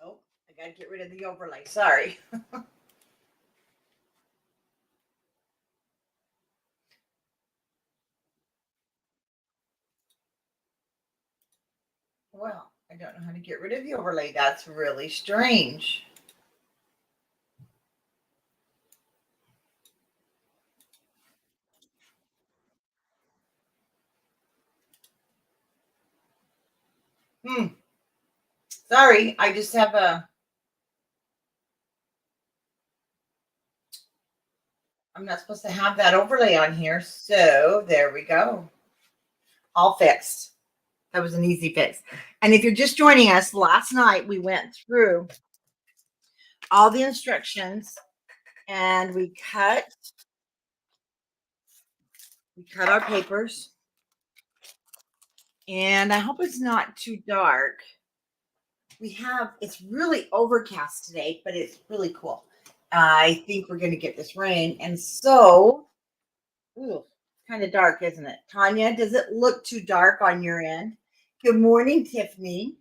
Oh, I got to get rid of the overlay. Sorry. Well, I don't know how to get rid of the overlay. That's really strange. Hmm. Sorry. I just have a. I'm not supposed to have that overlay on here. So there we go. All fixed. That was an easy fix. And if you're just joining us, last night we went through all the instructions and we cut our papers. And I hope it's not too dark. It's really overcast today, but it's really cool. I think we're going to get this rain. And so, ooh, kind of dark, isn't it? Tanya, does it look too dark on your end? Good morning, Tiffany.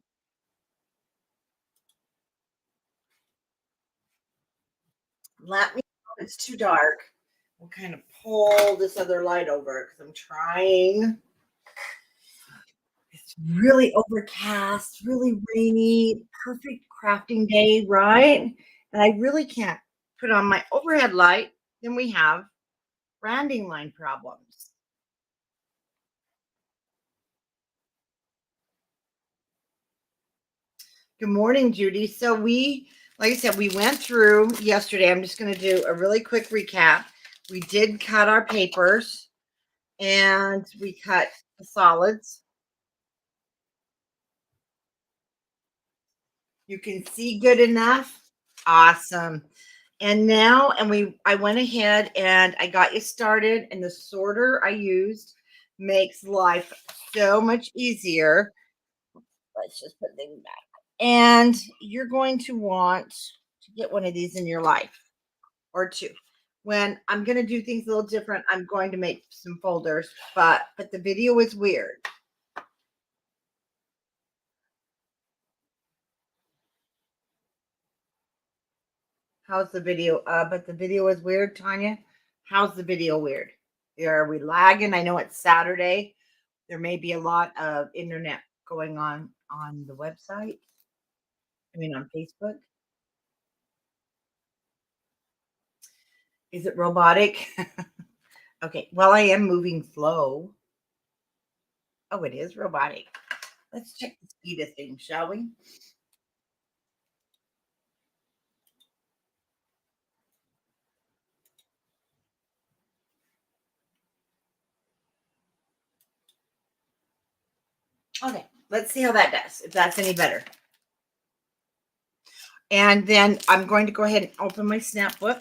Let me know if it's too dark. We'll kind of pull this other light over because I'm trying. It's really overcast, really rainy, perfect crafting day, right? And I really can't put on my overhead light. Then we have branding line problems. Good morning, Judy. So like I said, we went through yesterday. I'm just going to do a really quick recap. We did cut our papers and we cut the solids. You can see good enough. Awesome. And now, I went ahead and I got you started, and the sorter I used makes life so much easier. Let's just put things back. And you're going to want to get one of these in your life or two. When I'm going to do things a little different, I'm going to make some folders, but the video is weird. How's the video? But the video is weird, Tanya. How's the video weird? Are we lagging? I know it's Saturday. There may be a lot of internet going on the website. I mean, on Facebook. Is it robotic? Okay. Well, I am moving slow. Oh, it is robotic. Let's check the speed of things, shall we? Okay. Let's see how that does. If that's any better. And then I'm going to go ahead and open my snap book.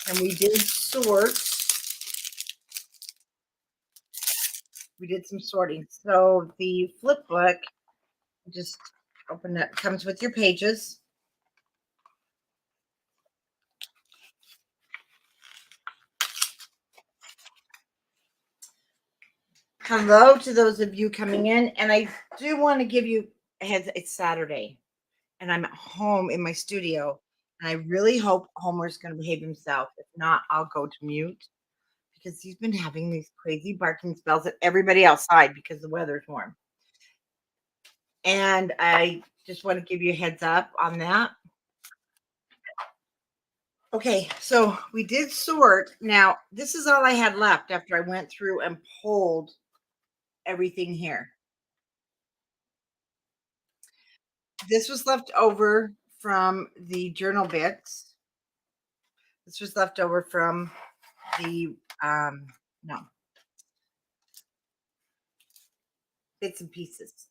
And we did sort. We did some sorting. So the flip book, just open that, comes with your pages. Hello to those of you coming in. And I do want to give you a heads. It's Saturday and I'm at home in my studio. And I really hope Homer's going to behave himself. If not, I'll go to mute because he's been having these crazy barking spells at everybody outside because the weather's warm. And I just want to give you a heads up on that. Okay, so we did sort. Now, this is all I had left after I went through and pulled everything here. This was left over from the journal bits. This was left over from the no bits and pieces.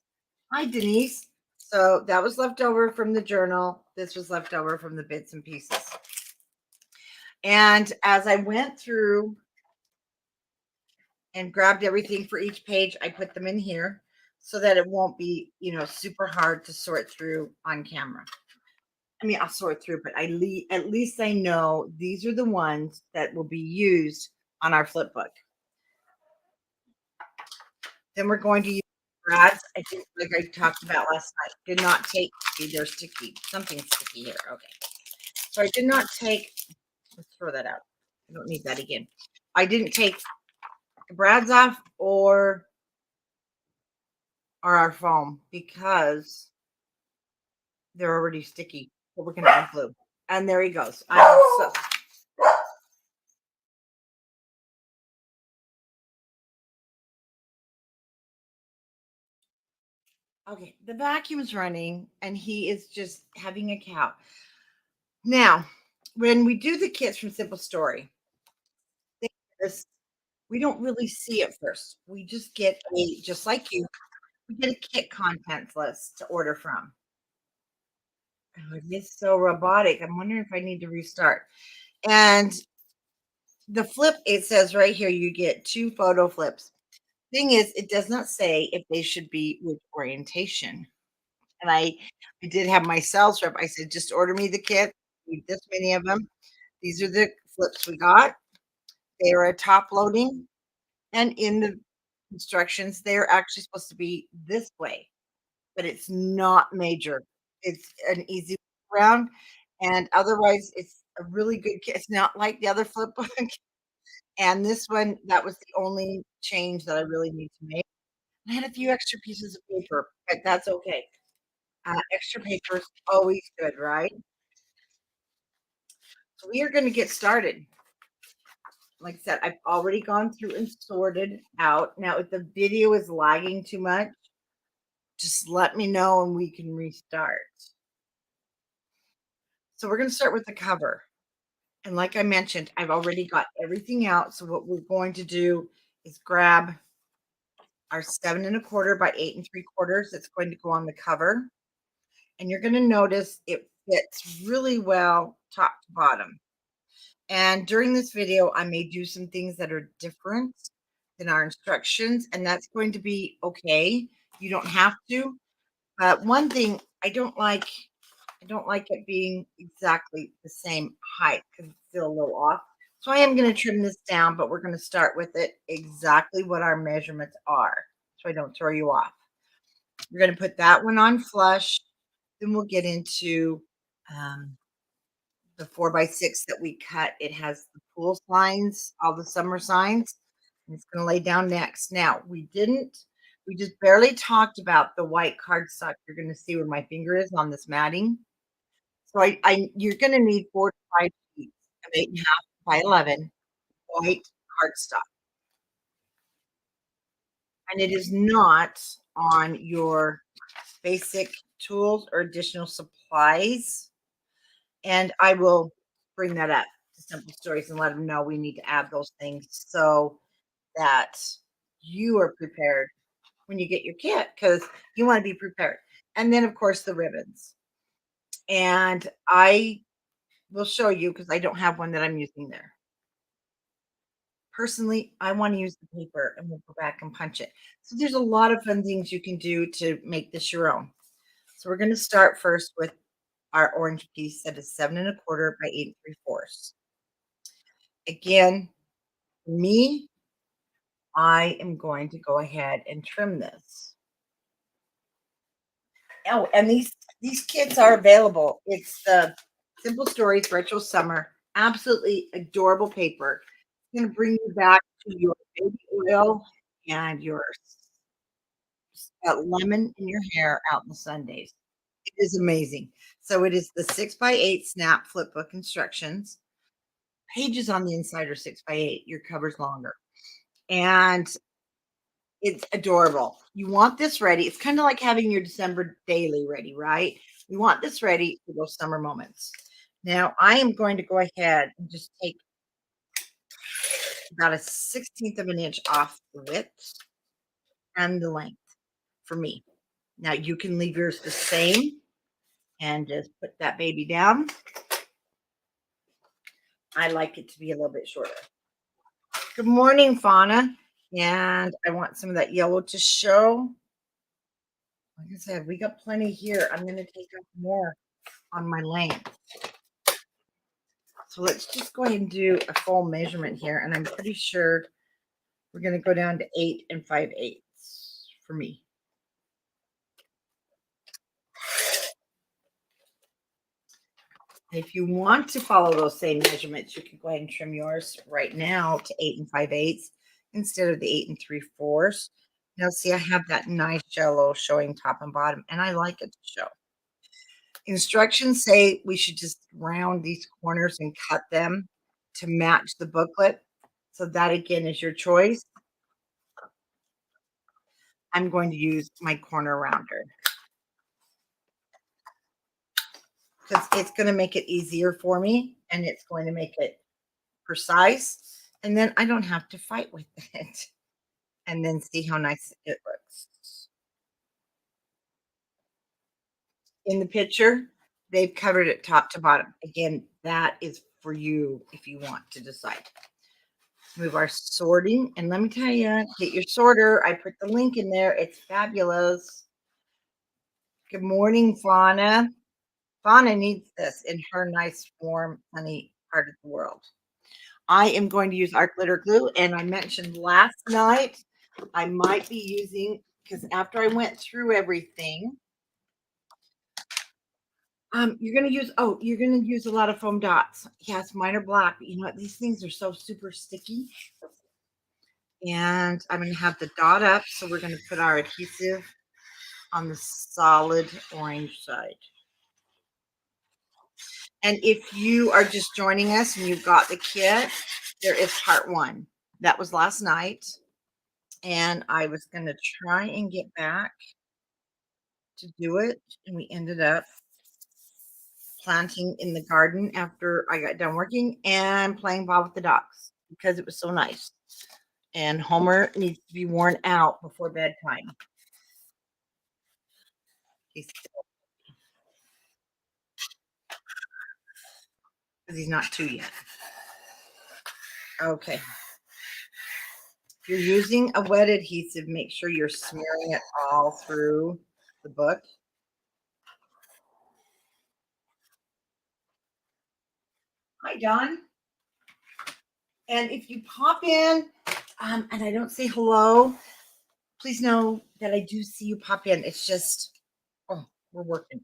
Hi, Denise. So that was left over from the journal. This was left over from the bits and pieces. And as I went through and grabbed everything for each page, I put them in here so that it won't be, super hard to sort through on camera. I mean, I'll sort through, but at least I know these are the ones that will be used on our flip book. Then we're going to use Brad's, I think, like I talked about last night, did not take, see, they're sticky. Something's sticky here. Okay. So I did not take, let's throw that out. I don't need that again. I didn't take Brad's off or our foam because they're already sticky. So we're going to add glue. And there he goes. Okay, the vacuum's running and he is just having a cow. Now, when we do the kits from Simple Story, this, we don't really see it first. We just get a, just like you, we get a kit contents list to order from. Oh, it is so robotic. I'm wondering if I need to restart. And the flip, it says right here, you get 2 photo flips. Thing is, it does not say if they should be with orientation. And I did have my sales rep. I said, just order me the kit. Need this many of them. These are the flips we got. They are a top loading, and in the instructions, they're actually supposed to be this way, but it's not major. It's an easy round, and otherwise, it's a really good kit. It's not like the other flip book. And this one, that was the only change that I really need to make. I had a few extra pieces of paper, but that's okay. Extra paper is always good, right? So we are going to get started. Like I said, I've already gone through and sorted out. Now, if the video is lagging too much, just let me know and we can restart. So we're going to start with the cover. And like I mentioned, I've already got everything out. So what we're going to do is grab our 7 1/4 by 8 3/4 that's going to go on the cover. And you're going to notice it fits really well top to bottom. And during this video, I may do some things that are different than our instructions, and that's going to be okay. You don't have to. One thing I don't like it being exactly the same height because it's still a little off. So I am going to trim this down, but we're going to start with it exactly what our measurements are, so I don't throw you off. We're going to put that one on flush. Then we'll get into um, the 4x6 that we cut. It has the pool signs, all the summer signs. And it's going to lay down next. Now, we just barely talked about the white cardstock. You're going to see where my finger is on this matting. So you're going to need 4 to 5 sheets of 8.5 by 11 white cardstock. And it is not on your basic tools or additional supplies. And I will bring that up to Simple Stories and let them know we need to add those things so that you are prepared when you get your kit because you want to be prepared. And then, of course, the ribbons. And I will show you because I don't have one that I'm using there. Personally, I want to use the paper and we'll go back and punch it. So there's a lot of fun things you can do to make this your own. So we're going to start first with our orange piece that is 7 1/4 by 8 3/4. Again, for me, I am going to go ahead and trim this. Oh, and these kits are available. It's the Simple Stories Retro Summer. Absolutely adorable paper. It's going to bring you back to your baby oil and your lemon in your hair out in the Sundays. It is amazing. So it is the 6x8 snap flip book instructions. Pages on the inside are 6x8. Your cover's longer. And it's adorable. You want this ready. It's kind of like having your December daily ready, right? You want this ready for those summer moments. Now, I am going to go ahead and just take about a 1/16 of an inch off the width and the length for me. Now, you can leave yours the same and just put that baby down. I like it to be a little bit shorter. Good morning, Fauna. And I want some of that yellow to show. Like I said, we got plenty here. I'm going to take up more on my length. So let's just go ahead and do a full measurement here. And I'm pretty sure we're going to go down to 8 5/8 for me. If you want to follow those same measurements, you can go ahead and trim yours right now to 8 5/8 instead of the 8 3/4. Now, see, I have that nice yellow showing top and bottom, and I like it to show. Instructions say we should just round these corners and cut them to match the booklet. So that again is your choice. I'm going to use my corner rounder because it's going to make it easier for me and it's going to make it precise. And then I don't have to fight with it. And then see how nice it looks. In the picture, they've covered it top to bottom. Again, that is for you if you want to decide. Move our sorting, and let me tell you, get your sorter. I put the link in there. It's fabulous. Good morning, Fauna. Fauna needs this in her nice, warm, sunny part of the world. I am going to use our glitter glue, and I mentioned last night I might be using because after I went through everything, you're gonna use a lot of foam dots. Yes, mine are black, but you know what? These things are so super sticky. And I'm gonna have the dot up, so we're gonna put our adhesive on the solid orange side. And if you are just joining us and you've got the kit, there is part one. That was last night. And I was gonna try and get back to do it, and we ended up planting in the garden after I got done working and playing ball with the dogs because it was so nice. And Homer needs to be worn out before bedtime. He's 'Cause he's not 2 yet. Okay. If you're using a wet adhesive, make sure you're smearing it all through the book. Hi, Don. And if you pop in, and I don't say hello, please know that I do see you pop in. It's just, oh, we're working.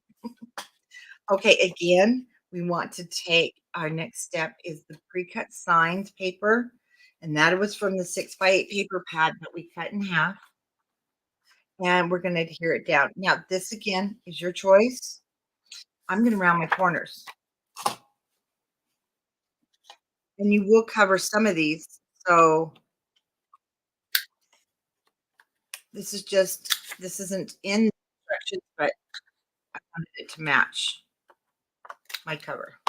Okay, again, we want to take our next step is the pre-cut signs paper, and that was from the 6 by 8 paper pad that we cut in half, and we're gonna adhere it down. Now, this again is your choice. I'm gonna round my corners, and you will cover some of these. So this isn't in the instructions, but I wanted it to match my cover.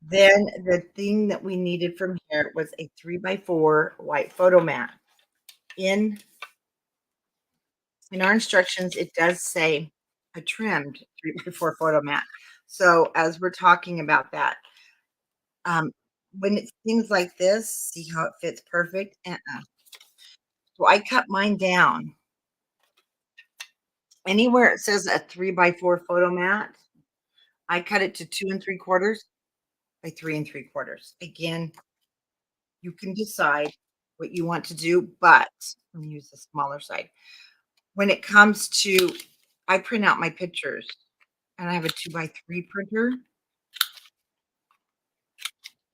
Then the thing that we needed from here was a 3 by 4 white photo mat. In in our instructions, it does say a trimmed 3 by 4 photo mat. So as we're talking about that, um, when it's things like this, see how it fits perfect? So I cut mine down. Anywhere it says a 3 by 4 photo mat, I cut it to 2 3/4 by 3 3/4. Again, you can decide what you want to do, but let me use the smaller side. When it comes to, I print out my pictures and I have a 2 by 3 printer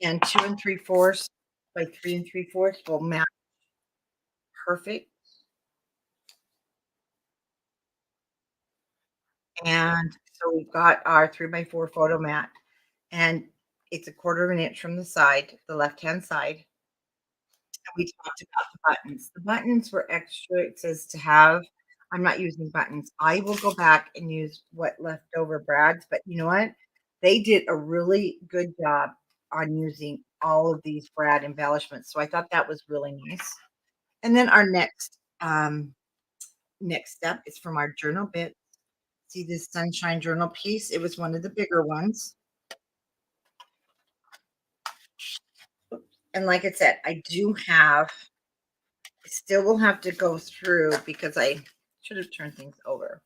and 2 3/4 by 3 3/4 will match perfect. And so we've got our 3 by 4 photo mat and it's a quarter of an inch from the side, the left hand side. We talked about the buttons. The buttons were extra, it says to have. I'm not using buttons. I will go back and use what left over Brad's, but you know what? They did a really good job on using all of these Brad embellishments, so I thought that was really nice. And then our next step is from our journal bit. See this sunshine journal piece? It was one of the bigger ones. And like I said, I do have still will have to go through because I should have turned things over.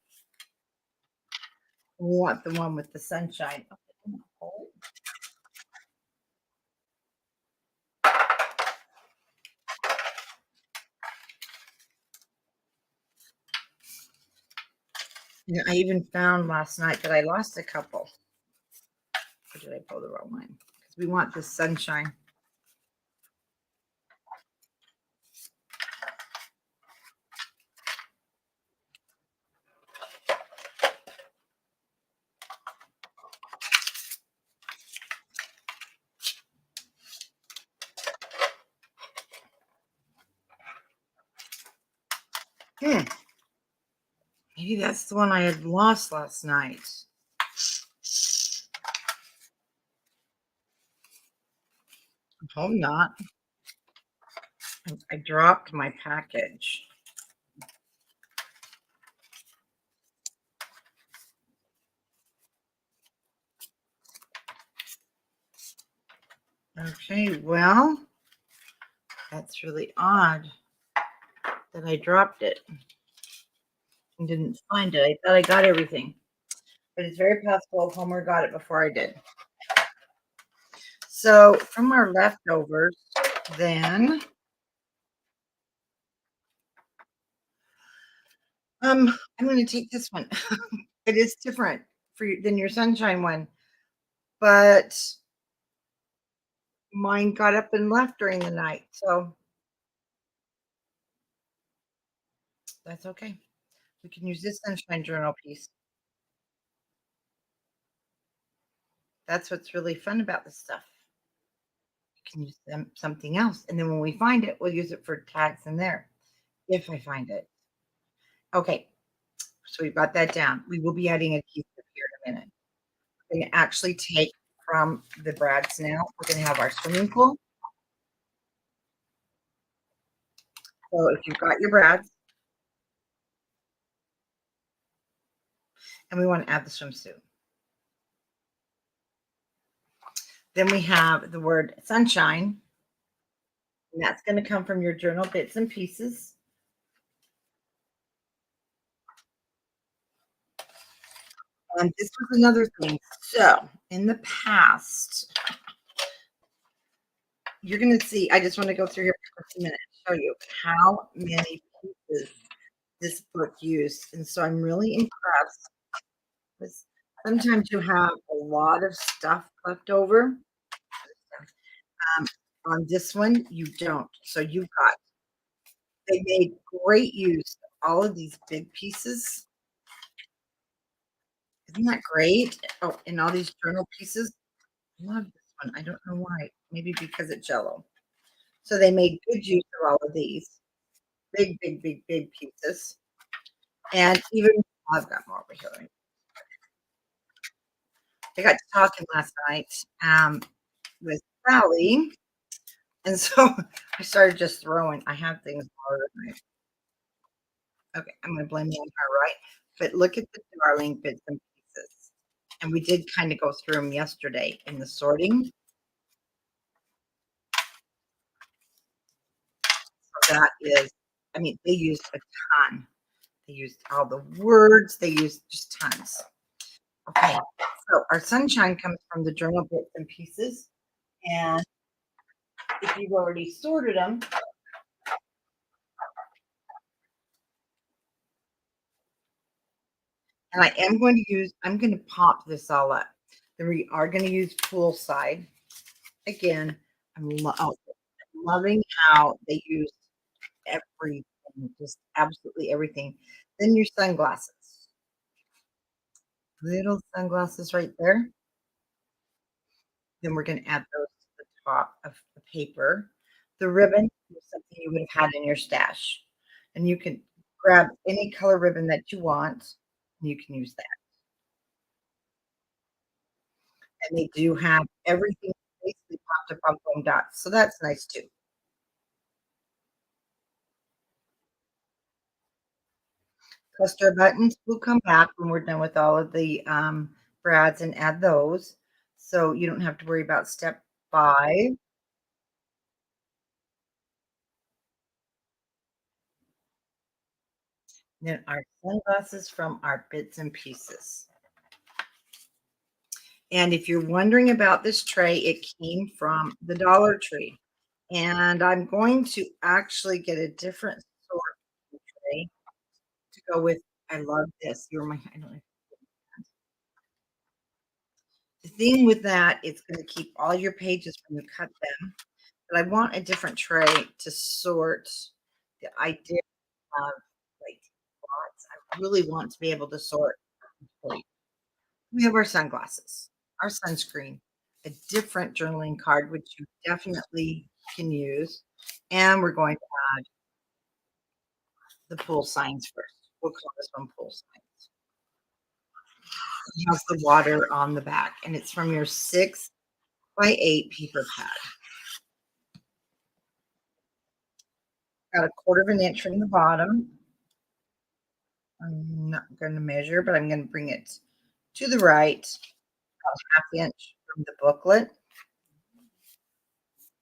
We want the one with the sunshine. Yeah, I even found last night that I lost a couple. Or did I pull the wrong one? Because we want this sunshine. Hmm. Maybe that's the one I had lost last night. I hope not. I dropped my package. Okay, well, that's really odd that I dropped it and didn't find it. I thought I got everything, but it's very possible Homer got it before I did. So from our leftovers, then I'm going to take this one. It is different for you than your sunshine one, but mine got up and left during the night, so that's okay. We can use this sunshine journal piece. That's what's really fun about this stuff. We can use them something else, and then when we find it, we'll use it for tags in there if I find it. Okay, so we've got that down. We will be adding adhesive here in a minute. We're going to actually take from the brads now. We're going to have our swimming pool. So if you've got your brads, and we want to add the swimsuit. Then we have the word sunshine, and that's going to come from your journal bits and pieces. And this was another thing. So in the past, you're going to see, I just want to go through here for a minute and show you how many pieces this book used. And so I'm really impressed because sometimes you have a lot of stuff left over. Um, on this one, you don't. So you've got, they made great use of all of these big pieces. Isn't that great? Oh, and all these journal pieces. I love this one. I don't know why. Maybe because it's Jello. So they made good use of all of these big, big, big, big pieces. And even I've got more over here. I got to talking last night with Sally, and so I started just throwing. I have things all over my. Okay, I'm going to blame it on her, right? But look at the darling bits and pieces. And we did kind of go through them yesterday in the sorting. So that is, I mean, they used a ton. They used all the words. They used just tons. Okay, so our sunshine comes from the journal bits and pieces. And if you've already sorted them, and I am going to use, I'm going to pop this all up. Then we are going to use poolside. Again, I'm loving how they use everything, just absolutely everything. Then your sunglasses. Little sunglasses right there. Then we're going to add those to the top of the paper. The ribbon is something you would have had in your stash. And you can grab any color ribbon that you want, and you can use that. And they do have everything basically popped up on foam dots, so that's nice too. Cluster buttons will come back when we're done with all of the brads and add those. So you don't have to worry about step 5. Then our sunglasses from our bits and pieces. And if you're wondering about this tray, it came from the Dollar Tree. And I'm going to actually get a different sort of tray to go with I love this. You're my I don't know. The thing with that, it's gonna keep all your pages when you cut them, but I want a different tray to sort the idea of, like, spots. I really want to be able to sort, like, we have our sunglasses, our sunscreen, a different journaling card, which you definitely can use, and we're going to add the pool signs first. We'll call this one pool signs. It has the water on the back, and it's from your 6 by 8 paper pad. Got a quarter of an inch from the bottom. I'm not gonna measure, but I'm gonna bring it to the right, about half inch from the booklet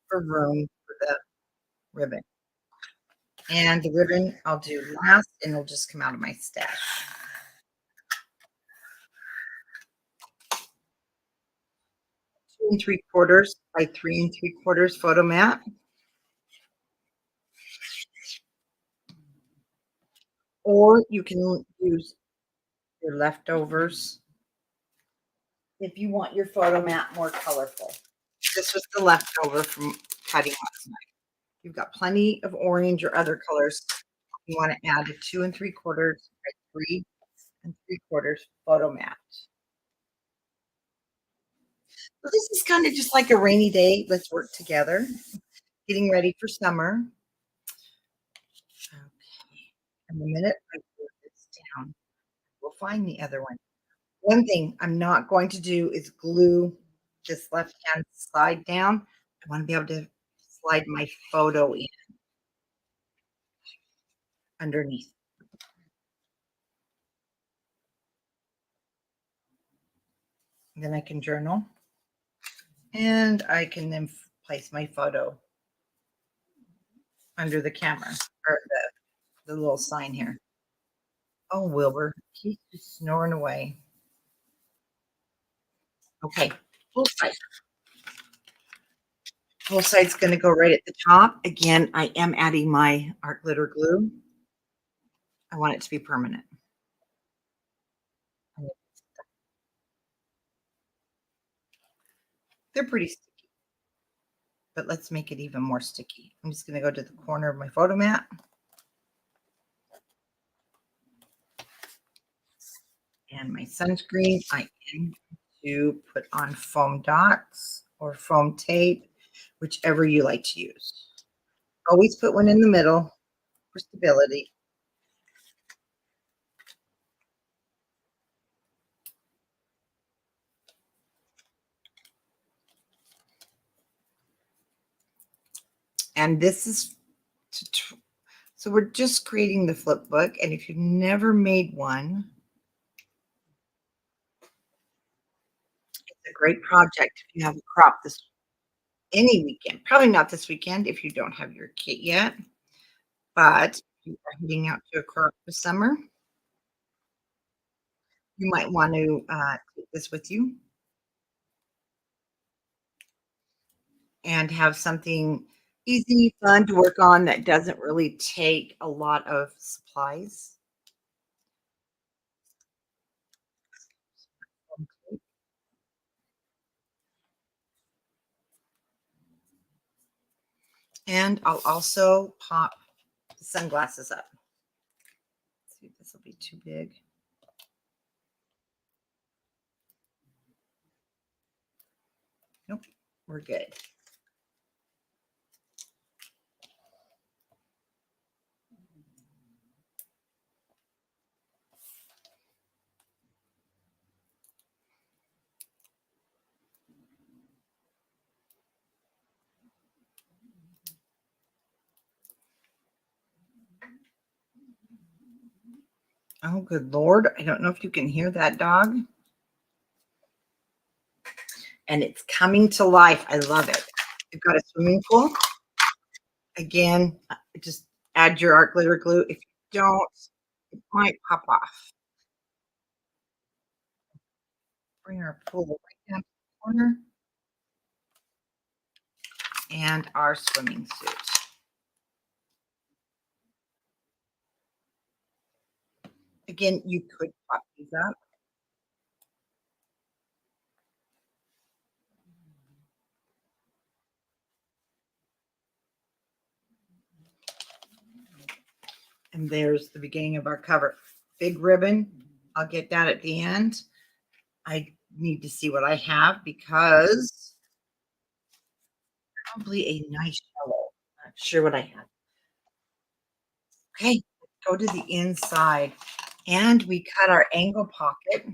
for room for the ribbon. And the ribbon I'll do last, and it'll just come out of my stash. 2 3/4 by 3 3/4 photo mat. Or you can use your leftovers if you want your photo mat more colorful. This was the leftover from cutting last night. You've got plenty of orange or other colors. You want to add a 2 3/4 by 3 3/4 photo mat. So this is kind of just like a rainy day. Let's work together. Getting ready for summer. Okay. And the minute I put this down, we'll find the other one. One thing I'm not going to do is glue this left-hand side down. I wanna be able to slide my photo in underneath. Then I can journal, and I can then place my photo under the camera or the little sign here. Oh, Wilbur, he's just snoring away. Okay, full size. Full side's gonna go right at the top. Again, I am adding my art glitter glue. I want it to be permanent. They're pretty sticky, but let's make it even more sticky. I'm just gonna go to the corner of my photo mat and my sunscreen. I am to put on foam dots or foam tape, whichever you like to use. Always put one in the middle for stability. And this is so we're just creating the flip book. And if you've never made one, it's a great project if you have a crop this any weekend. Probably not this weekend if you don't have your kit yet, but if you are heading out to a crop this summer, you might want to take this with you and have something easy, fun to work on that doesn't really take a lot of supplies. And I'll also pop the sunglasses up. Let's see if this will be too big. Nope, we're good. Oh, good Lord. I don't know if you can hear that dog. And it's coming to life. I love it. You've got a swimming pool. Again, just add your art glitter glue. If you don't, it might pop off. Bring our pool right down to the corner and our swimming suit. Again, you could pop these up. And there's the beginning of our cover. Big ribbon. I'll get that at the end. I need to see what I have because probably a nice yellow. Not sure what I have. Okay, go to the inside. And we cut our angle pocket.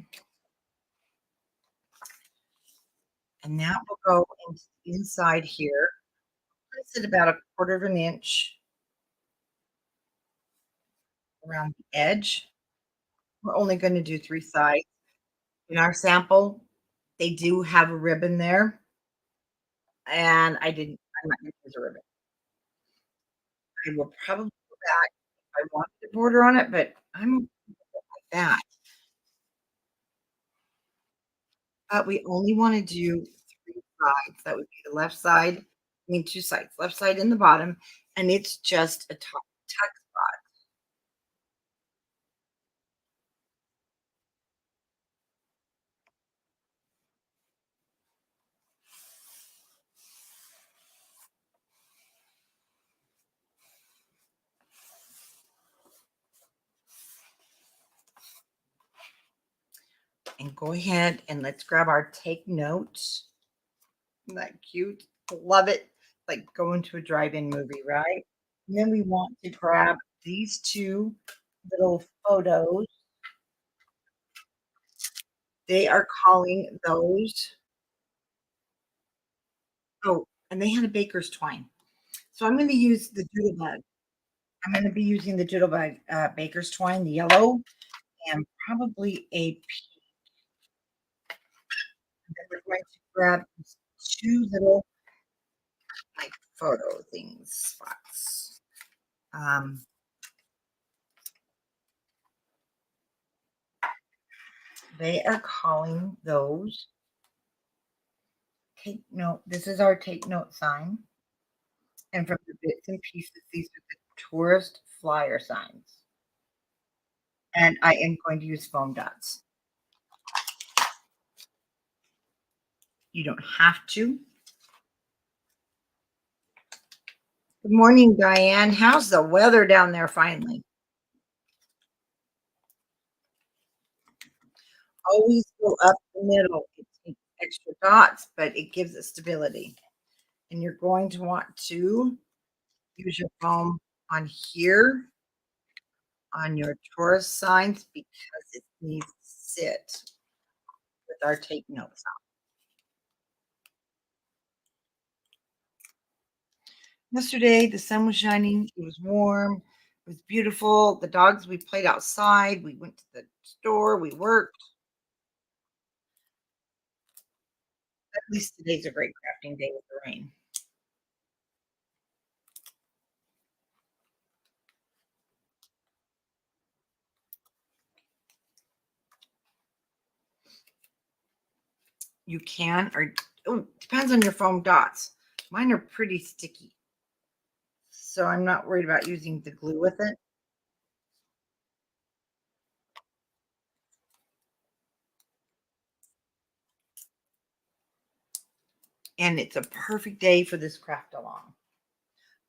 And that will go into the inside here. Place it about a quarter of an inch around the edge. We're only going to do 3 sides. In our sample, they do have a ribbon there, and I'm not gonna use a ribbon. I will probably go back if I wanted to border on it, but I'm okay like that. But we only wanna do 3 sides. That would be the left side, 2 sides, left side and the bottom, and it's just a top tuck spot. And go ahead and let's grab our take notes. Isn't that cute? Love it. Like going to a drive-in movie, right? And then we want to grab these 2 little photos. They are calling those oh, and they had a baker's twine. So I'm gonna use the doodle bug. I'm gonna be using the doodle bug, baker's twine, the yellow, and probably a pink. And then we're going to grab these 2 little, like, photo things, spots. Um, they are calling those take note. This is our take note sign. And from the bits and pieces, these are the tourist flyer signs. And I am going to use foam dots. You don't have to. Good morning, Diane. How's the weather down there finally? Always go up the middle. It takes extra dots, but it gives it stability. And you're going to want to use your foam on here on your tourist signs because it needs to sit with our take notes on. Yesterday, the sun was shining. It was warm. It was beautiful. The dogs, we played outside. We went to the store. We worked. At least today's a great crafting day with the rain. You can, or oh, depends on your foam dots. Mine are pretty sticky, so I'm not worried about using the glue with it. And it's a perfect day for this craft along.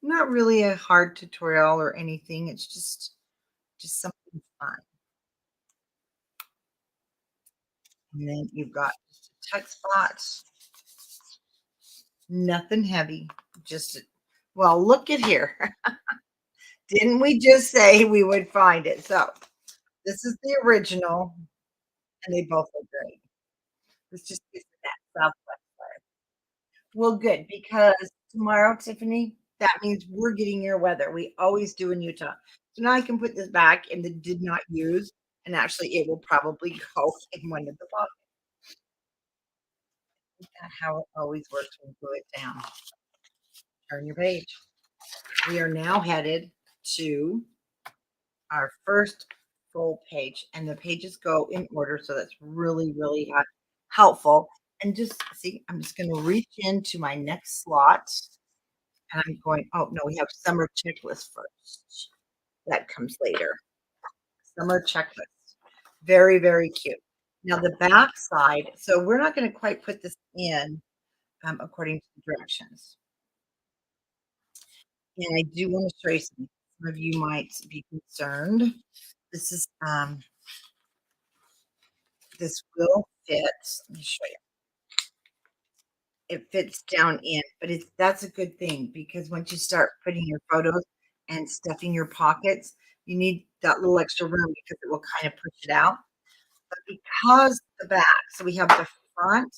Not really a hard tutorial or anything. It's just something fun. And then you've got just a tuck spots, nothing heavy. Just well, look at here. Didn't we just say we would find it? So this is the original, and they both look great. This just gives it that Southwest flair. Well, good, because tomorrow, Tiffany, that means we're getting your weather. We always do in Utah. So now I can put this back in the did not use, and actually it will probably go in one of the boxes. Isn't that how it always works when you glue it down? Turn your page. We are now headed to our first full page, and the pages go in order, so that's really, really helpful. And just see, I'm just going to reach into my next slot, and I'm going, oh no, we have summer checklist first. That comes later. Summer checklist. Very, very cute. Now the back side, so we're not gonna quite put this in, according to the directions. And I do wanna show you something. Some of you might be concerned. This is, this will fit. Let me show you. It fits down in, but it's that's a good thing because once you start putting your photos and stuffing your pockets, you need that little extra room because it will kind of push it out. But because the back, so we have the front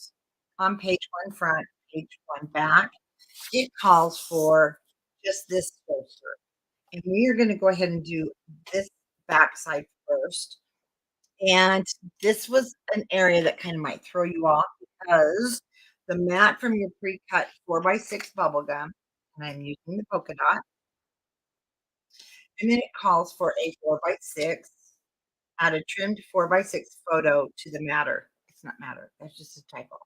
on page 1 front, page 1 back, it calls for just this spacer. And we are gonna go ahead and do this back side first. And this was an area that kind of might throw you off because the mat from your pre-cut 4x6 bubble gum, and I'm using the polka dot, and then it calls for a 4x6, add a trimmed 4x6 photo to the matter. It's not matter, that's just a typo.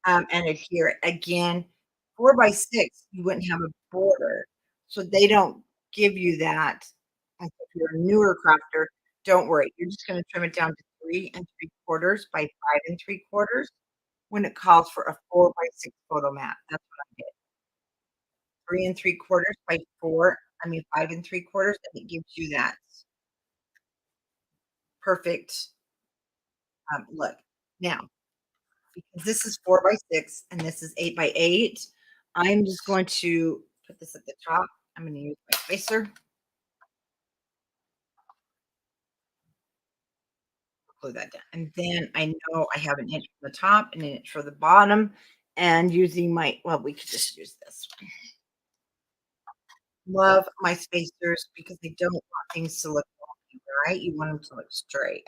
And adhere it. Again, 4x6, you wouldn't have a border, so they don't give you that. And if you're a newer crafter, don't worry. You're just gonna trim it down to 3 3/4 by 5 3/4 when it calls for a 4x6 photo mat. That's what I did. 3 3/4 by 5 3/4, and it gives you that perfect, look. Now, because this is 4x6 and this is 8x8, I'm just going to put this at the top. I'm gonna use my spacer, glue that down. And then I know I have an inch from the top and an inch for the bottom. And using my, well, we could just use this one. Love my spacers because I don't want things to look wonky, right? You want them to look straight.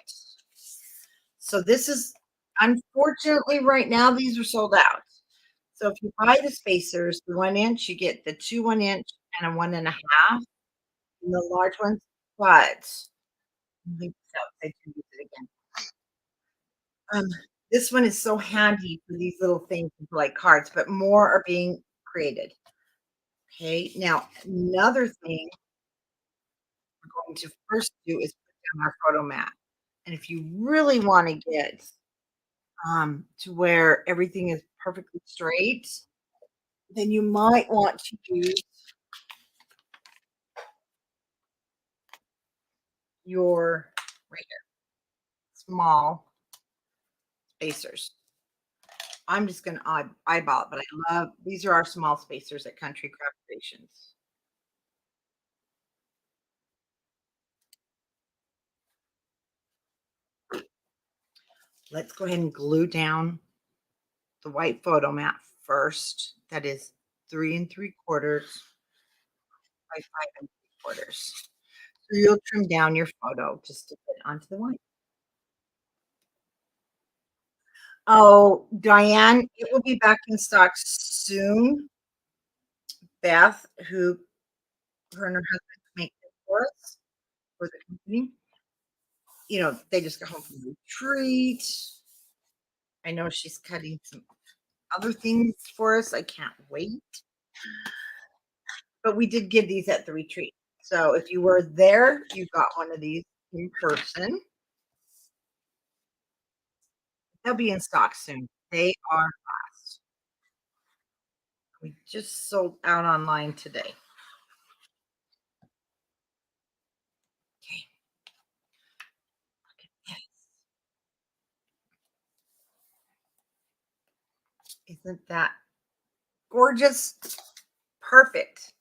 So this is, unfortunately, right now, these are sold out. So if you buy the spacers, the 1 inch, you get the 2 1 inch and a 1.5 in the large ones, but leave this out, I can use it again. Um, this one is so handy for these little things like cards, but more are being created. Okay, now another thing we're going to first do is put down our photo mat. And if you really want to get to where everything is perfectly straight, then you might want to use your right here, small spacers. I'm just gonna eyeball it, but I love these are our small spacers at Country Craft Creations. Let's go ahead and glue down the white photo mat first. That is 3 3/4 by 5 3/4. So you'll trim down your photo just to fit onto the white. Oh, Diane, it will be back in stock soon. Beth, who her and her husband make it for us, for the company. You know, they just got home from retreat. I know she's cutting some other things for us. I can't wait. But we did give these at the retreat. So if you were there, you got one of these in person. They'll be in stock soon. They are fast. We just sold out online today. Okay. Yes. Isn't that gorgeous? Perfect.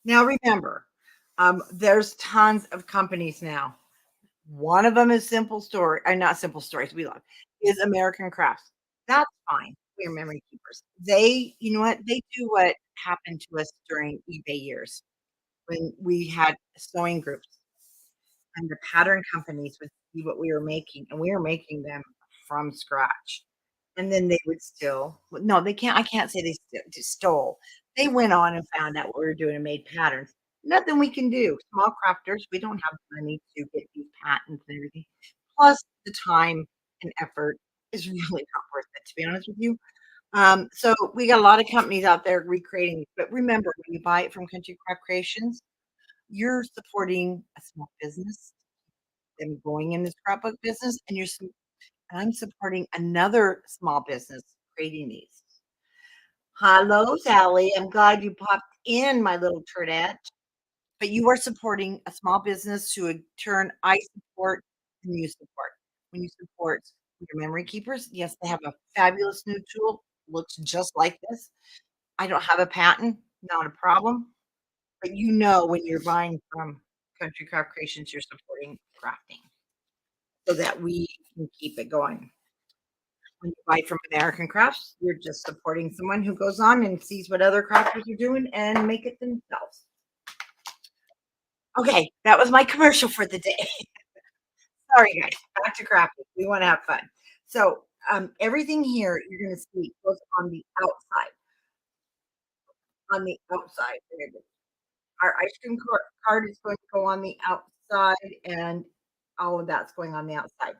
Now remember, there's tons of companies now. One of them is Simple Story, not Simple Stories, we love, is American Crafts. That's fine. We're memory keepers. They, you know what? They do what happened to us during eBay years when we had sewing groups and the pattern companies would see what we were making, and we were making them from scratch. And then they would still, no, they can't, I can't say they just stole. They went on and found out what we were doing and made patterns. Nothing we can do. Small crafters, we don't have money to get these patents and everything. Plus, the time and effort is really not worth it, to be honest with you. So we got a lot of companies out there recreating, but remember, when you buy it from Country Craft Creations, you're supporting a small business, them going in the scrapbook business, and I'm supporting another small business creating these. Hello, Sally. I'm glad you popped in, my little turdette. But you are supporting a small business who in turn I support and you support. When you support your memory keepers, yes, they have a fabulous new tool, looks just like this. I don't have a patent, not a problem. But you know when you're buying from Country Craft Creations, you're supporting crafting so that we can keep it going. When you buy from American Crafts, you're just supporting someone who goes on and sees what other crafters are doing and make it themselves. Okay, that was my commercial for the day. Sorry, guys. Back to crafting. We want to have fun. So, everything here you're going to see goes on the outside. On the outside. Our ice cream cart is going to go on the outside, and all of that's going on the outside.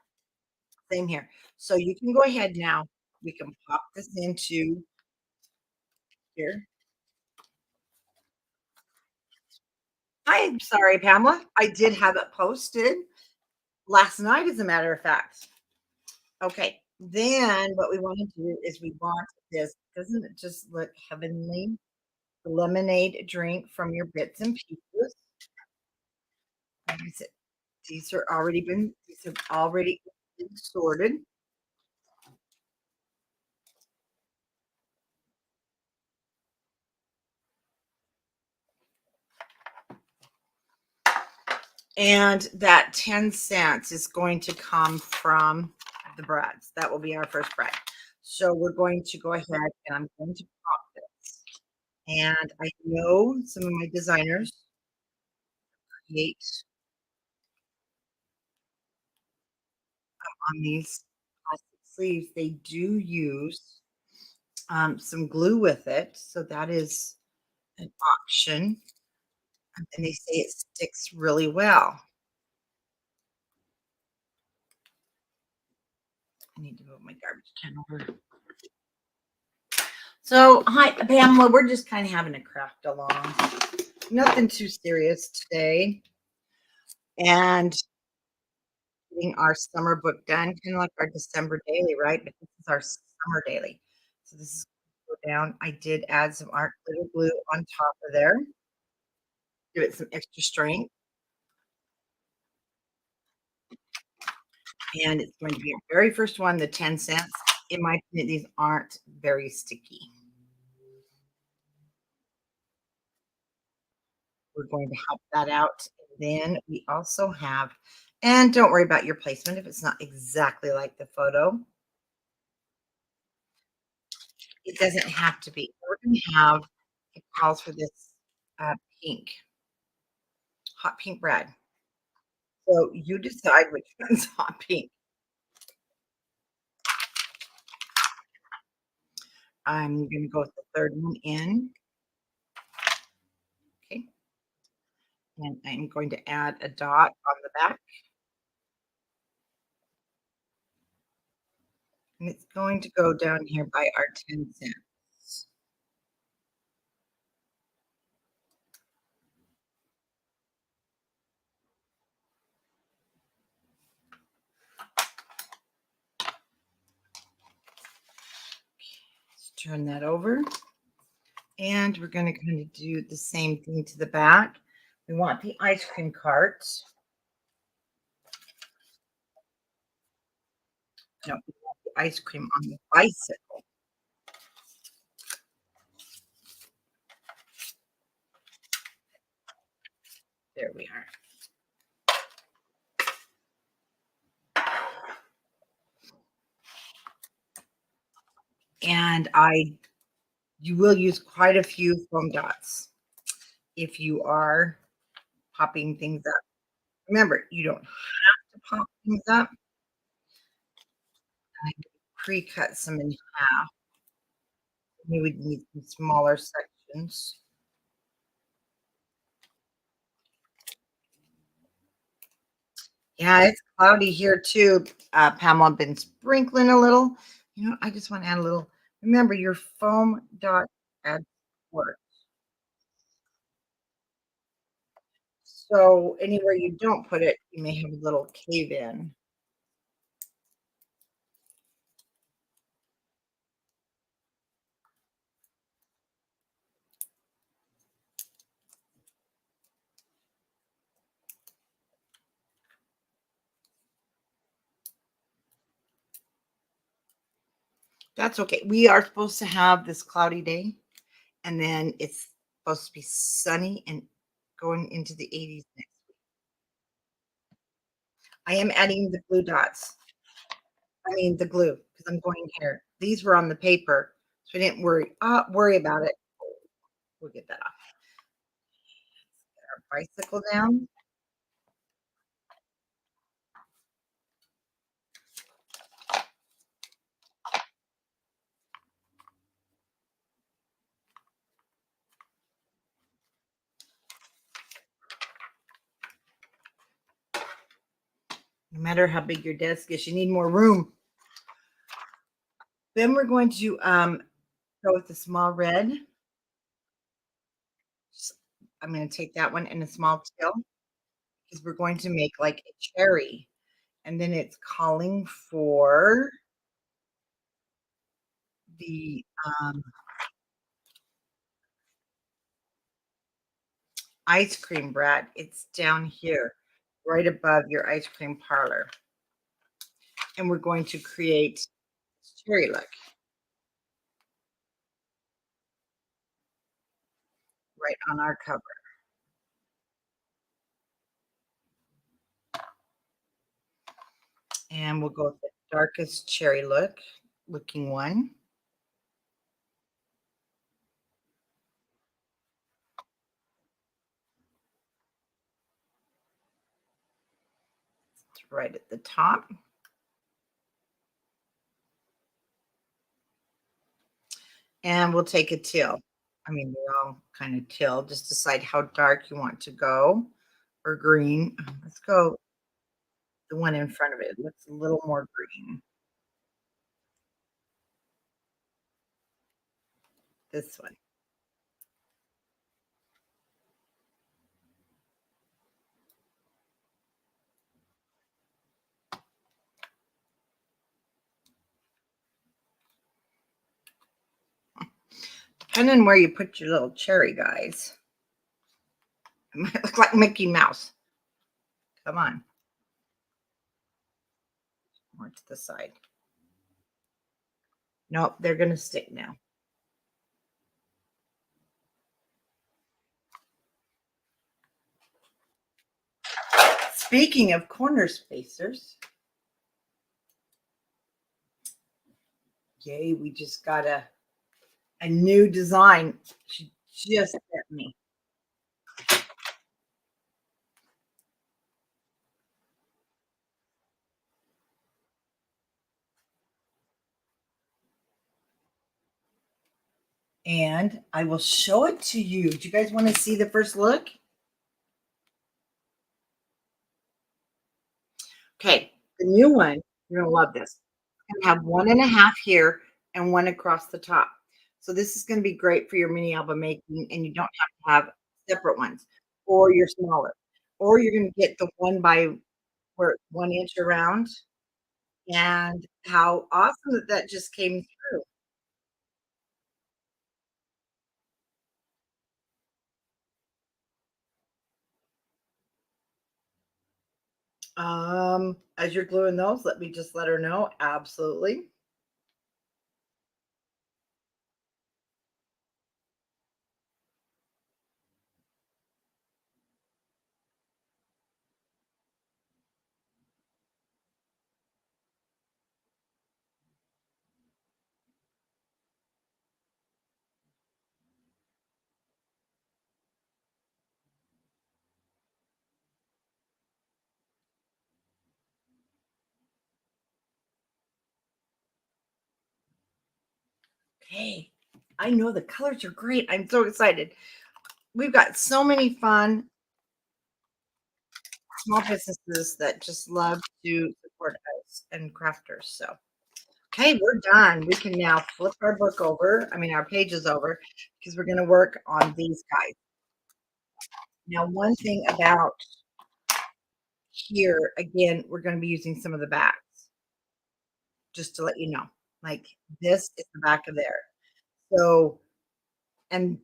Same here. So you can go ahead now. We can pop this into here. I'm sorry, Pamela. I did have it posted last night, as a matter of fact. Okay. Then what we want to do is we want this. Doesn't it just look heavenly? The lemonade drink from your bits and pieces. Like I said, these have already been sorted. And that 10 cents is going to come from the breads. That will be our first bread. So we're going to go ahead and I'm going to pop this. And I know some of my designers create on these plastic sleeves, they do use some glue with it. So that is an option. And they say it sticks really well. I need to move my garbage can over. So, hi, Pamela. We're just kind of having a craft along. Nothing too serious today. And getting our summer book done, kind of like our December daily, right? But this is our summer daily. So this is go down. I did add some art glitter glue on top of there. Give it some extra strength. And it's going to be our very first one, the 10 cents. In my opinion, these aren't very sticky. We're going to help that out. And then we also have, and don't worry about your placement if it's not exactly like the photo. It doesn't have to be. We're going to have, it calls for this pink, hot pink bread. So you decide which one's hot pink. I'm going to go with the third one in. Okay. And I'm going to add a dot on the back. And it's going to go down here by our 10 cents. Let's turn that over. And we're going to kind of do the same thing to the back. We want the ice cream cart. No, we want the ice cream on the bicycle. There we are. And you will use quite a few foam dots if you are popping things up. Remember, you don't have to pop things up. I pre-cut some in half. You would need some smaller sections. Yeah, it's cloudy here too. Pamela, I've been sprinkling a little. I just want to add a little Remember your foam dot adds work. So anywhere you don't put it, you may have a little cave in. That's okay. We are supposed to have this cloudy day, and then it's supposed to be sunny and going into the 80s next. I am adding the glue dots. I mean, the glue, because I'm going here. These were on the paper, so I didn't worry about it. We'll get that off. Our bicycle down. No matter how big your desk is, you need more room. Then we're going to go with the small red. S- I'm going to take that one in a small tail because we're going to make like a cherry. And then it's calling for the ice cream, Brad. It's down here, right above your ice cream parlor. And we're going to create cherry look right on our cover. And we'll go with the darkest cherry looking one. It's right at the top. And we'll take a teal. I mean, they're all kind of teal. Just decide how dark you want to go or green. Let's go the one in front of it. It looks a little more green. This one. Depending where you put your little cherry guys. It might look like Mickey Mouse. Come on. More to the side. Nope, they're going to stick now. Speaking of corner spacers, yay, we just got a new design. She just sent me. And I will show it to you. Do you guys want to see the first look? Okay, the new one, you're gonna love this. It's gonna have 1.5 here and one across the top. So this is gonna be great for your mini album making, and you don't have to have separate ones, or you're smaller, or you're gonna get the one by where it's 1 inch around, and how awesome that that just came through. As you're gluing those, let me just let her know. Absolutely. Okay. I know the colors are great. I'm so excited. We've got so many fun small businesses that just love to support us and crafters. So, Okay, we're done. We can now flip our book over, I mean, our pages over, because we're going to work on these guys. Now, one thing about here, again, we're going to be using some of the backs, just to let you know. Like this is the back of there. So, and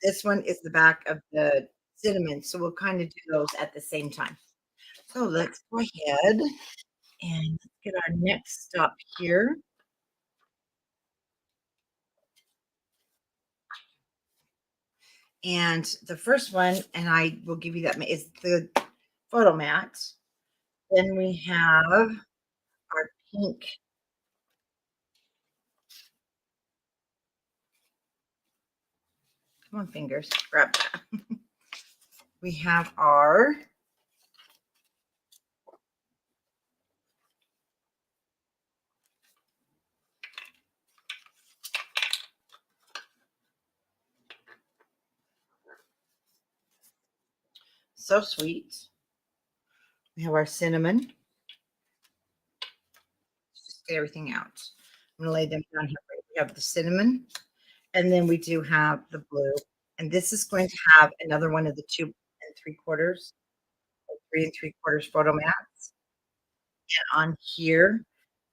this one is the back of the cinnamon. So we'll kind of do those at the same time. So let's go ahead and let's get our next stop here. And the first one, and I will give you that, is the photo mat. Then we have our pink. Come on, fingers, grab that. We have our So Sweet. We have our cinnamon. Just get everything out. I'm going to lay them down here. We have the cinnamon, and then we do have the blue. And this is going to have another one of the 2 3/4, 3 3/4 photo mats. And on here,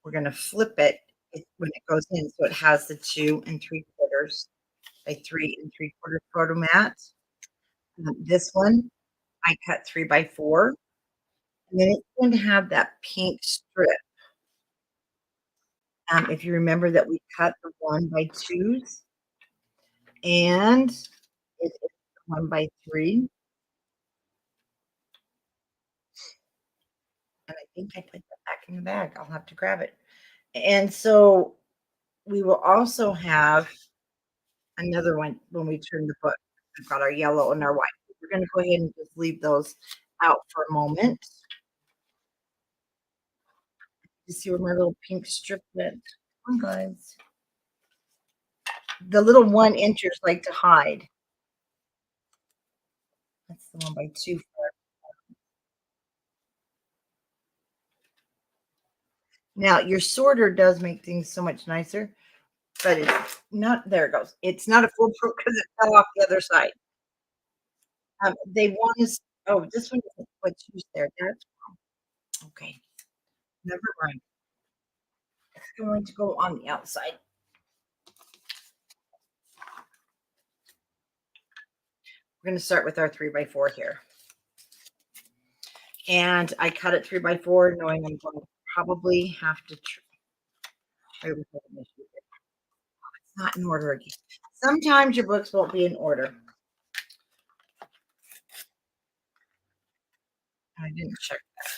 we're going to flip it when it goes in, so it has the 2 3/4 by 3 3/4 photo mat. This one I cut 3 by 4, and then it's going to have that pink strip. If you remember that we cut the 1 by 2s, and it is 1 by 3. And I think I put that back in the bag. I'll have to grab it. And so we will also have another one when we turn the book. We've got our yellow and our white. We're going to go ahead and just leave those out for a moment. You see where my little pink strip went? Come on, guys. The little 1 inchers like to hide. That's the 1 by 2. Now, your sorter does make things so much nicer, but it's not. There it goes. It's not a foolproof because it fell off the other side. They want us. Oh, this one isn't what's used there. That's okay. Never mind. It's going to go on the outside. We're going to start with our 3 by 4 here. And I cut it 3 by 4, knowing I'm going to probably have to. It's not in order again. Sometimes your books won't be in order. I didn't check that.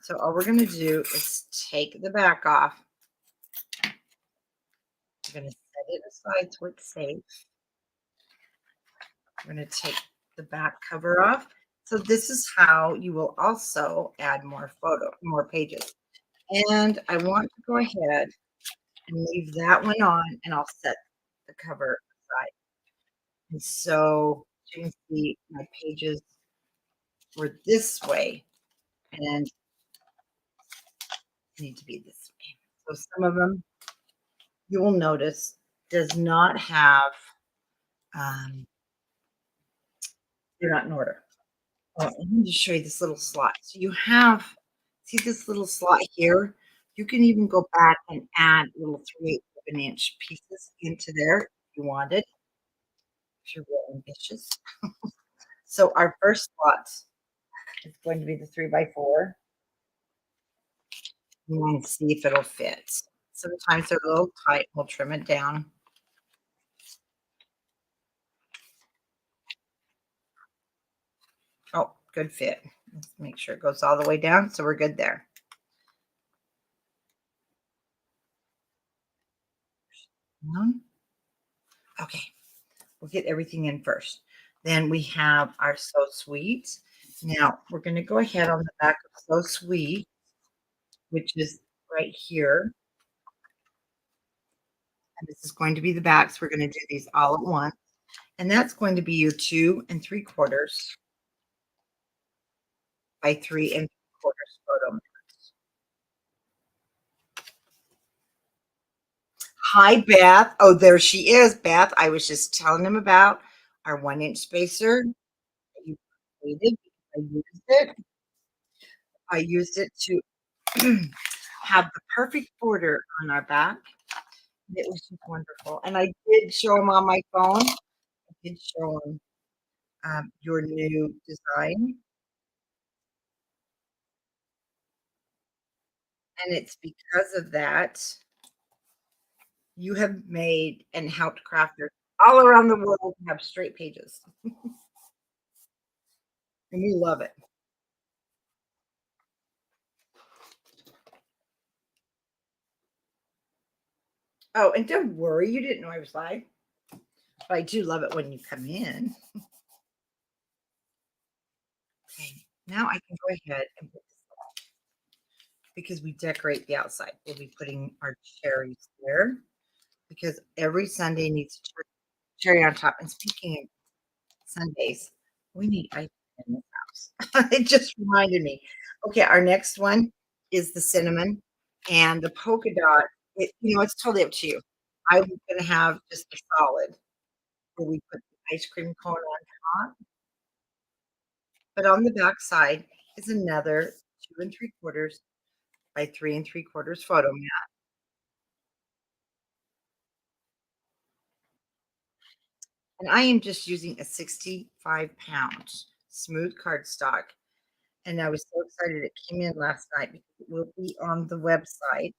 So all we're going to do is take the back off. We're going to set it aside so it's safe. We're going to take the back cover off. So this is how you will also add more pages. And I want to go ahead and leave that one on, and I'll set the cover aside. And so you can see my pages were this way, and need to be this way. So some of them you will notice does not have, they're not in order. Oh, let me just show you this little slot. So you have, see this little slot here? You can even go back and add little 3/8 of an inch pieces into there if you wanted, if you're real ambitious. So our first slot is going to be the 3 by 4. You want to see if it'll fit. Sometimes they're a little tight. We'll trim it down. Oh, good fit. Let's make sure it goes all the way down. So we're good there. Okay, we'll get everything in first. Then we have our So Sweet. Now we're going to go ahead on the back of So Sweet, which is right here. And this is going to be the back. So we're going to do these all at once. And that's going to be your 2 3/4 by 3 3/4 Hi, Beth. Oh, there she is, Beth. I was just telling him about our 1-inch spacer that you created. I used it. I used it to have the perfect border on our back. It was just wonderful. And I did show him on my phone. I did show him your new design. And it's because of that you have made and helped crafters all around the world have straight pages. And we love it. Oh, and don't worry, you didn't know I was live. But I do love it when you come in. Okay, now I can go ahead and put this up because we decorate the outside. We'll be putting our cherries there because every Sunday needs a cherry on top. And speaking of Sundays, we need ice cream in this house. It just reminded me. Okay, our next one is the cinnamon and the polka dot. It's totally up to you. I'm gonna have just a solid where we put the ice cream cone on top. But on the back side is another 2 3/4 by 3 3/4 photo mat. And I am just using a 65-pound smooth cardstock. And I was so excited it came in last night because it will be on the website.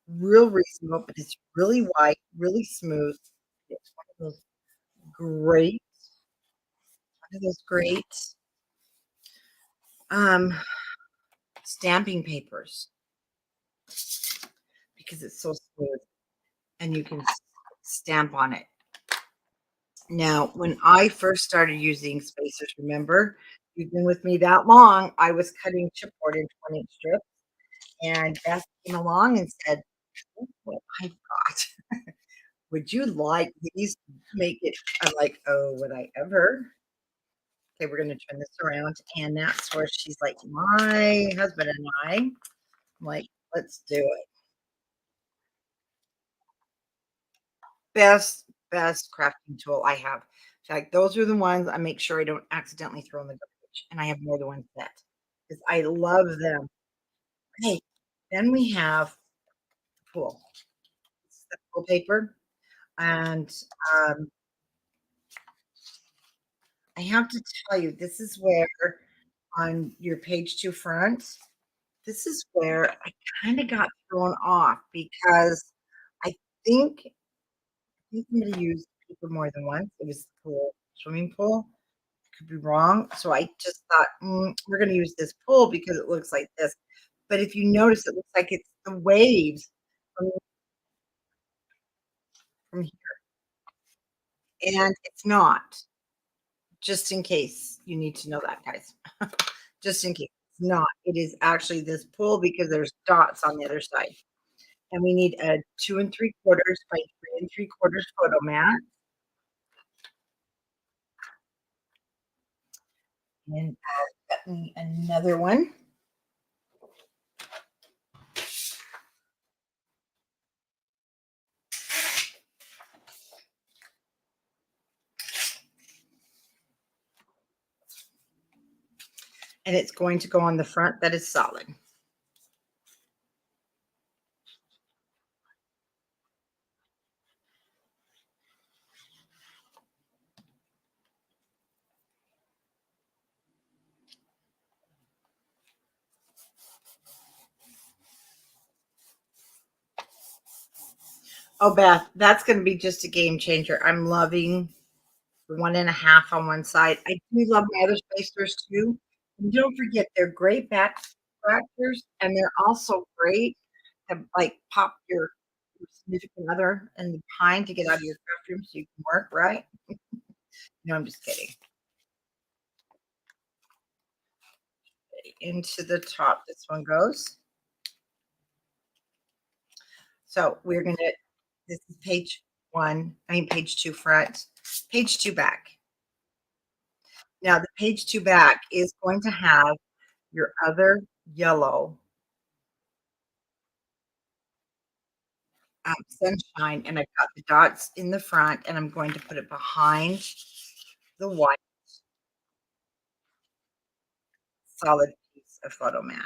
Real reasonable, but it's really white, really smooth. It's great, one of those great um, stamping papers because it's so smooth and you can stamp on it. Now, when I first started using spacers, remember, you've been with me that long, I was cutting chipboard in 20-inch strips, and Beth came along and said, "Look what I've got. Would you like these to make it?" I'm like, "Oh, would I ever?" Okay, we're gonna turn this around, and that's where she's like, "My husband and I'm like, let's do it." Best crafting tool I have. In fact, those are the ones I make sure I don't accidentally throw in the garbage, and I have more than one set because I love them. Hey, then we have pool. This is the pool paper, and, um, I have to tell you, this is where on your page 2 front, this is where I kinda got thrown off because I think somebody used paper more than once. It was the pool, swimming pool. Could be wrong. So I just thought, we're gonna use this pool because it looks like this. But if you notice, it looks like it's the waves from here, and it's not. Just in case you need to know that, guys. Just in case it's not. It is actually this pool because there's dots on the other side. And we need a 2 3/4 by 3 3/4 photo mat. And got me another one. And it's going to go on the front that is solid. Oh, Beth, that's gonna be just a game changer. I'm loving the 1.5 on one side. I do love my other spacers too. And don't forget, they're great back scratchers, and they're also great to, like, pop your significant other in the behind to get out of your craft room so you can work, right? No, I'm just kidding. Into the top, this one goes. So we're gonna this is page 1, page 2 front, page 2 back. Now the page 2 back is going to have your other yellow, sunshine, and I've got the dots in the front, and I'm going to put it behind the white solid piece of photo mat.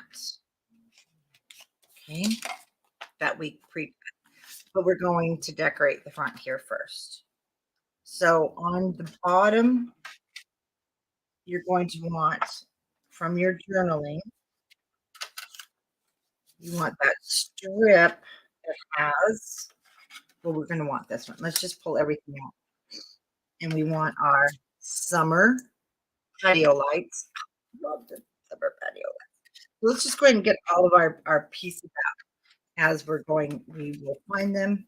Okay, that we pre but we're going to decorate the front here first. So on the bottom, you're going to want from your journaling, you want that strip that has, well, we're going to want this one. Let's just pull everything out. And we want our summer patio lights. Love the summer patio lights. So let's just go ahead and get all of our pieces out as we're going. We will find them.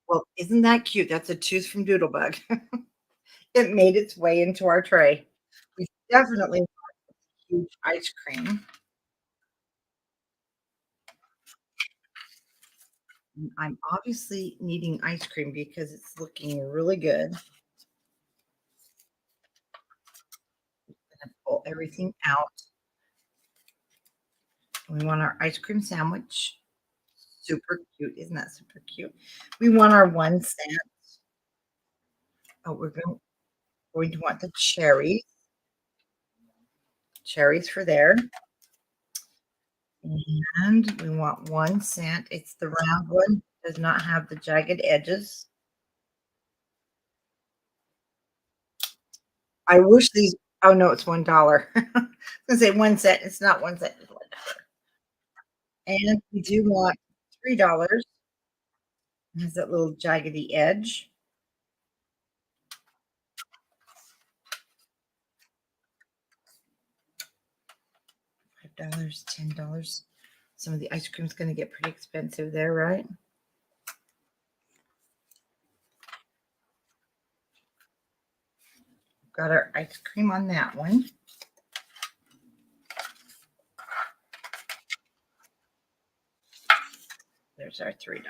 Well, isn't that cute? That's a tooth from Doodlebug. It made its way into our tray. We definitely want huge ice cream. And I'm obviously needing ice cream because it's looking really good. Gonna pull everything out. We want our ice cream sandwich. Super cute. Isn't that super cute? We want our 1 cent. Oh, going to want the cherries. Cherries for there. And we want 1 cent. It's the round one. Does not have the jagged edges. I wish these, oh no, it's $1. I was gonna say 1 cent. It's not 1 cent, it's $1. And we do want $3. It has that little jaggedy edge. $5, $10. Some of the ice cream's gonna get pretty expensive there, right? Got our ice cream on that one. There's our $3.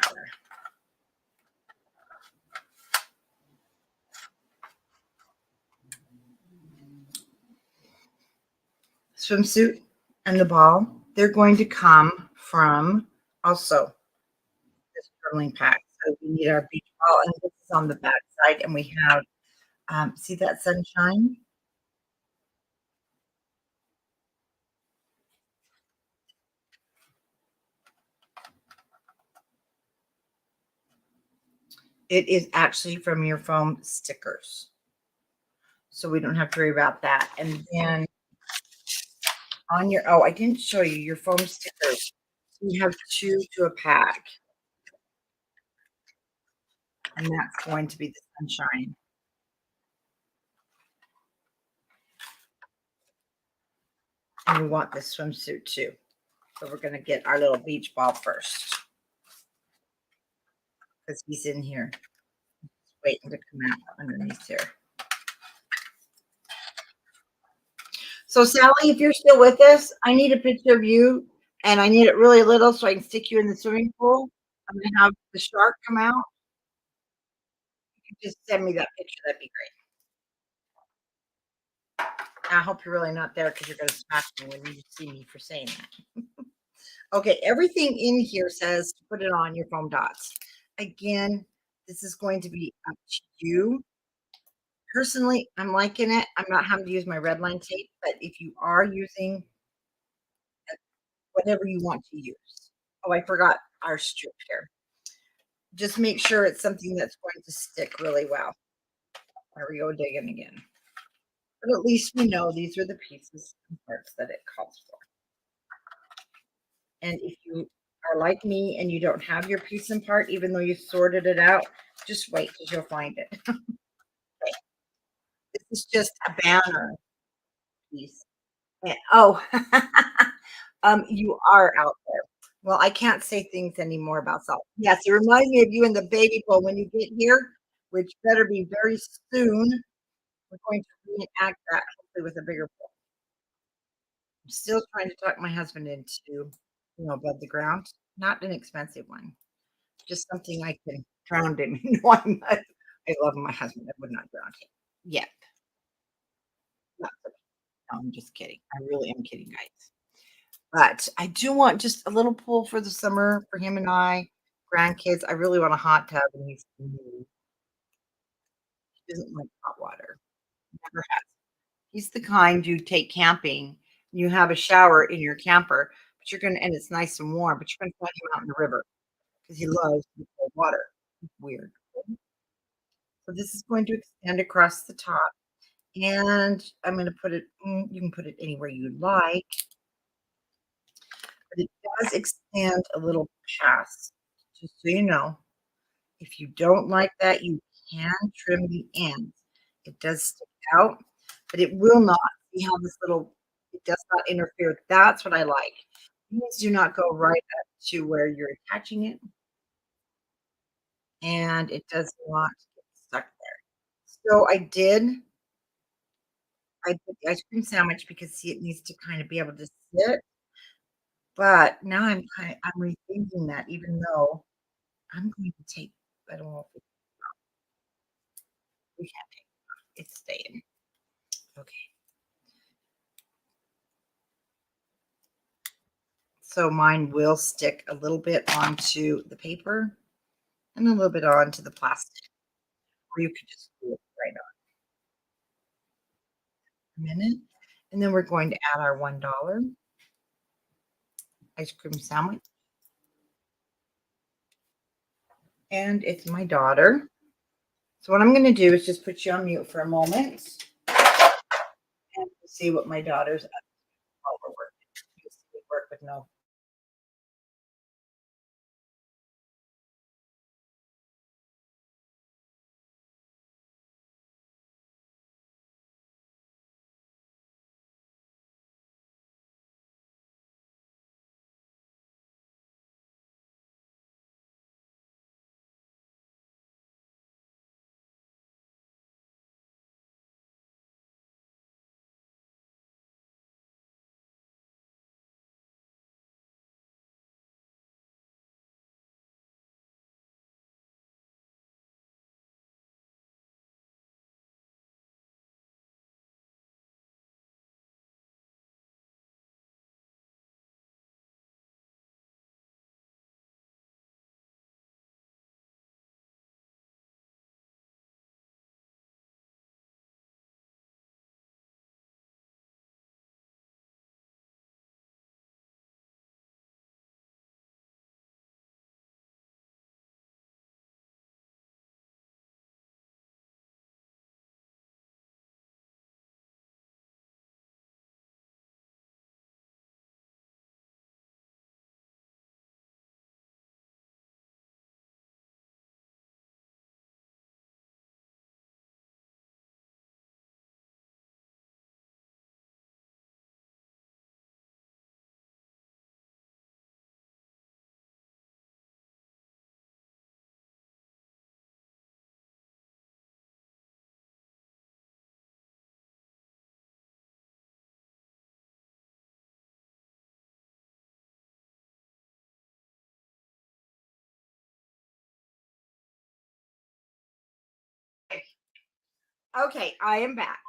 Swimsuit and the ball, they're going to come from also this journaling pack. So we need our beach ball, and this is on the back side, and we have, see that sunshine? It is actually from your foam stickers. So we don't have to worry about that. And then on your, oh, I didn't show you your foam stickers. We have 2 to a pack. And that's going to be the sunshine. And we want this swimsuit too. So we're going to get our little beach ball first. Because he's in here waiting to come out underneath here. So Sally, if you're still with us, I need a picture of you, and I need it really little so I can stick you in the swimming pool. I'm gonna have the shark come out. You can just send me that picture. That'd be great. I hope you're really not there because you're gonna smack me when you see me for saying that. Okay, everything in here says to put it on your foam dots. Again, this is going to be up to you. Personally, I'm liking it. I'm not having to use my red line tape, but if you are using whatever you want to use. Oh, I forgot our strip here. Just make sure it's something that's going to stick really well. There we go, digging again. But at least we know these are the pieces and parts that it calls for. And if you are like me and you don't have your piece and part, even though you sorted it out, just wait because you'll find it. Okay. This is just a banner piece. Oh, you are out there. Well, I can't say things anymore about salt. Yes, it reminds me of you in the baby pool when you get here, which better be very soon. We're going to reenact that hopefully with a bigger pool. I'm still trying to talk my husband into, above the ground. Not an expensive one, just something I can drown him. No, I love my husband. I would not drown him yet. Not for me. No, I'm just kidding. I really am kidding, guys. But I do want just a little pool for the summer for him and I, grandkids. I really want a hot tub, and he doesn't like hot water. Never has. He's the kind you take camping, you have a shower in your camper, but you're gonna and it's nice and warm, but you're gonna put him out in the river because he loves the cold water. Weird. So this is going to extend across the top, and I'm gonna put it you can put it anywhere you like, but it does extend a little past, just so you know. If you don't like that, you can trim the ends. It does stick out, but it will not. See how this little it does not interfere. That's what I like. These do not go right up to where you're attaching it, and it does not get stuck there. So I did the ice cream sandwich because, see, it needs to kinda be able to sit, but now I'm rethinking that even though I'm going to take I don't know if we can't take it's staying. Okay. So mine will stick a little bit onto the paper and a little bit onto the plastic, or you could just glue it right on a minute. And then we're going to add our $1 ice cream sandwich. And it's my daughter. So what I'm going to do is just put you on mute for a moment and see what my daughter's up to while we're working. Just work with no. Okay, I am back.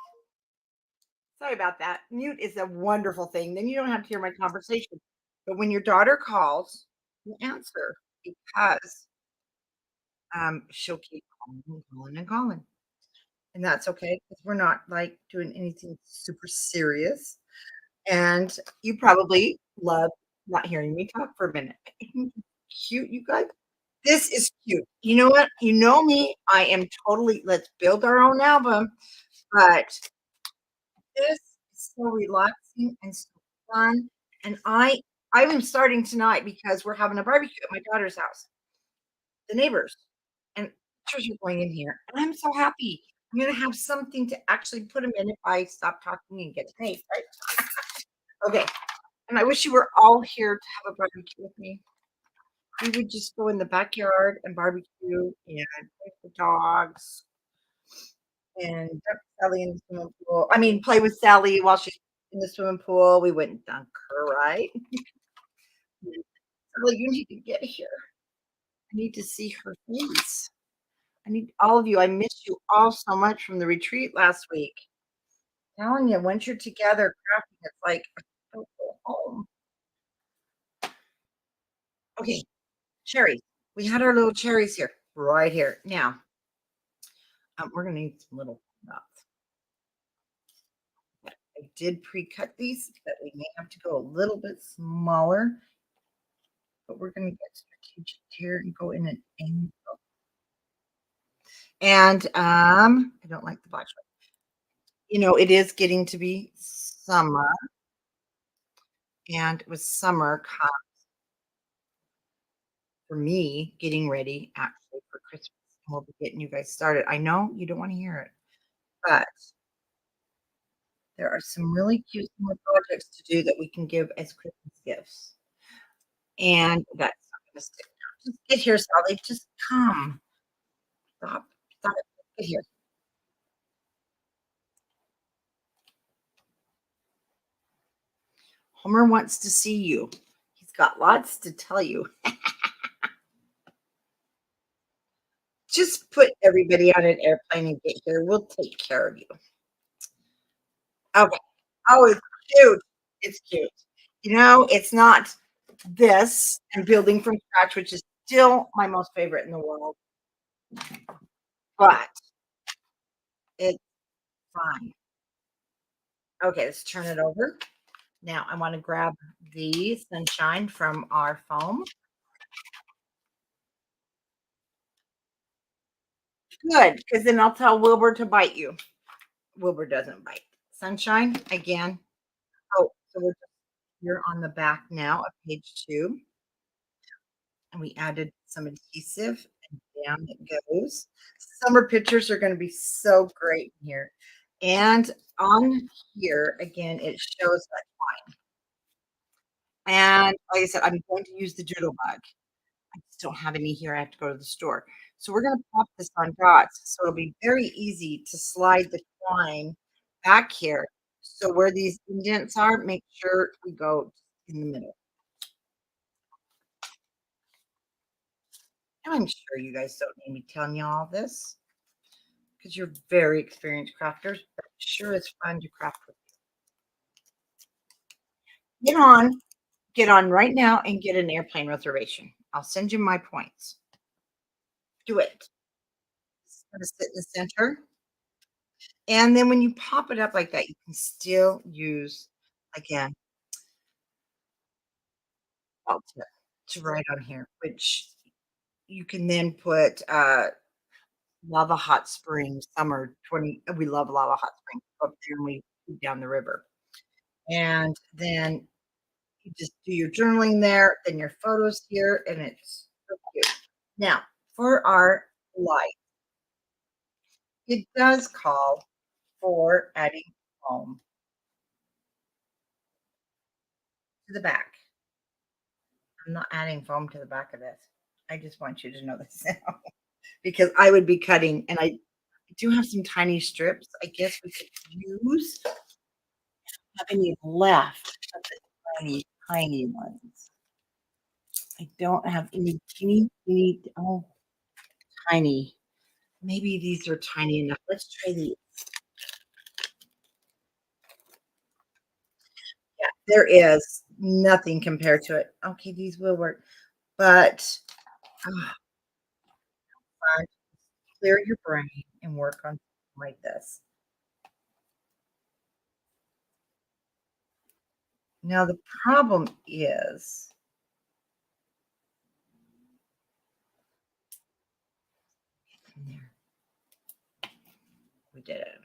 Sorry about that. Mute is a wonderful thing. Then you don't have to hear my conversation. But when your daughter calls, you answer because she'll keep calling and calling and calling. And that's okay because we're not like doing anything super serious. And you probably love not hearing me talk for a minute. Cute, you guys. This is cute. You know what? You know me. I am totally, let's build our own album. But this is so relaxing and so fun. And I'm starting tonight because we're having a barbecue at my daughter's house, the neighbors, and pictures are going in here. And I'm so happy. I'm gonna have something to actually put them in if I stop talking and get paid, right? Okay. And I wish you were all here to have a barbecue with me. We would just go in the backyard and barbecue and play with the dogs and dump Sally in the swimming pool. I mean, play with Sally while she's in the swimming pool. We wouldn't dunk her, right? Sally, you need to get here. I need to see her face. I need all of you. I miss you all so much from the retreat last week. Telling you, once you're together crafting, it's like, I don't go home. Okay, cherries. We had our little cherries here, right here. Now, we're gonna need some little nuts. I did pre-cut these, but we may have to go a little bit smaller, but we're gonna get strategic here and go in an angle. And I don't like the black sugar. It is getting to be summer, and with summer for me getting ready actually for Christmas, and we'll be getting you guys started. I know you don't want to hear it, but there are some really cute summer projects to do that we can give as Christmas gifts. And that's not gonna stick now. Just get here, Sally. Just come. Stop. Stop it. Get here. Homer wants to see you. He's got lots to tell you. Just put everybody on an airplane and get here. We'll take care of you. Okay. Oh, it's cute. It's cute. It's not this and building from scratch, which is still my most favorite in the world, but it's fine. Okay, let's turn it over. Now I want to grab the sunshine from our foam. Good, because then I'll tell Wilbur to bite you. Wilbur doesn't bite. Sunshine again. Oh, so we're just here on the back now of page 2, and we added some adhesive, and down it goes. Summer pictures are going to be so great here. And on here again, it shows that. And like I said, I'm going to use the doodle bug. I just don't have any here. I have to go to the store. So we're going to pop this on dots. So it'll be very easy to slide the twine back here. So where these indents are, make sure we go in the middle. I'm sure you guys don't need me telling you all this because you're very experienced crafters, but sure it's fun to craft with you. Get on right now and get an airplane reservation. I'll send you my points. Do it. It's gonna sit in the center. And then when you pop it up like that, you can still use, again, salt tip to write on here, which you can then put, Lava Hot Springs summer 20 we love Lava Hot Springs up there and we down the river. And then you just do your journaling there, then your photos here, and it's so cute. Now, for our light, it does call for adding foam to the back. I'm not adding foam to the back of this. I just want you to know this now because I would be cutting, and I do have some tiny strips. I guess we could use. Have any left of the tiny, tiny ones? I don't have any teeny, teeny. Oh, tiny. Maybe these are tiny enough. Let's try these. Yeah, there is nothing compared to it. Okay, these will work, but ah, fine. Clear your brain and work on something like this. Now the problem is in there. We did it.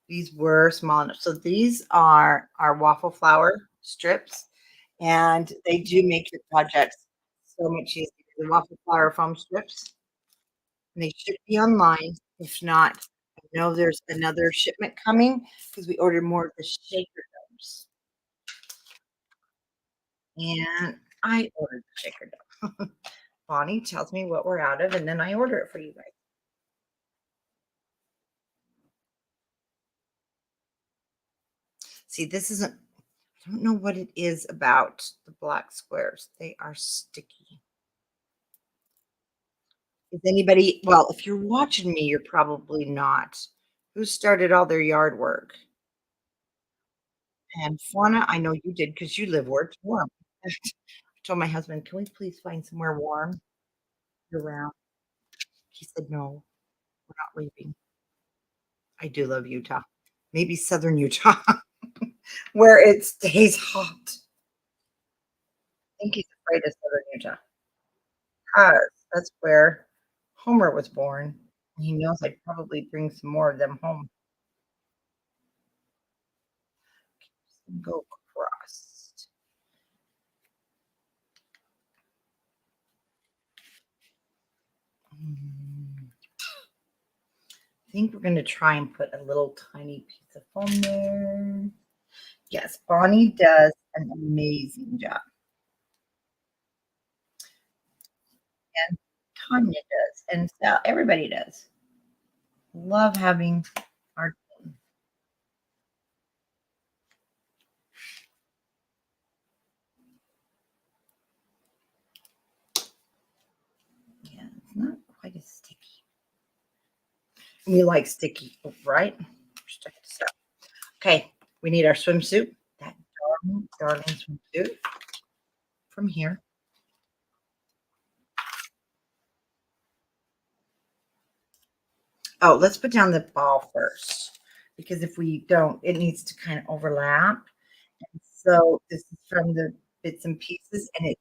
These were small enough. So these are our waffle flower strips, and they do make your projects so much easier. The waffle flower foam strips, and they should be online. If not, I know there's another shipment coming because we ordered more of the shaker domes. And I ordered the shaker dome. Bonnie tells me what we're out of, and then I order it for you guys. See, this isn't, I don't know what it is about the black squares. They are sticky. Is anybody, well, if you're watching me, you're probably not. Who started all their yard work? And Fauna, I know you did because you live where it's warm. Told my husband, "Can we please find somewhere warm year-round?" He said, "No, we're not leaving." I do love Utah. Maybe Southern Utah, where it stays hot. I think he's afraid of Southern Utah 'cause that's where Homer was born. He knows I'd probably bring some more of them home. Go across. Mm, I think we're gonna try and put a little tiny piece of foam there. Yes, Bonnie does an amazing job, and Tanya does, and Sal everybody does. Love having our team. Yeah, it's not quite as sticky. We like sticky, right? Check this out. Okay, we need our swimsuit. That darling swimsuit from here. Oh, let's put down the ball first because if we don't, it needs to kind of overlap. So this is from the bits and pieces, and it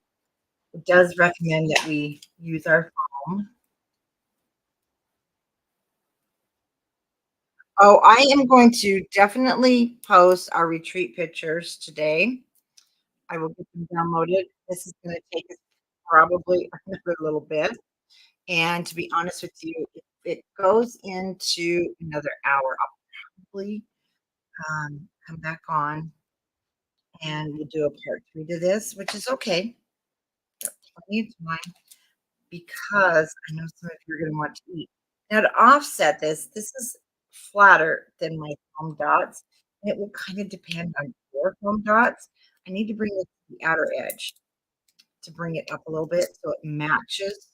does recommend that we use our foam. Oh, I am going to definitely post our retreat pictures today. I will get them downloaded. This is going to take us probably another little bit. And to be honest with you, if it goes into another hour, I'll probably come back on and we'll do a part three to this, which is okay. Got plenty of time because I know some of you are going to want to eat. Now, to offset this, this is flatter than my foam dots. And it will kind of depend on your foam dots. I need to bring it to the outer edge to bring it up a little bit so it matches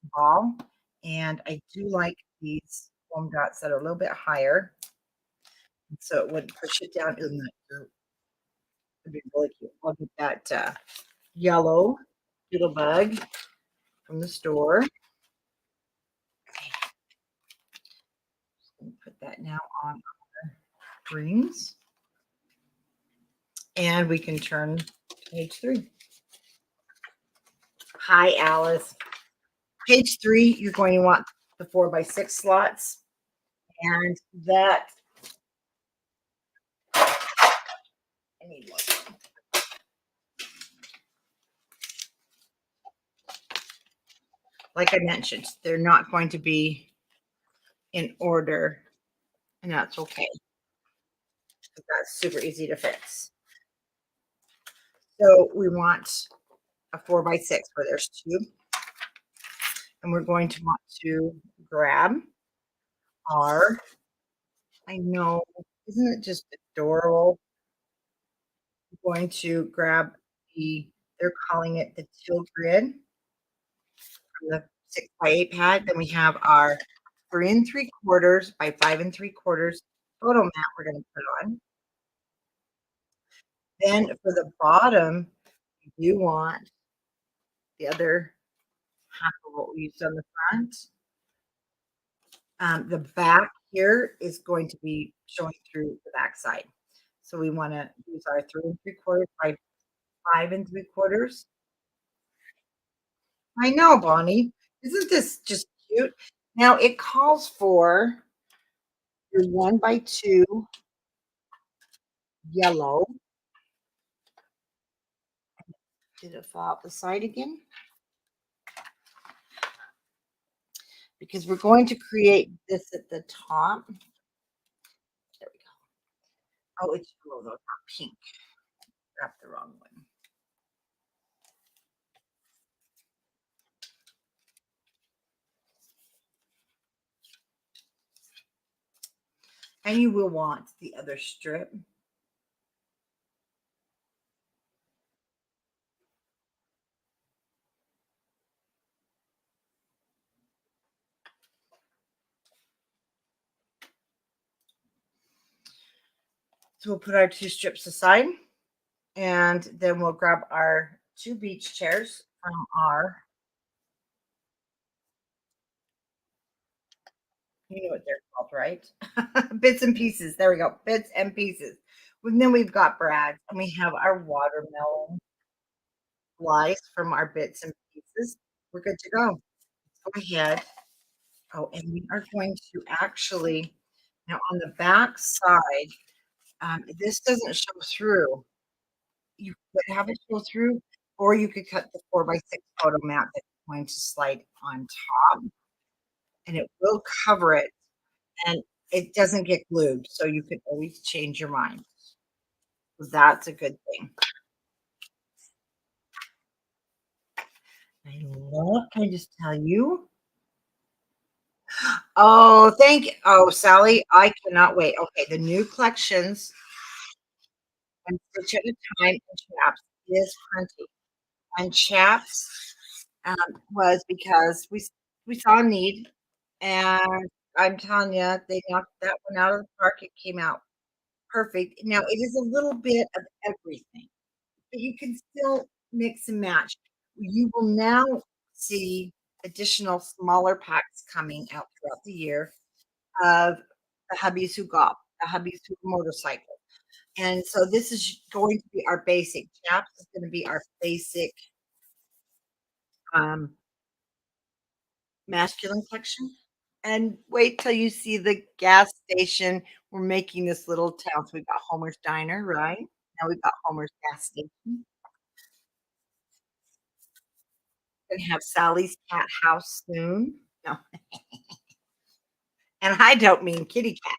the ball. And I do like these foam dots that are a little bit higher, so it wouldn't push it down. Isn't that cute? It'd be really cute. I'll get that yellow doodle bug from the store. Put that now on our greens. And we can turn to page 3. Hi, Alice. Page 3, you're going to want the 4x6 slots. And that, I need one. Like I mentioned, they're not going to be in order, and that's okay. That's super easy to fix. So we want a 4x6 where there's 2. And we're going to want to grab our, I know, isn't it just adorable? We're going to grab they're calling it the teal grid from the 6x8 pad. Then we have our 3 3/4 by 5 3/4 photo mat we're going to put on. Then for the bottom, you want the other half of what we used on the front. The back here is going to be showing through the back side. So we want to use our 3 3/4 by 5 3/4. I know, Bonnie. Isn't this just cute? Now it calls for your 1x2 yellow. Did it fall out the side again? Because we're going to create this at the top. There we go. Oh, it's yellow though, not pink. Grab the wrong one. And you will want the other strip. So we'll put our 2 strips aside. And then we'll grab our 2 beach chairs from our you know what they're called, right? Bits and pieces. There we go. Bits and pieces. And then we've got Brad, and we have our watermelon slice from our bits and pieces. We're good to go. Go ahead. Oh, and we are going to actually now on the back side, this doesn't show through. You could have it show through, or you could cut the 4x6 photo mat that's going to slide on top, and it will cover it, and it doesn't get glued, so you can always change your mind. So that's a good thing. I love can I just tell you? Oh, thank you. Oh, Sally, I cannot wait. Okay, the new collections and Stitch at a Time and Chaps is printing. And Chaps was because we saw a need, and I'm telling you, they knocked that one out of the park. It came out perfect. Now it is a little bit of everything, but you can still mix and match. You will now see additional smaller packs coming out throughout the year of the hubbies who golf, the hubbies who motorcycle. And so this is going to be our basic. Chaps is going to be our basic um, masculine collection. And wait till you see the gas station. We're making this little town. So we've got Homer's Diner, right? Now we've got Homer's gas station. Gonna have Sally's Cat House soon. No, and I don't mean kitty cat.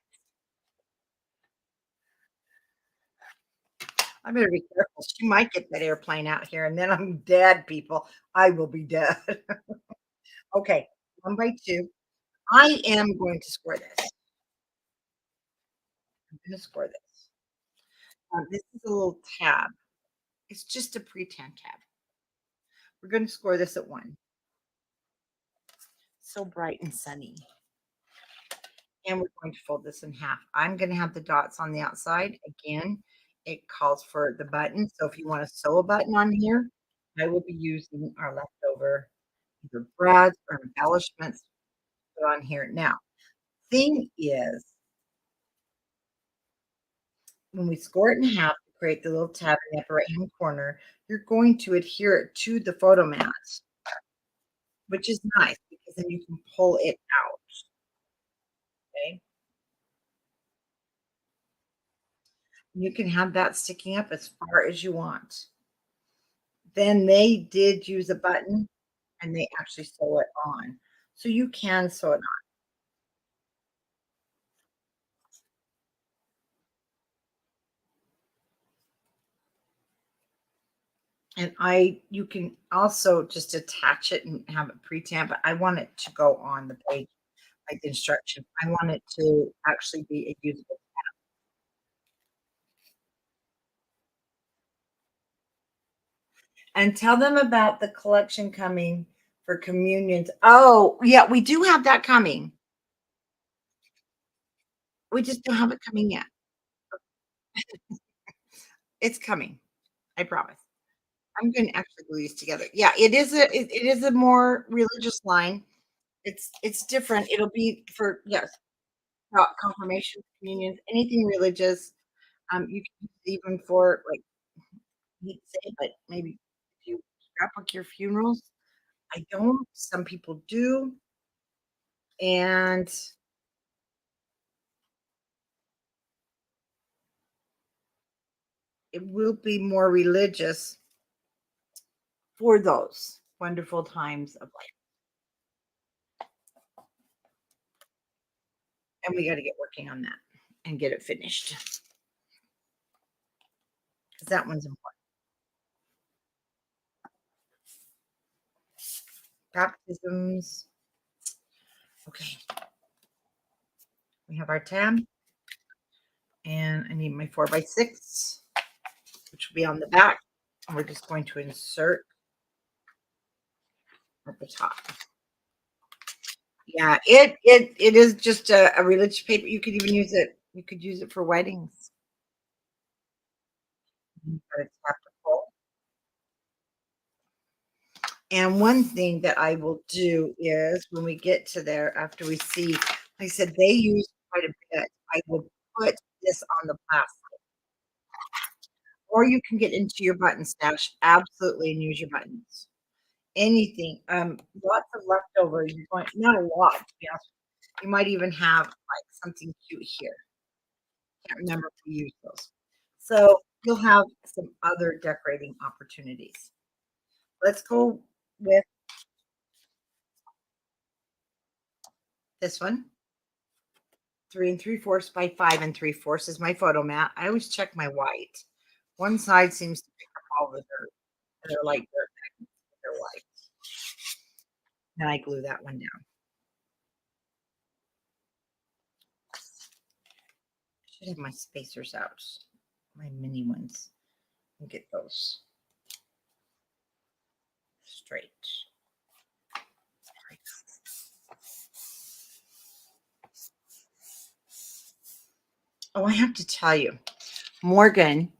I better be careful. She might get that airplane out here, and then I'm dead, people. I will be dead. Okay, 1 by 2. I am going to score this. I'm gonna score this. This is a little tab. It's just a pretend tab. We're gonna score this at 1. So bright and sunny. And we're going to fold this in half. I'm gonna have the dots on the outside. Again, it calls for the button. So if you want to sew a button on here, I will be using our leftover either brads or embellishments put on here. Now, thing is, when we score it in half to create the little tab in the upper right-hand corner, you're going to adhere it to the photo mat, which is nice because then you can pull it out. Okay. You can have that sticking up as far as you want. Then they did use a button and they actually sew it on. So you can sew it on. And you can also just attach it and have it pre-tamped, but I want it to go on the page, like the instructions. I want it to actually be a usable. And tell them about the collection coming for communions. Oh, yeah, we do have that coming. We just don't have it coming yet. It's coming. I promise. I'm gonna actually glue these together. Yeah, it is a more religious line. It's different. It'll be for yes, confirmations, communions, anything religious. You can use it even for like I hate to say it, but maybe if you scrap book your funerals. I don't. Some people do, and it will be more religious for those wonderful times of life. And we got to get working on that and get it finished because that one's important. Baptisms. Okay, we have our tab, and I need my 4x6, which will be on the back. And we're just going to insert at the top. Yeah, it is just a religious paper. You could even use it. You could use it for weddings. but it's have to pull. And one thing that I will do is when we get to there, after we see, like I said, they use quite a bit. I will put this on the plastic, or you can get into your button stash absolutely and use your buttons. Anything, lots of leftover. You're going not a lot, to be honest. You might even have like something cute here. Can't remember if we used those. So you'll have some other decorating opportunities. Let's go with this one. 3 3/4 by 5 3/4 is my photo mat. I always check my white. One side seems to pick up all the dirt. They're like dirt. They're white. And I glue that one down. I should have my spacers out, my mini ones, and get those straight. Oh, I have to tell you, Morgan,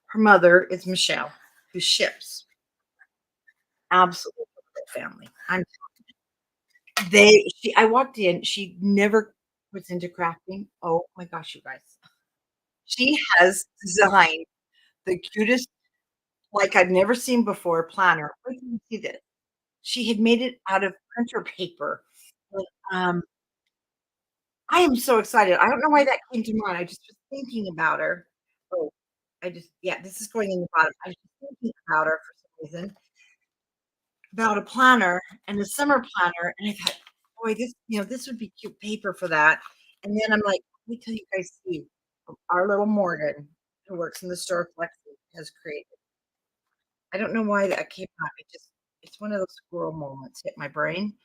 her mother is Michelle, who ships. Absolutely great family. I walked in, she never was into crafting. Oh my gosh, you guys. She has designed the cutest, like I've never seen before, planner. Wait till you see this. She had made it out of printer paper. Like, I am so excited. I don't know why that came to mind. I just was thinking about her. Oh, yeah, this is going in the bottom. I was just thinking about her for some reason, about a planner and a summer planner, and I thought, boy, this would be cute paper for that. And then I'm like, wait till you guys see our little Morgan, who works in the store Flexi, has created. I don't know why that came out. It's one of those squirrel moments hit my brain,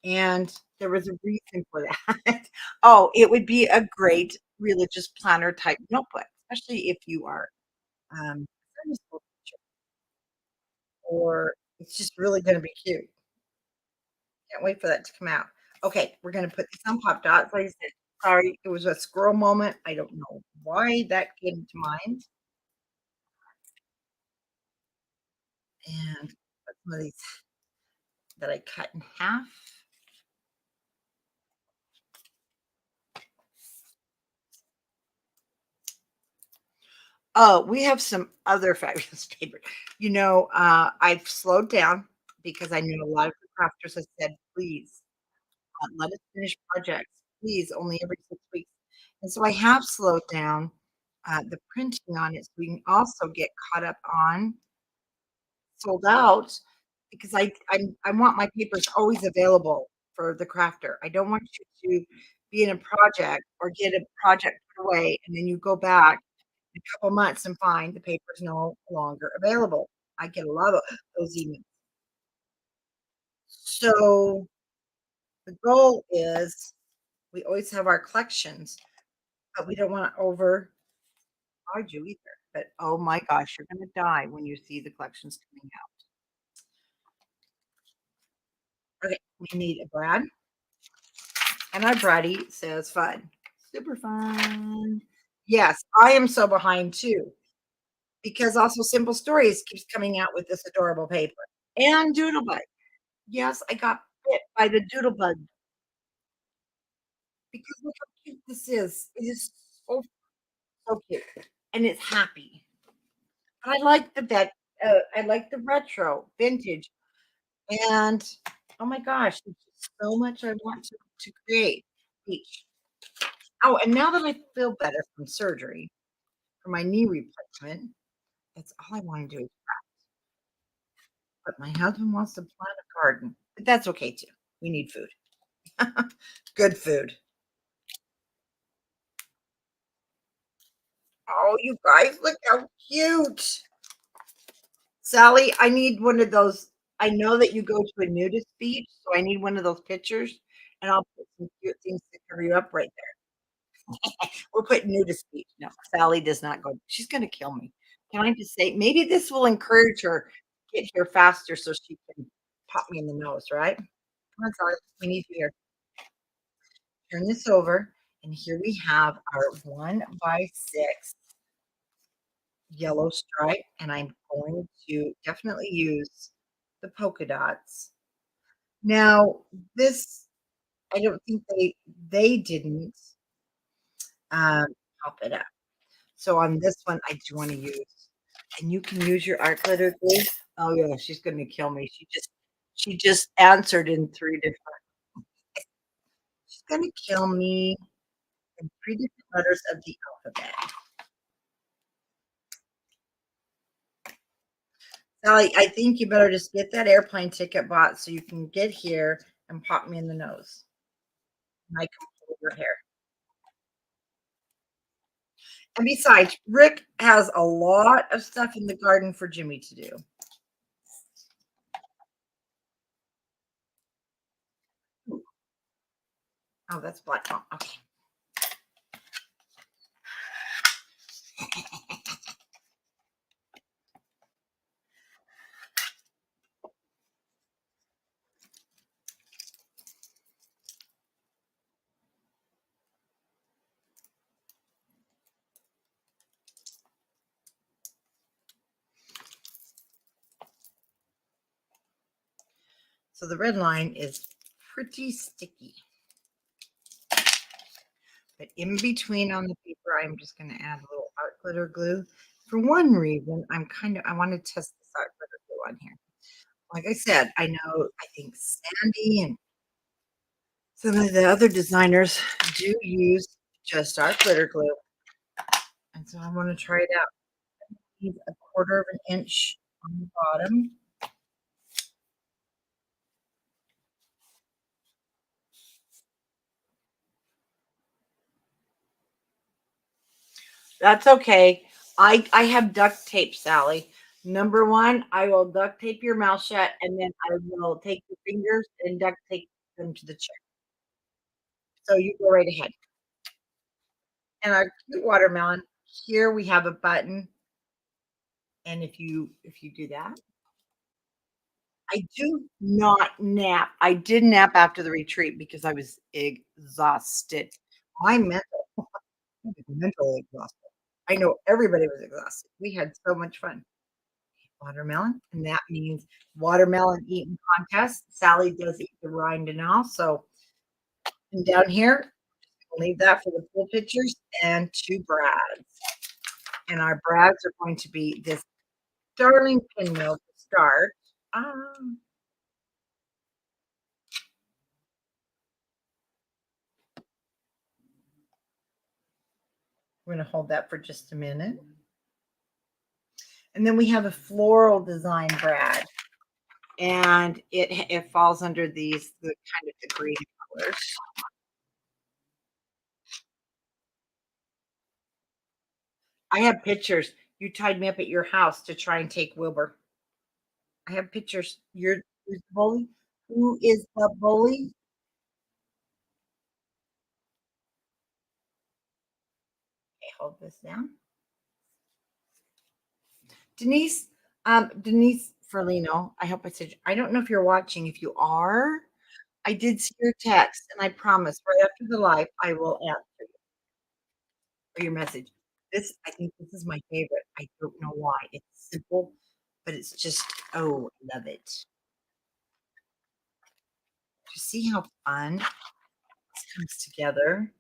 and there was a reason for that. Oh, it would be a great religious planner type notebook, especially if you are Sunday school teacher, or it's just really gonna be cute. Can't wait for that to come out. Okay, we're gonna put this on Pop Dots. Like I said, sorry, it was a squirrel moment. I don't know why that came to mind. And put some of these that I cut in half. Oh, we have some other fabulous paper. I've slowed down because I knew a lot of the crafters have said, please let us finish projects, please, only every 6 weeks. And so I have slowed down the printing on it so we can also get caught up on sold out because I want my papers always available for the crafter. I don't want you to be in a project or get a project put away and then you go back a couple months and find the paper's no longer available. I get a lot of those emails. So the goal is we always have our collections, but we don't want to overcharge you either. But oh my gosh, you're gonna die when you see the collections coming out. Okay, we need a Brad, and our Braddy says fun. Super fun. Yes, I am so behind too, because also Simple Stories keeps coming out with this adorable paper. And Doodlebug. Yes, I got bit by the Doodlebug because look how cute this is. It is so, so cute, and it's happy. I like I like the retro vintage, and oh my gosh, there's just so much I want to create each. Oh, and now that I feel better from surgery for my knee replacement, that's all I wanna do. But my husband wants to plant a garden, but that's okay too. We need food. Good food. Oh, you guys, look how cute. Sally, I need one of those. I know that you go to a nudist beach, so I need one of those pictures, and I'll put some cute things to cover you up right there. We'll put nudist beach. No, Sally does not go. She's gonna kill me. Can I just say, maybe this will encourage her to get here faster so she can pop me in the nose, right? Come on, Sally, we need you here. Turn this over, and here we have our 1 by 6 yellow stripe, and I'm going to definitely use the polka dots. Now, this I don't think they didn't, um, pop it up. So on this one, I do wanna use and you can use your art glitter glue. Oh, yeah, she's gonna kill me. She just answered in 3 different she's gonna kill me in 3 different letters of the alphabet. Sally, I think you better just get that airplane ticket bought so you can get here and pop me in the nose. And I can pull your hair. And besides, Rick has a lot of stuff in the garden for Jimmy to do. Ooh, oh, that's black. Oh, okay. So the red line is pretty sticky. But in between on the paper, I'm just gonna add a little art glitter glue. For one reason, I wanna test this art glitter glue on here. Like I said, I think Sandy and some of the other designers do use just art glitter glue, and so I wanna try it out. Need a quarter of an inch on the bottom. That's okay. I have duct tape, Sally. Number 1, I will duct tape your mouth shut, and then I will take your fingers and duct tape them to the chair. So you go right ahead. And our cute watermelon, here we have a button, and if you do that I do not nap. I did nap after the retreat because I was exhausted. My mentally exhausted. I know everybody was exhausted. We had so much fun. Watermelon, and that means watermelon eating contest. Sally does eat the rind and all, so and down here, we'll leave that for the full pictures and 2 brads. And our brads are going to be this darling pinwheel to start. Um, we're gonna hold that for just a minute. And then we have a floral design brad, and it falls under the kind of the green colors. I have pictures. You tied me up at your house to try and take Wilbur. I have pictures. Who's the bully? Who is the bully? Okay, hold this down. Denise, Denise Ferlino. I hope I said I don't know if you're watching. If you are, I did see your text, and I promise right after the live, I will answer you for your message. I think this is my favorite. I don't know why. It's simple, but it's just, oh, I love it. You see how fun this comes together?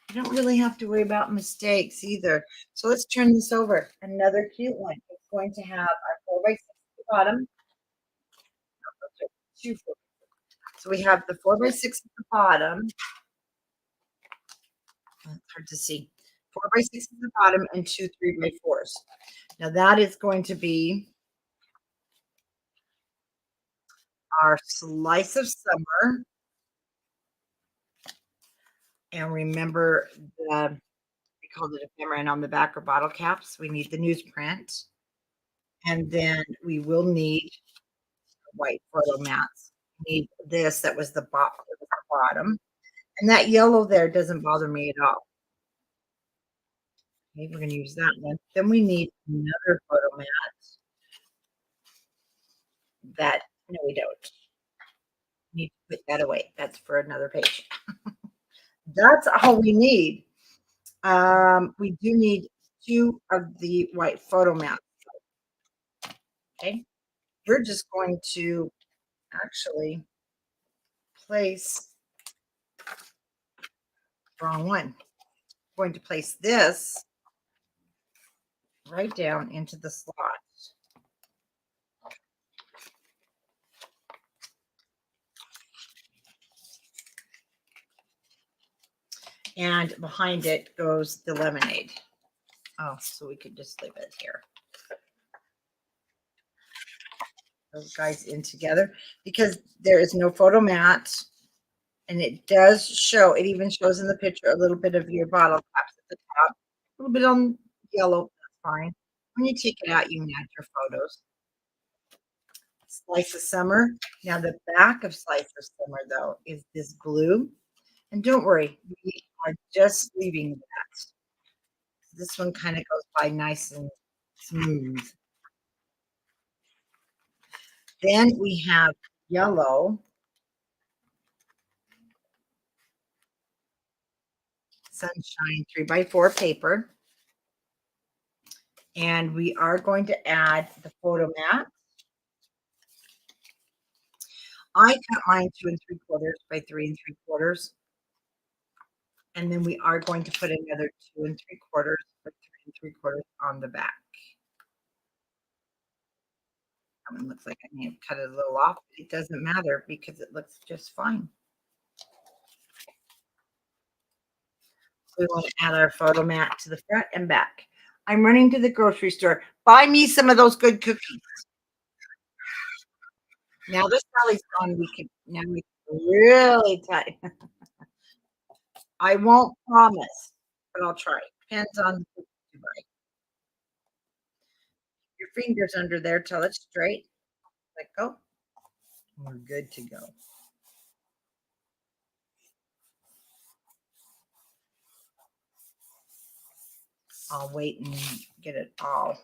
You don't really have to worry about mistakes either. So let's turn this over. Another cute one. It's going to have our 4x6 at the bottom. Two four. So we have the 4x6 at the bottom. It's hard to see. 4x6 at the bottom and two 3x4s. Now that is going to be our slice of summer. And remember we called it ephemera, and on the back are bottle caps. We need the newsprint. And then we will need white photo mats. We need this that was the bottom. And that yellow there doesn't bother me at all. Okay, we're gonna use that one. Then we need another photo mat that no, we don't. We need to put that away. That's for another page. That's all we need. We do need 2 of the white photo mats, okay? We're just going to actually place wrong one. Going to place this right down into the slot. And behind it goes the lemonade. Oh, so we could just leave it here. Those guys in together because there is no photo mat. And it does show, it even shows in the picture a little bit of your bottle caps at the top, a little bit on yellow, that's fine. When you take it out, you can add your photos. Slice of Summer. Now the back of Slice of Summer, though, is this blue. And don't worry, we are just leaving that. This one kind of goes by nice and smooth. Then we have yellow. Sunshine 3x4 paper. And we are going to add the photo mat. I cut mine 2 3/4 by 3 3/4. And then we are going to put another 2 3/4 by 3 3/4 on the back. That one looks like I may have cut it a little off. It doesn't matter because it looks just fine. We want to add our photo mat to the front and back. I'm running to the grocery store. Buy me some of those good cookies. Now this Sally's gone, we can really tight. I won't promise, but I'll try. Depends on the cookies you buy. Your fingers under there till it's straight. Let go. We're good to go. I'll wait and get it all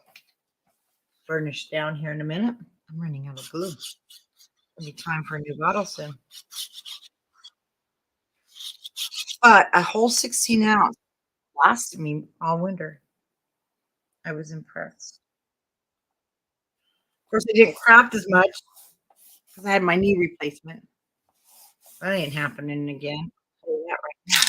burnished down here in a minute. I'm running out of glue. It'll be time for a new bottle soon. But a whole 16 ounce lasted me all winter. I was impressed. Of course, I didn't craft as much because I had my knee replacement. That ain't happening again. I'll tell you that right now.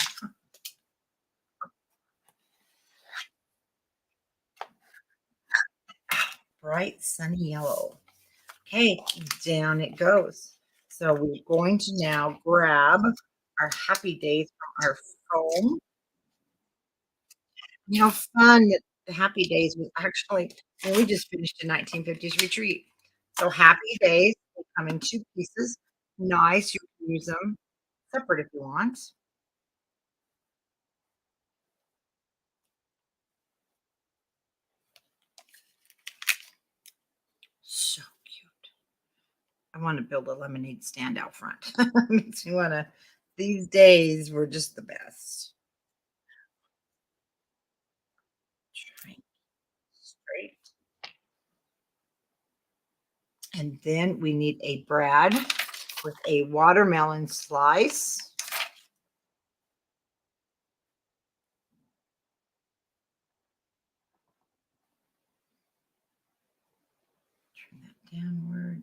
Bright sunny yellow. Okay, down it goes. So we're going to now grab our Happy Days from our foam. You know, fun that the Happy Days was actually, we just finished a 1950s retreat. So Happy Days, they come in 2 pieces. Nice, you can use them separate if you want. So cute. I want to build a lemonade stand out front. Makes me want to. These days were just the best. Straight, straight. And then we need a brad with a watermelon slice. Turn that downwards.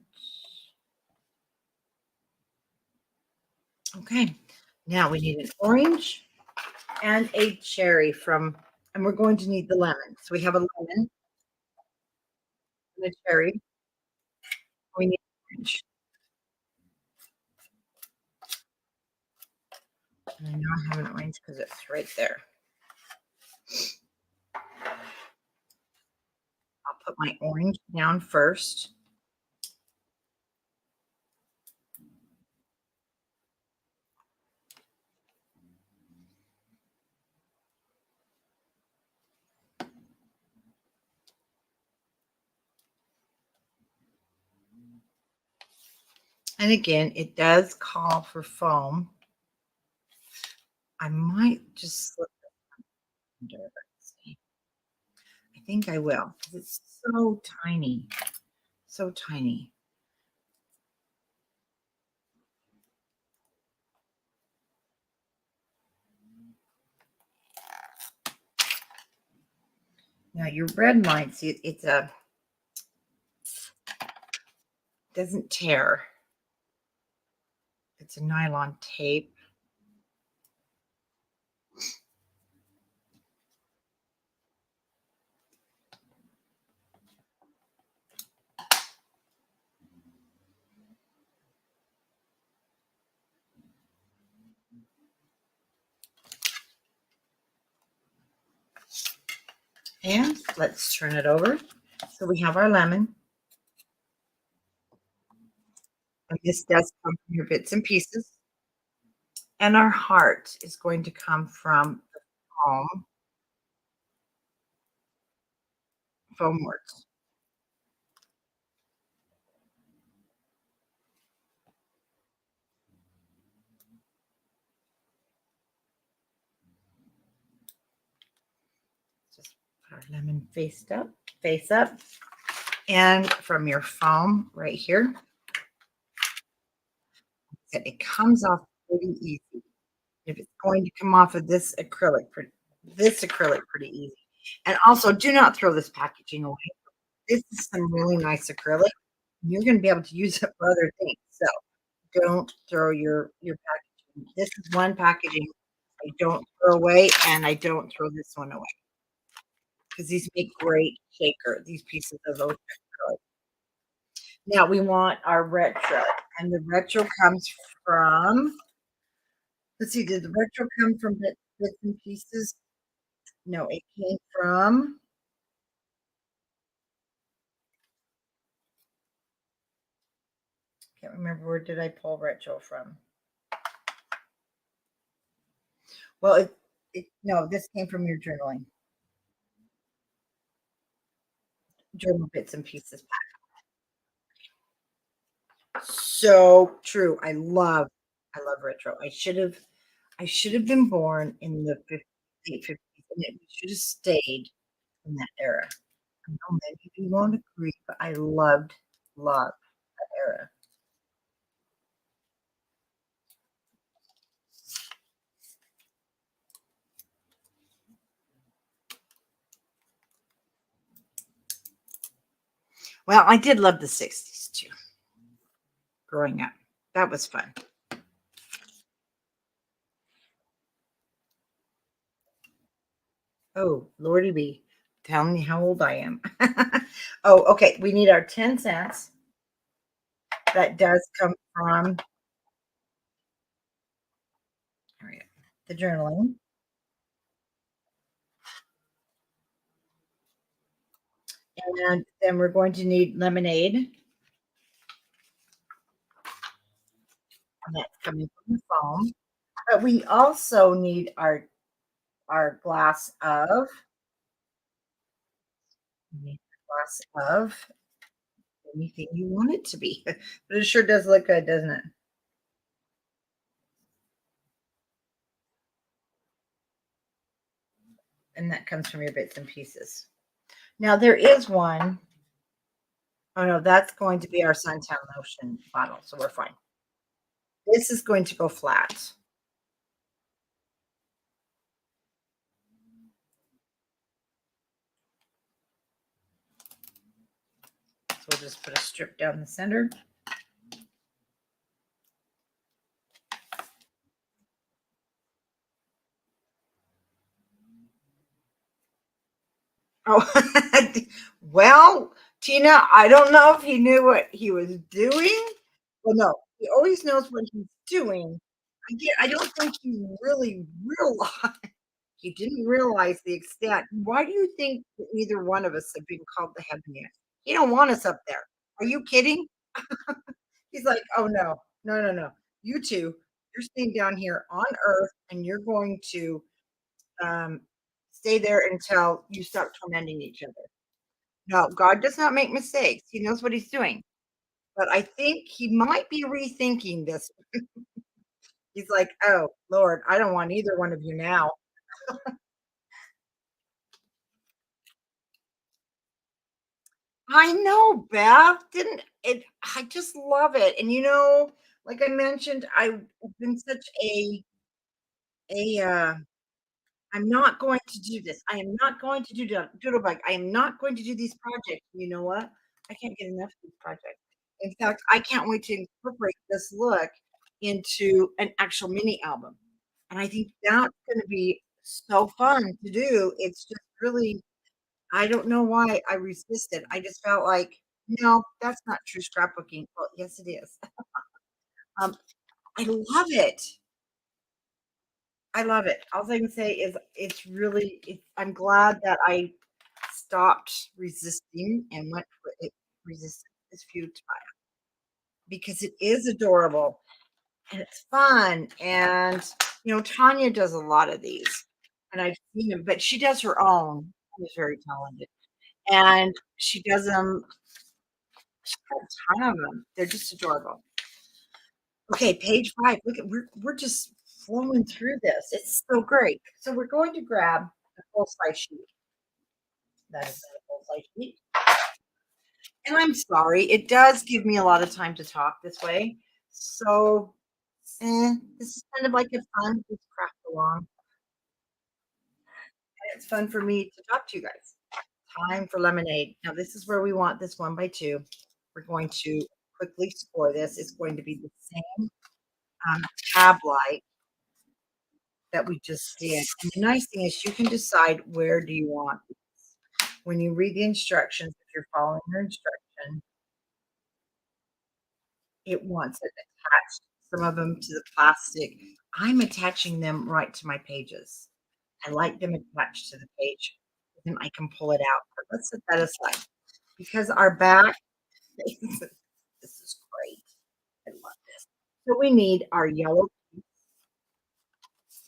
Okay, now we need an orange and a cherry and we're going to need the lemon. So we have a lemon and a cherry. We need orange. And I know I have an orange because it's right there. I'll put my orange down first. And again, it does call for foam. I might just slip it under. Let's see. I think I will because it's so tiny. So tiny. Now your red line, see, it's a doesn't tear. It's a nylon tape. And let's turn it over. So we have our lemon. And this does come from your bits and pieces. And our heart is going to come from foam, foam works. Just put our lemon face up. And from your foam right here, it comes off pretty easy. If it's going to come off of this acrylic pretty easy. And also, do not throw this packaging away. This is some really nice acrylic. You're going to be able to use it for other things. So don't throw your packaging. This is one packaging I don't throw away, and I don't throw this one away because these make great shaker. These pieces of those acrylic. Now we want our retro, and the retro comes from. Let's see, did the retro come from bits and pieces? No, it came from. Can't remember where did I pull retro from. Well, it no, this came from your journal bits and pieces. So true. I love retro. I should have been born in the 50s, late 50s, and it should have stayed in that era. I know many people won't agree, but I loved that era. Well, I did love the 60s too, growing up. That was fun. Oh, Lordy be. Tell me how old I am. Oh, okay. We need our 10 cents. That does come from all right, the journaling. And then we're going to need lemonade. And that's coming from the foam. But we also need our glass of anything you want it to be. But it sure does look good, doesn't it? And that comes from your bits and pieces. Now there is one. Oh no, that's going to be our suntan lotion bottle, so we're fine. This is going to go flat. So we'll just put a strip down the center. Oh, well, Tina, I don't know if he knew what he was doing. Well, no, he always knows what he's doing. I don't think he really realized. He didn't realize the extent. Why do you think that neither one of us have been called the heaven yet? He don't want us up there. Are you kidding? He's like, oh no, no, no, no. You two, you're staying down here on Earth, and you're going to um, stay there until you start tormenting each other. No, God does not make mistakes. He knows what he's doing. But I think he might be rethinking this. He's like, "Oh, Lord, I don't want either one of you now." I know, Beth. Didn't it I just love it. And like I mentioned, I've been such a I'm not going to do this. I am not going to do Doodlebug. I am not going to do these projects. You know what? I can't get enough of these projects. In fact, I can't wait to incorporate this look into an actual mini album. And I think that's going to be so fun to do. It's just really, I don't know why I resisted. I just felt like, no, that's not true scrapbooking. Well, yes, it is. Um, I love it. I love it. All I can say is it's really, I'm glad that I stopped resisting and went for it. Resistance is futile because it is adorable and it's fun. And, Tanya does a lot of these and I've seen them, but she does her own. She's very talented and she does them, she's got a ton of them. They're just adorable. Okay, page 5. Look at we're just flowing through this. It's so great. So we're going to grab a full size sheet. That is a full size sheet. And I'm sorry, it does give me a lot of time to talk this way. So, this is kind of like a fun just craft along. And it's fun for me to talk to you guys. Time for lemonade. Now, this is where we want this 1x2. We're going to quickly score this. It's going to be the same tab light that we just did. And the nice thing is you can decide where do you want these. When you read the instructions, if you're following your instruction, it wants it attached, some of them to the plastic. I'm attaching them right to my pages. I like them attached to the page. Then I can pull it out. But let's set that aside because our back, this is great. I love this. So we need our yellow piece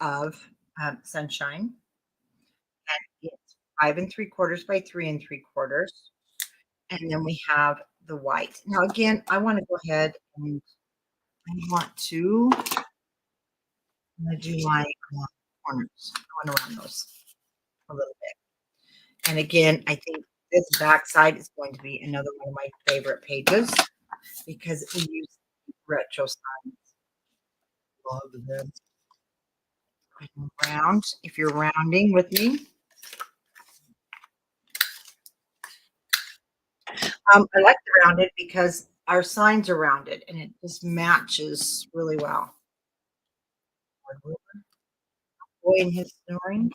of sunshine. And it's 5 3/4 by 3 3/4. And then we have the white. Now, again, I want to go ahead and I want to I'm gonna do my corners, going around those a little bit. And again, I think this backside is going to be another one of my favorite pages because we use retro signs. Love them. Round, if you're rounding with me. I like the rounded because our signs are rounded and it just matches really well. Boy and his snoring.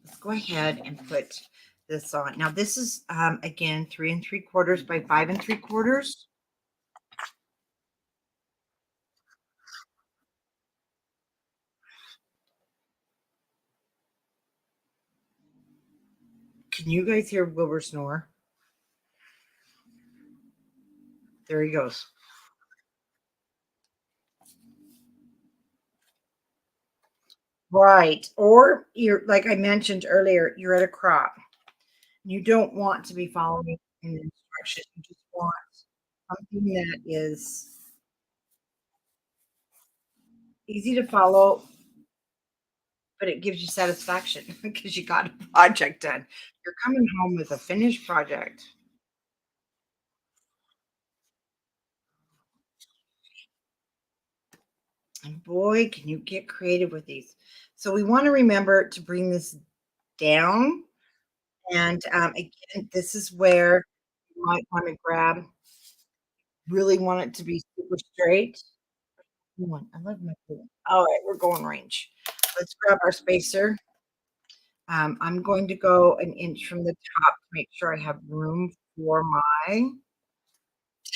Let's go ahead and put this on. Now this is again 3 3/4 by 5 3/4. Can you guys hear Wilbur snore? There he goes. Right. Or you're like I mentioned earlier, you're at a crop. You don't want to be following an instruction. You just want something that is easy to follow, but it gives you satisfaction because you got a project done. You're coming home with a finished project. And boy, can you get creative with these. So we want to remember to bring this down. And again, this is where you might want to grab, really want it to be super straight. I love my blue one. All right, we're going range. Let's grab our spacer. I'm going to go an inch from the top to make sure I have room for my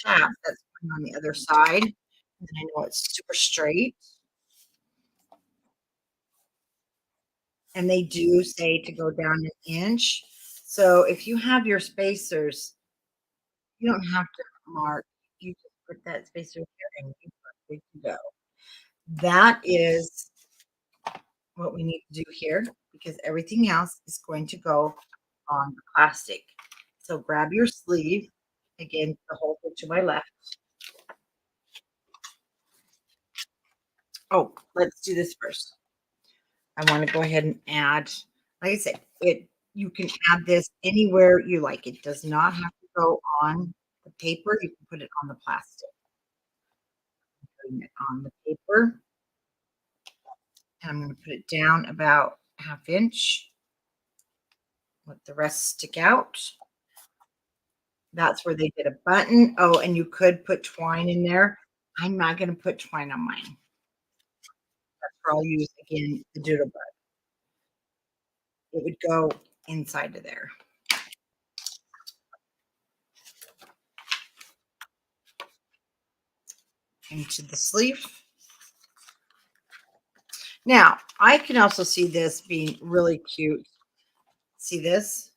tab that's going on the other side. And I know it's super straight. And they do say to go down an inch. So if you have your spacers, you don't have to mark. You just put that spacer there and you are good to go. That is what we need to do here because everything else is going to go on the plastic. So grab your sleeve. Again, the whole thing to my left. Oh, let's do this first. I want to go ahead and add, like I said, you can add this anywhere you like. It does not have to go on the paper. You can put it on the plastic. putting it on the paper. And I'm going to put it down about 1/2 inch. Let the rest stick out. That's where they did a button. Oh, and you could put twine in there. I'm not going to put twine on mine. That's where I'll use, again, the doodle bug. It would go inside of there. Into the sleeve. Now, I can also see this being really cute. See this?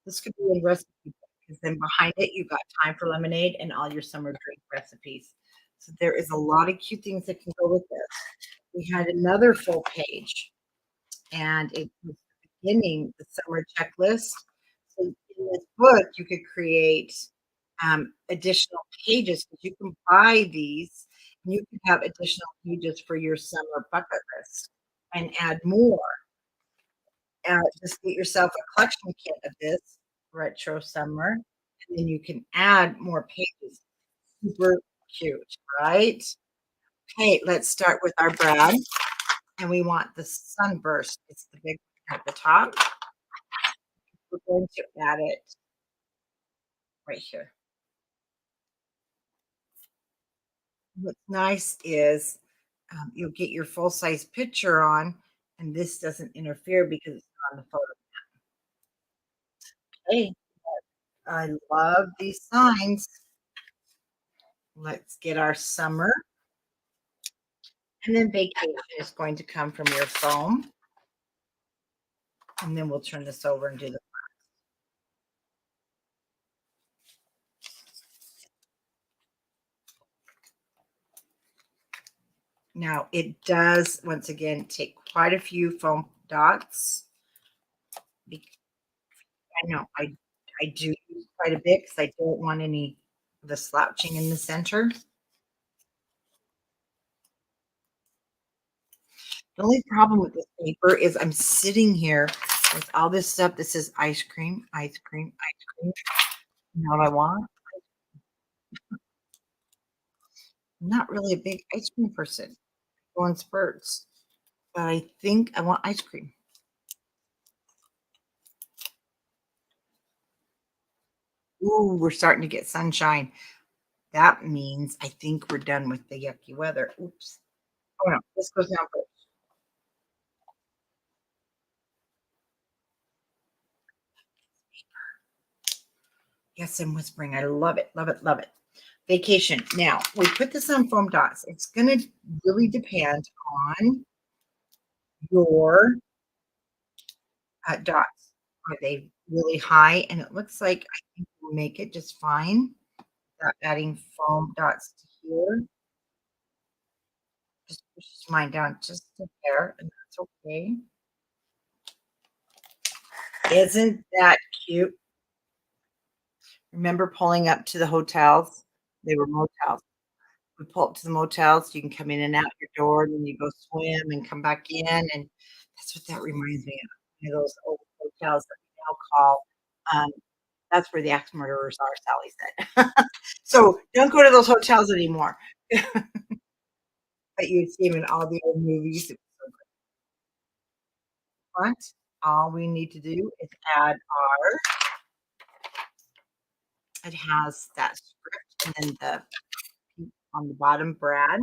This could be a recipe book, because then behind it, you've got Time for Lemonade and all your summer drink recipes. So there is a lot of cute things that can go with this. We had another full page, and it was the beginning, the summer checklist. So in this book, you could create additional pages, because you can buy these and you can have additional pages for your summer bucket list and add more. Just get yourself a collection kit of this retro summer, and then you can add more pages. Super cute, right? Okay, let's start with our brad, and we want the sunburst. It's the big one at the top. We're going to add it right here. What's nice is you'll get your full size picture on, and this doesn't interfere because it's on the photo. Okay, I love these signs. Let's get our summer. And then vacation is going to come from your foam. And then we'll turn this over and do the now it does once again take quite a few foam dots. I know I do use quite a bit because I don't want any of the slouching in the center. The only problem with this paper is I'm sitting here with all this stuff that says ice cream, ice cream, ice cream. You know what I want? I'm not really a big ice cream person. Go in spurts. But I think I want ice cream. Ooh, we're starting to get sunshine. That means I think we're done with the yucky weather. Oops. Oh no, this goes down first. Yes, I'm whispering. I love it, love it, love it. Vacation. Now, we put this on foam dots. It's going to really depend on your dots. Are they really high? And it looks like I think we'll make it just fine without adding foam dots to here. Just push mine down just a hair, and that's okay. Isn't that cute? Remember pulling up to the hotels? They were motels. We pull up to the motels, you can come in and out your door, and then you go swim and come back in, and that's what that reminds me of, you know, those old hotels that we now call, um, that's where the axe murderers are, Sally said. So, don't go to those hotels anymore. But you'd see them in all the old movies. It was so great. But all we need to do is add our it has that script and then the on the bottom, Brad.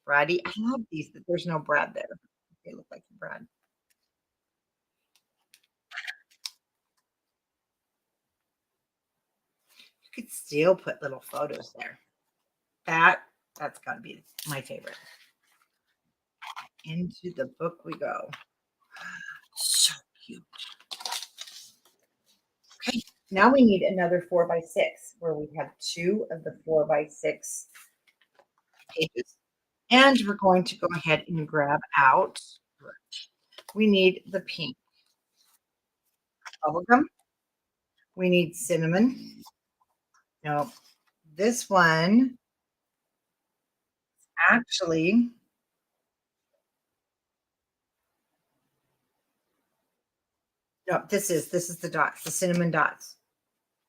Braddy. I love these, but there's no Brad there. They look like Brad. You could still put little photos there. That's gotta be my favorite. Into the book we go. So cute. Okay, now we need another 4x6 where we have two of the 4x6 pages. And we're going to go ahead and grab out, we need the pink bubblegum. We need cinnamon. No, this one actually, no, this is the dots, the cinnamon dots.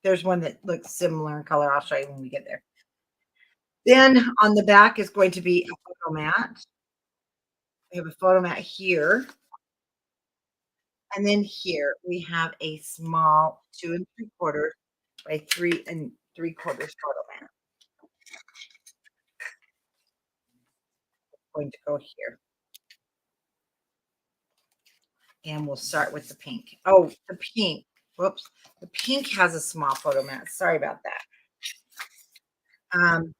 There's one that looks similar in color. I'll show you when we get there. Then on the back is going to be a photo mat. We have a photo mat here. And then here we have a small 2 3/4 by 3 3/4 photo mat. Going to go here. And we'll start with the pink. Oh, the pink. Whoops. The pink has a small photo mat. Sorry about that. Um,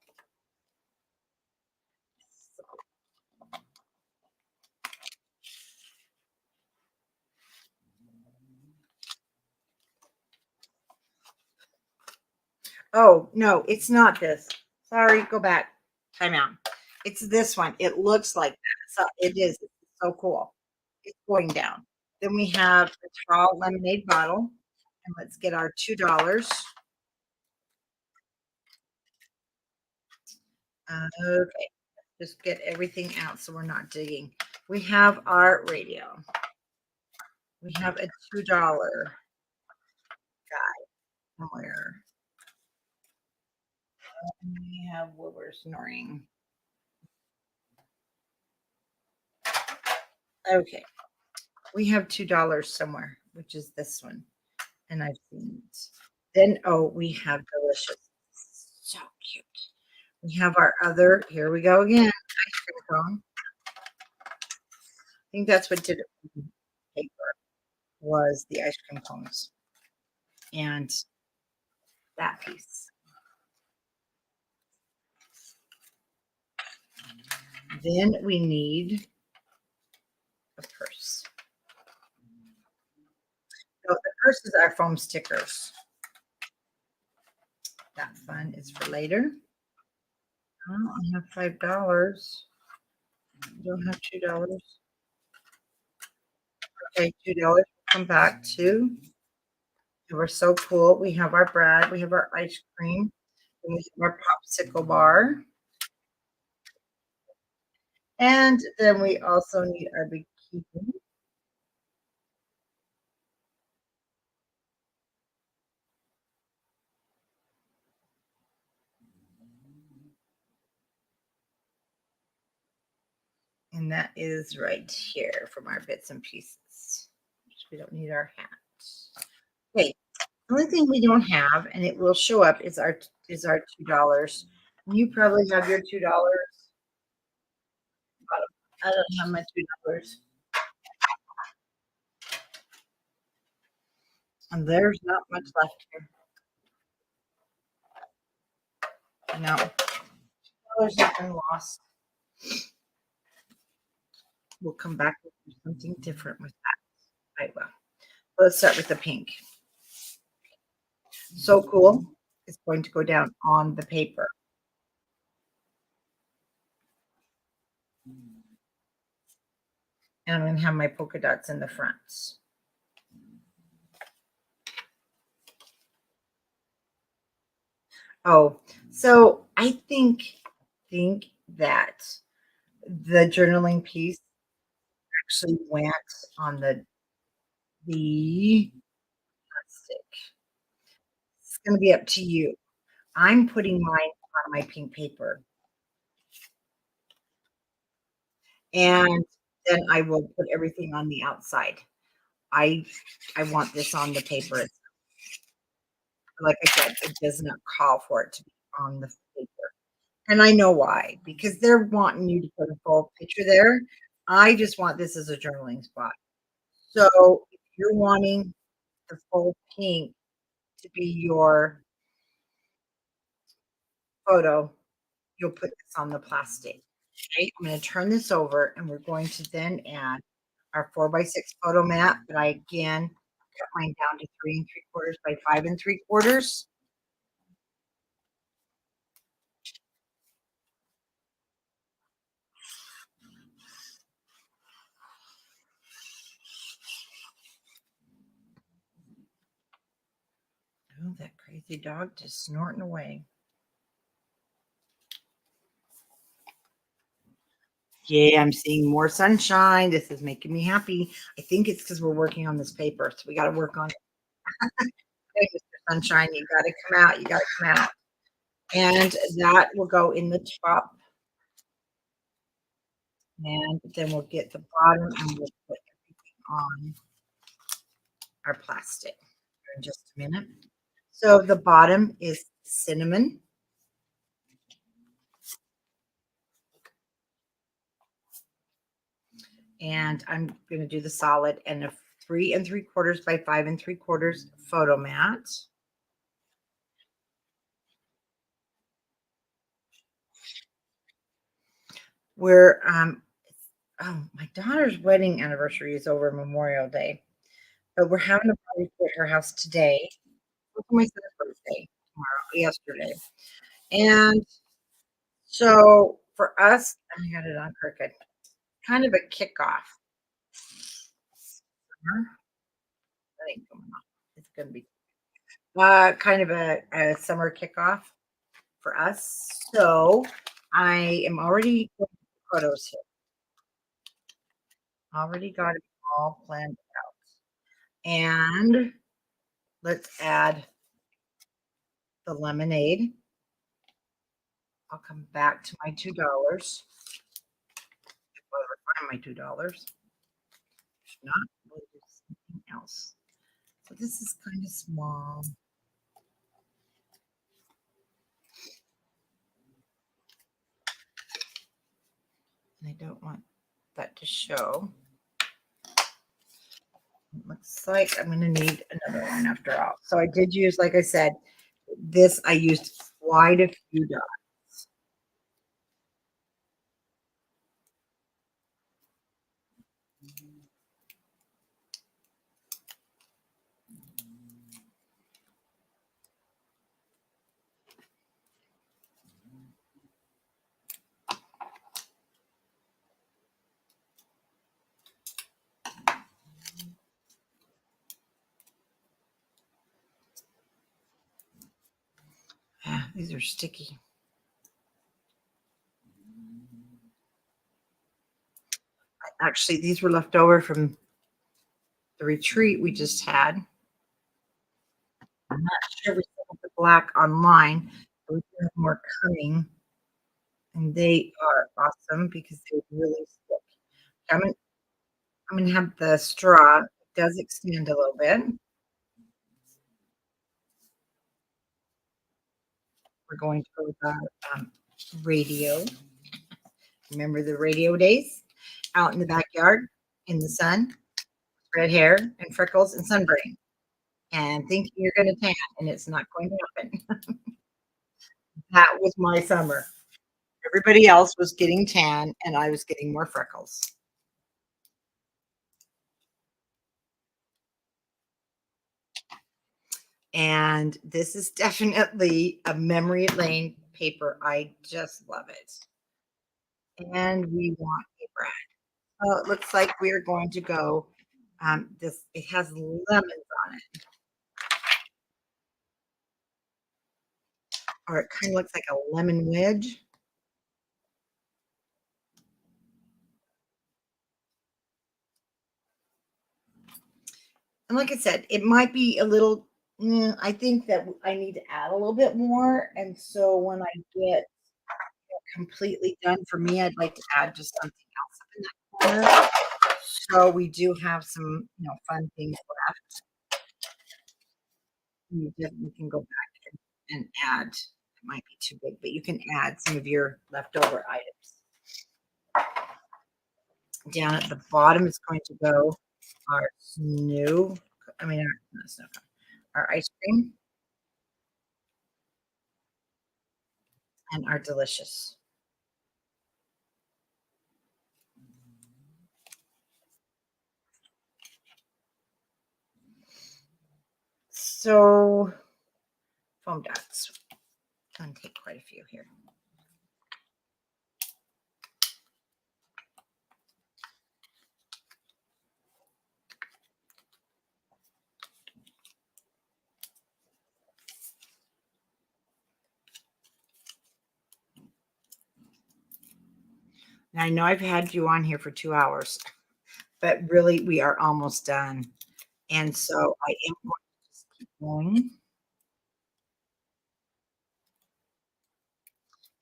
oh, no, it's not this. Sorry, go back. Time out. It's this one. It looks like that. So it is. It's so cool. It's going down. Then we have the tall lemonade bottle. And let's get our $2. Okay. Just get everything out so we're not digging. We have our radio. We have a $2 guy somewhere. And we have Wilbur snoring. Okay. We have $2 somewhere, which is this one. And I've seen it. Then, oh, we have delicious. So cute. We have our other, here we go again, ice cream cone. I think that's what did it for the paper was the ice cream cones and that piece. Then we need a purse. So the purse is our foam stickers. That fun is for later. Oh, I have $5. Don't have $2. Okay, $2 come back too. We're so cool. We have our bread, we have our ice cream, and we have our popsicle bar. And then we also need our bikini. And that is right here from our bits and pieces. We don't need our hat. Okay, the only thing we don't have, and it will show up, is our $2. You probably have your $2. I don't have my $2. And there's not much left here. No. $2 has been lost. We'll come back with something different with that. I will. Let's start with the pink. So cool. It's going to go down on the paper. And I'm going to have my polka dots in the front. Oh, so I think that the journaling piece actually went on the plastic. It's going to be up to you. I'm putting mine on my pink paper, and then I will put everything on the outside. I I want this on the paper. Like I said, it does not call for it to be on the paper. And I know why, because they're wanting you to put a full picture there. I just want this as a journaling spot. So if you're wanting the full pink to be your photo, you'll put this on the plastic. Okay, I'm going to turn this over and we're going to then add our 4x6 photo mat, but I again cut mine down to 3 3/4 by 5 3/4. Oh, that crazy dog just snorting away. Yeah, I'm seeing more sunshine. This is making me happy. I think it's because we're working on this paper, so we got to work on it. Hey, Mr. Sunshine, you got to come out. You got to come out. And that will go in the top, and then we'll get the bottom and we'll put on our plastic in just a minute. So the bottom is cinnamon. And I'm going to do the solid and a 3 3/4 by 5 3/4 photo mat. We're oh, my daughter's wedding anniversary is over Memorial Day, but we're having a party at her house today. It's my son's birthday tomorrow, yesterday. And so for us, I got it on crooked. Kind of a kickoff. That ain't going on. It's gonna be kind of a summer kickoff for us. So I am already putting photos here. Already got it all planned out. And let's add the lemonade. I'll come back to my $2. If I ever find my $2. If not, we'll do something else. So this is kind of small. And I don't want that to show. It looks like I'm going to need another one after all. So I did use, like I said, this I used quite a few dots. Ah, these are sticky. Actually, these were left over from the retreat we just had. I'm not sure we still have the black online, but we do have more coming, and they are awesome because they really stick. I'm gonna have the straw. It does extend a little bit. We're going to go with our radio. Remember the radio days? Out in the backyard, in the sun, red hair and freckles and sunburn, and thinking you're gonna tan, and it's not going to happen. That was my summer. Everybody else was getting tan, and I was getting more freckles. And this is definitely a memory lane paper. I just love it. And we want a brand. So it looks like we are going to go. This it has lemons on it, or it kind of looks like a lemon wedge. And like I said, it might be a little. I think that I need to add a little bit more. And so when I get completely done for me, I'd like to add just something else up in that corner. So we do have some, fun things left. You definitely can go back and add. It might be too big, but you can add some of your leftover items. Down at the bottom is going to go our snow. I mean, not snow cone, our ice cream and our delicious. So foam dots. I'm going to take quite a few here. Now, I know I've had you on here for 2 hours, but really we are almost done. And so I am going to just keep going.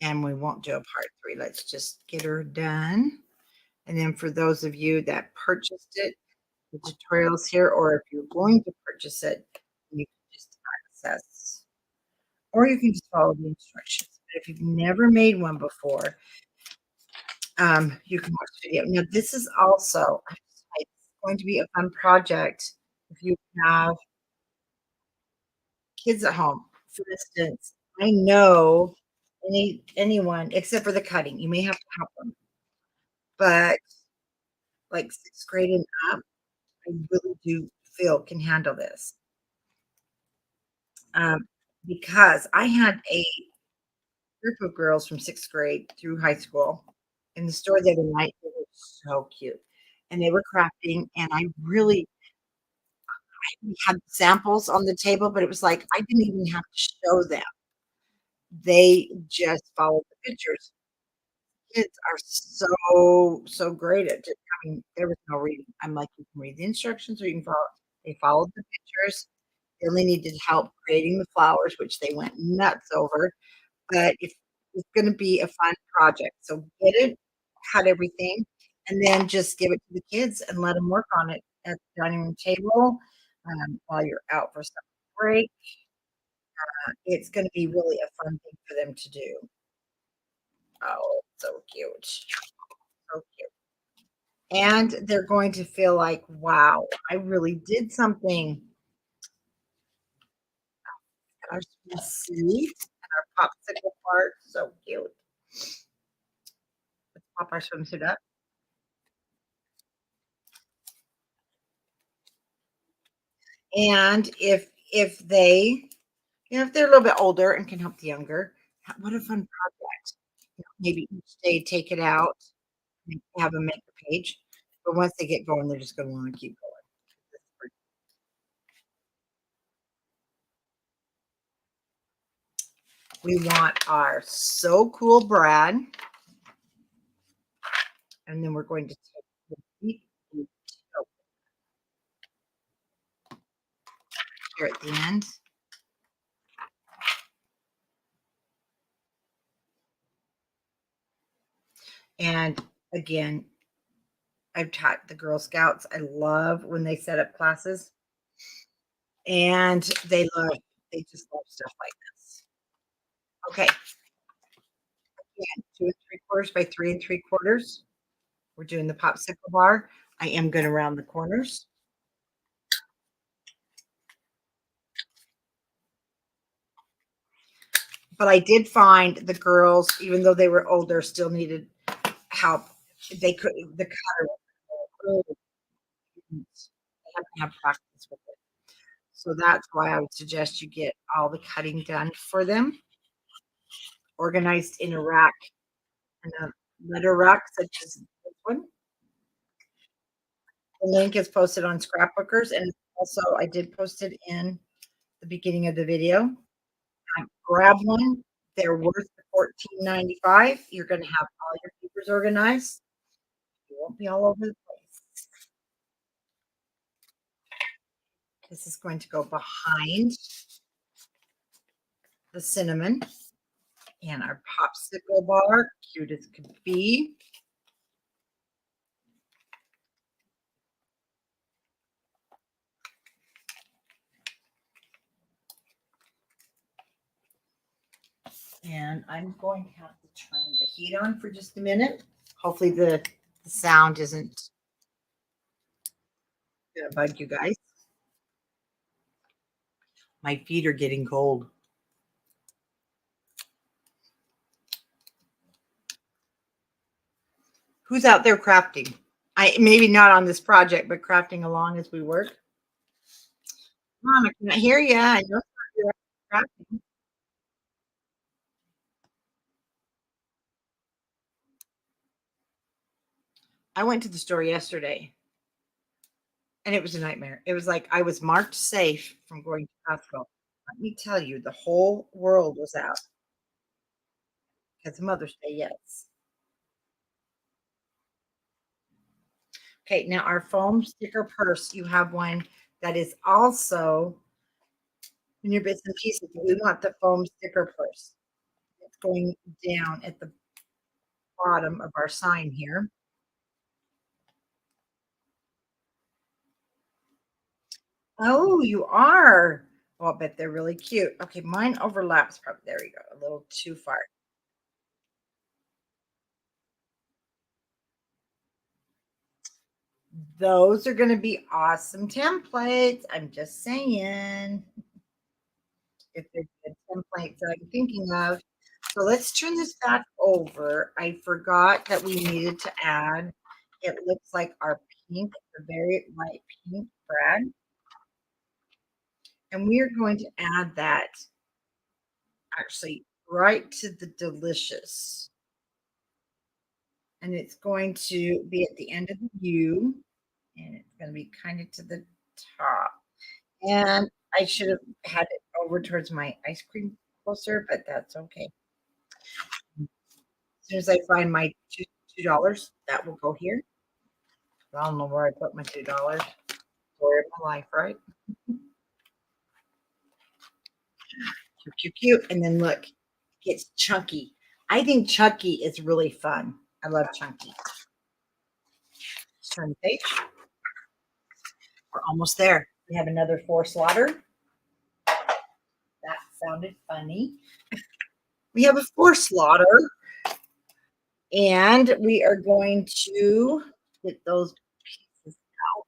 and we won't do a part 3. Let's just get her done. And then for those of you that purchased it, the tutorials here, or if you're going to purchase it, you can just access, or you can just follow the instructions. But if you've never made one before, you can watch the video. Now, this is also it's going to be a fun project if you have kids at home. For instance, I know anyone except for the cutting, you may have to help them, but like 6th grade and up, I really do feel can handle this. Um, because I had a group of girls from 6th grade through high school in the store the other night. They were so cute, and they were crafting, and I really we had samples on the table, but it was like I didn't even have to show them. They just followed the pictures. Kids are so great at just I mean, there was no reading. I'm like, "You can read the instructions or you can follow." They followed the pictures. They only needed help creating the flowers, which they went nuts over, but it's gonna be a fun project. So get it, cut everything, and then just give it to the kids and let them work on it at the dining room table, while you're out for some break. It's gonna be really a fun thing for them to do. Oh, so cute. So cute. And they're going to feel like, "Wow, I really did something." Our sweet seat and our popsicle part, so cute. Let's pop our swimsuit up. And if they if they're a little bit older and can help the younger, what a fun project. Maybe each day take it out and have them make a page, but once they get going, they're just gonna wanna keep going. We want our So Cool Brad, and then we're going to take the deep blue here at the end. And again, I've taught the Girl Scouts. I love when they set up classes, and they just love stuff like this. Okay, again, 2 3/4 by 3 3/4. We're doing the popsicle bar. I am gonna round the corners, but I did find the girls, even though they were older, still needed help. They could the cutter was they have to have practice with it. So that's why I would suggest you get all the cutting done for them, organized in a rack and a letter rack such as this one. The link is posted on Scrapbookers, and also I did post it in the beginning of the video. Grab one. They're worth $14.95. You're gonna have all your papers organized. You won't be all over the place. This is going to go behind the cinnamon and our popsicle bar, cute as could be. And I'm going to have to turn the heat on for just a minute. Hopefully the sound isn't gonna bug you guys. My feet are getting cold. Who's out there crafting? I maybe not on this project, but crafting along as we work. Mom, I can't hear you. I know you're crafting. I went to the store yesterday and it was a nightmare. It was like I was marked safe from going to Costco. Let me tell you, the whole world was out because Mother's Day, yes. Okay, now our foam sticker purse, you have one that is also in your bits and pieces. We want the foam sticker purse. It's going down at the bottom of our sign here. Oh, you are? Oh, I bet they're really cute. Okay, mine overlaps probably there we go, a little too far. Those are gonna be awesome templates. I'm just saying, if they're the templates that I'm thinking of. So let's turn this back over. I forgot that we needed to add, it looks like our pink, the very light pink brad, and we are going to add that actually right to the delicious. And it's going to be at the end of the U, and it's going to be kind of to the top. And I should have had it over towards my ice cream closer, but that's okay. As soon as I find my $2, that will go here. I don't know where I put my $2. Story of my life, right? Cute, cute, cute. And then look, it's chunky. I think chunky is really fun. I love chunky. Let's turn the page. We're almost there. We have another 4 slaughter. That sounded funny. We have a 4 slaughter, and we are going to get those pieces out.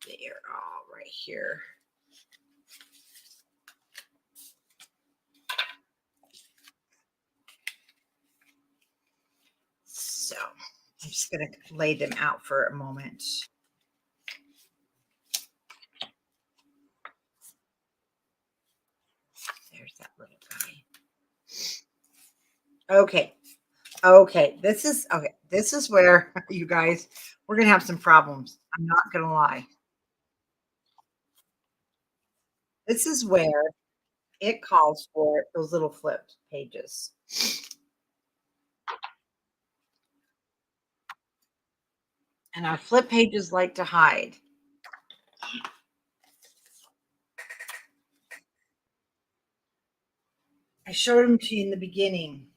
They're all right here. So I'm just going to lay them out for a moment. There's that little guy. Okay. Okay. This is where you guys, we're going to have some problems. I'm not going to lie. This is where it calls for those little flipped pages. And our flip pages like to hide. I showed them to you in the beginning.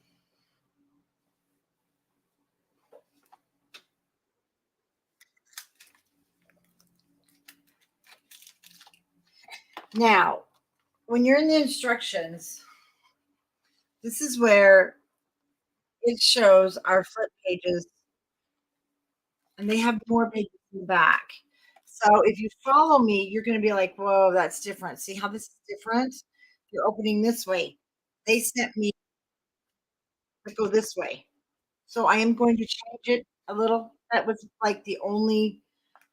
Now, when you're in the instructions, this is where it shows our flip pages, and they have more pages in the back. So if you follow me, you're going to be like, whoa, that's different. See how this is different? You're opening this way. They sent me to go this way. So I am going to change it a little. That was like the only,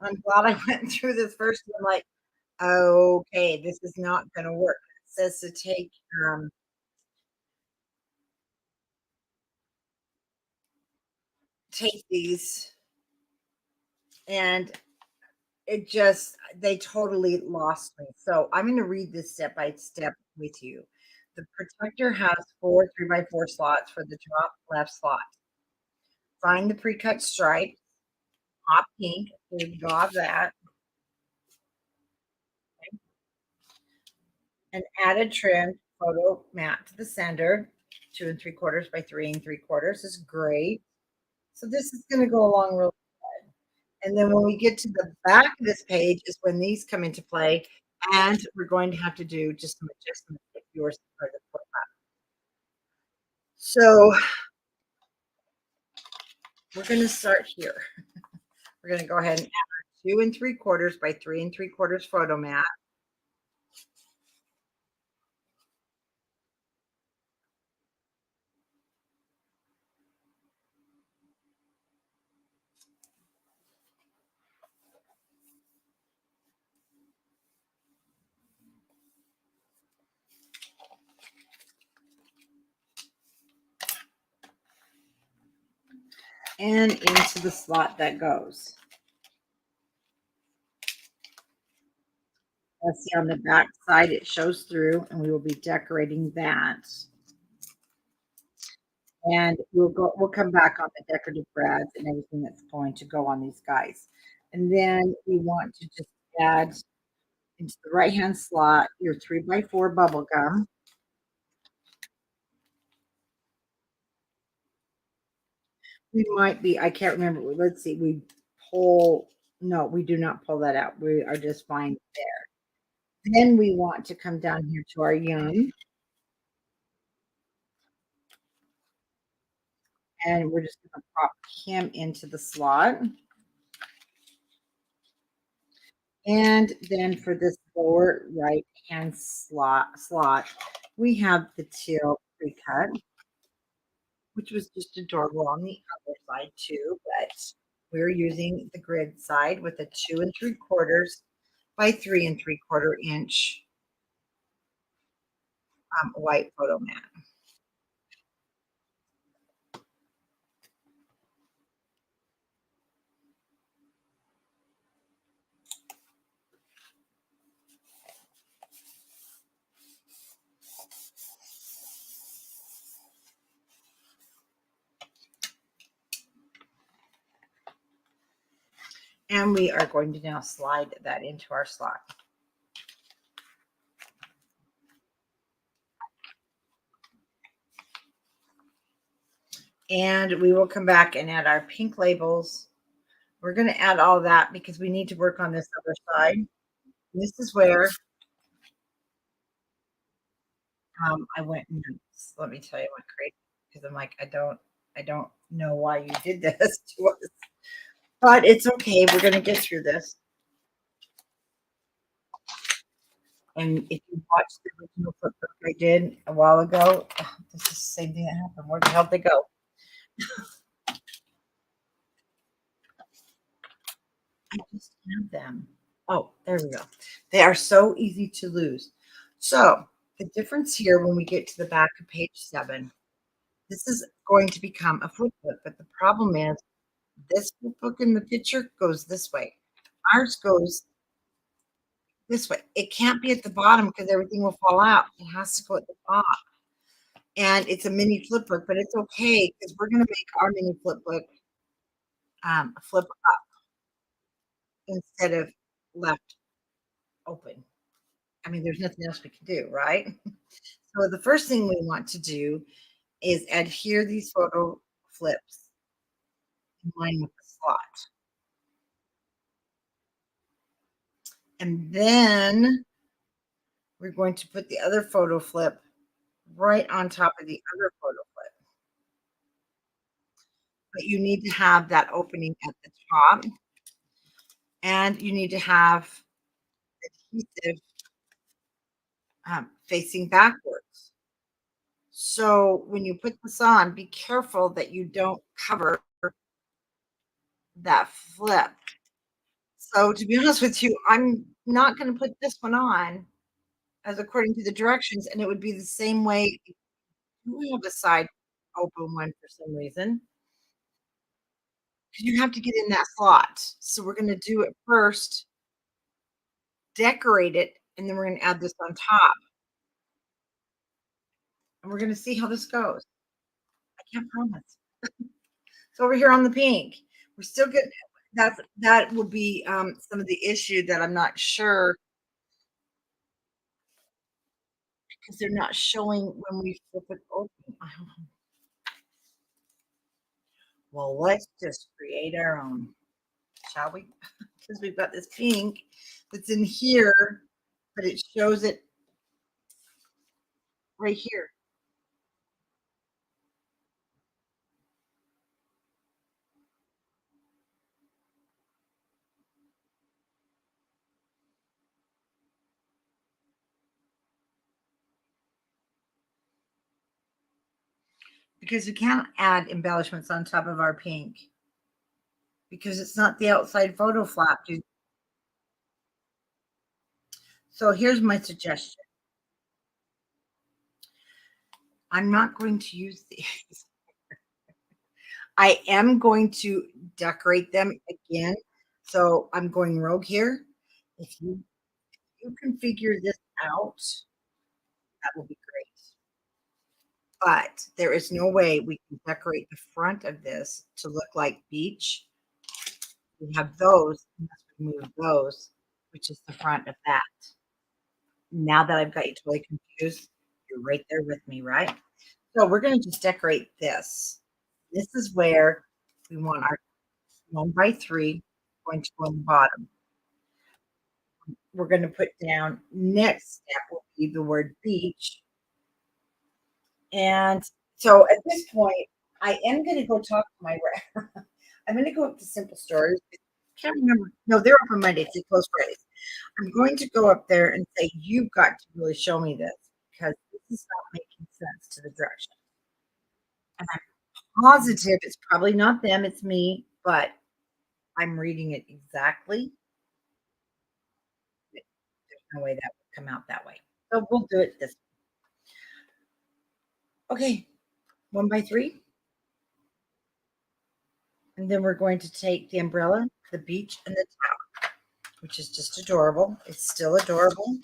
I'm glad I went through this first. I'm like, okay, this is not going to work. It says to take these, and it just they totally lost me. So I'm going to read this step by step with you. The protector has 4 3x4 slots for the top left slot. Find the pre-cut stripe, hot pink. We got that. An added trim photo mat to the center, 2 3/4 by 3 3/4 is great. So this is going to go along real good. And then when we get to the back of this page is when these come into play, and we're going to have to do just some adjustments if yours are the flip up. So we're going to start here. We're going to go ahead and add our 2 3/4 by 3 3/4 photo mat. And into the slot that goes. Let's see on the back side, it shows through, and we will be decorating that. And we'll come back on the decorative brads and everything that's going to go on these guys. And then we want to just add into the right-hand slot your 3x4 bubble gum. We might be, I can't remember. Let's see. We pull, no, we do not pull that out. We are just fine there. Then we want to come down here to our yum, and we're just going to pop him into the slot. And then for this lower right hand slot, we have the teal pre-cut, which was just adorable on the other side too, but we're using the grid side with a 2 3/4 by 3 3/4 inch white photo mat. And we are going to now slide that into our slot. And we will come back and add our pink labels. We're going to add all that because we need to work on this other side. This is where I went nuts. Let me tell you, I went crazy because I'm like, I don't know why you did this to us, but it's okay. We're going to get through this. And if you watch the original flip book I did a while ago, this is the same thing that happened. Where the hell did they go? I just have them. Oh, there we go. They are so easy to lose. So the difference here when we get to the back of page 7, this is going to become a flip book, but the problem is this flip book in the picture goes this way. Ours goes this way. It can't be at the bottom because everything will fall out. It has to go at the top. And it's a mini flip book, but it's okay because we're going to make our mini flip book flip up instead of left open. I mean, there's nothing else we can do, right? So the first thing we want to do is adhere these photo flips in line with the slot. And then we're going to put the other photo flip right on top of the other photo flip. But you need to have that opening at the top, and you need to have adhesive facing backwards. So when you put this on, be careful that you don't cover that flip. So to be honest with you, I'm not going to put this one on as according to the directions, and it would be the same way if you have a side open one for some reason. You have to get in that slot. So we're going to do it first, decorate it, and then we're going to add this on top. And we're going to see how this goes. I can't promise. So over here on the pink, we're still getting that will be some of the issue that I'm not sure because they're not showing when we flip it open. Well, let's just create our own, shall we? Because we've got this pink that's in here, but it shows it right here. Because we can't add embellishments on top of our pink because it's not the outside photo flap. So here's my suggestion. I'm not going to use these. I am going to decorate them again. So I'm going rogue here. If you can figure this out, that will be great. But there is no way we can decorate the front of this to look like beach. We have those, unless we move those. which is the front of that. Now that I've got you totally confused, you're right there with me, right? So we're gonna just decorate this. This is where we want our 1 by 3 going to go on the bottom. We're gonna put down next step will be the word beach. And so at this point, I am gonna go talk to my I'm gonna go up to Simple Stores. Can't remember. No, they're open Mondays, they close Fridays. I'm going to go up there and say, "You've got to really show me this because this is not making sense to the direction." And I'm positive it's probably not them, it's me, but I'm reading it exactly. There's no way that would come out that way. So we'll do it this okay, 1 by 3, and then we're going to take the umbrella, the beach, and the towel, which is just adorable. It's still adorable.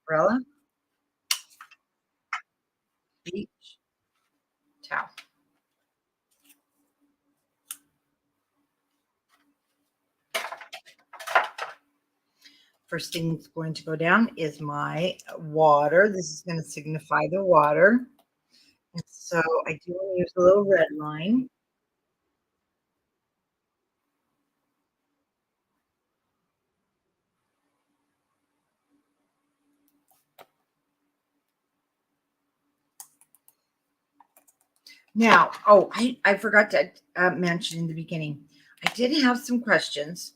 Umbrella, beach, towel. First thing that's going to go down is my water. This is going to signify the water. And so I do want to use a little red line. Now, oh, I forgot to mention in the beginning, I did have some questions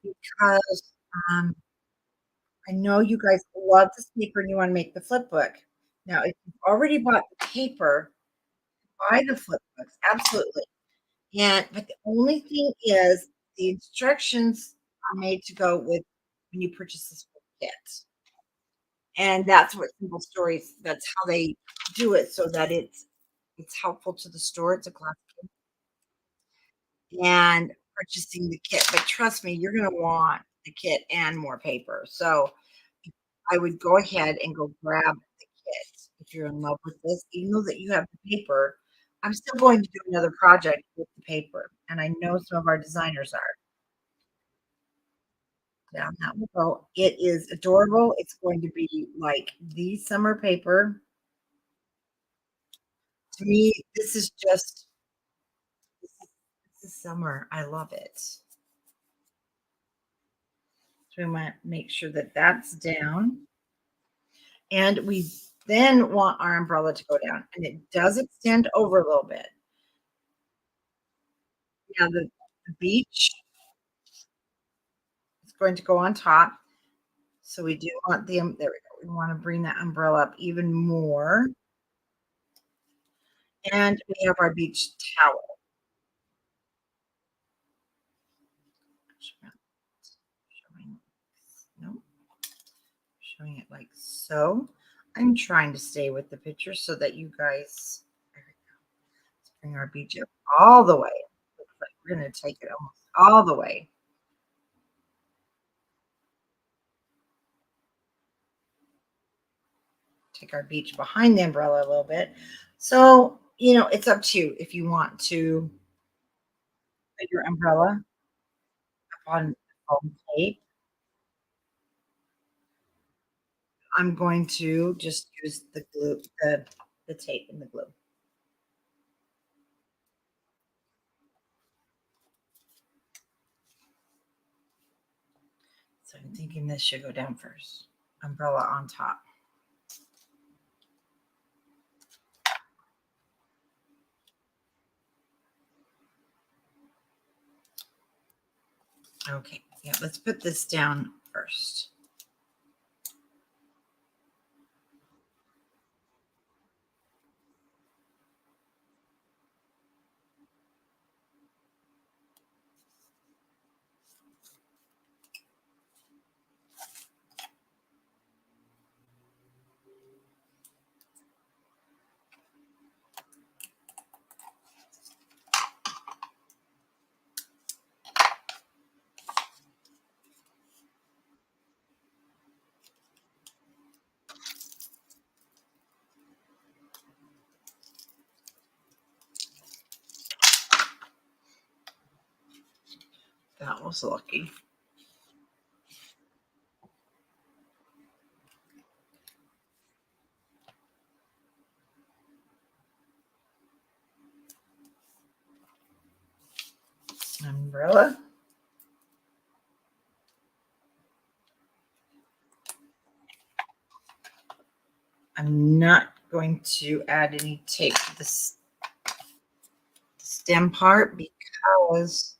because um, I know you guys love this paper and you want to make the flip book. Now, if you've already bought the paper, buy the flip books, absolutely. And but the only thing is the instructions are made to go with when you purchase this kit. And that's what Simple Stories, that's how they do it so that it's helpful to the store. It's a class and purchasing the kit. But trust me, you're gonna want the kit and more paper. So I would go ahead and go grab the kit if you're in love with this, even though that you have the paper. I'm still going to do another project with the paper, and I know some of our designers are. Down that will go. It is adorable. It's going to be like the summer paper. To me, this is just this is summer. I love it. So we might make sure that that's down. And we then want our umbrella to go down. And it does extend over a little bit. Now the beach is going to go on top. So we do want there we go. We want to bring that umbrella up even more. And we have our beach towel. Showing, no, showing it like so. I'm trying to stay with the picture so that you guys, there we go. Let's bring our beach up all the way. Looks like we're going to take it almost all the way. Take our beach behind the umbrella a little bit. So, it's up to you if you want to put your umbrella up on foam tape. I'm going to just use the glue, the tape and the glue. So I'm thinking this should go down first. Umbrella on top. Okay, yeah, let's put this down first. That was lucky. umbrella. I'm not going to add any tape to this stem part because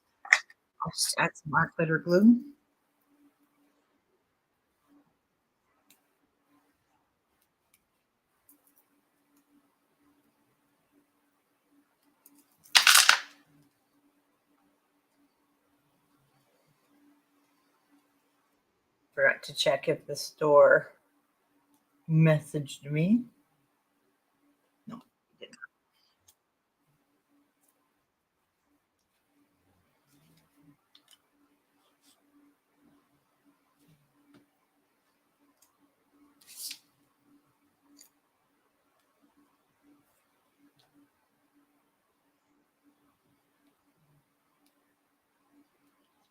I'll just add some art glitter glue. Forgot to check if the store messaged me. No, it didn't.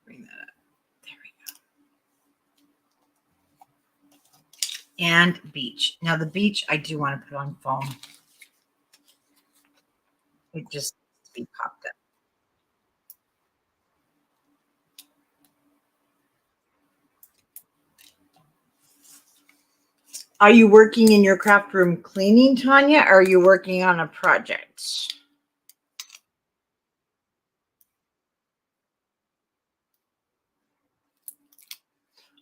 Bring that up. There we go. And beach. Now the beach, I do want to put on foam. It just needs to be popped up. Are you working in your craft room cleaning, Tanya? Or are you working on a project?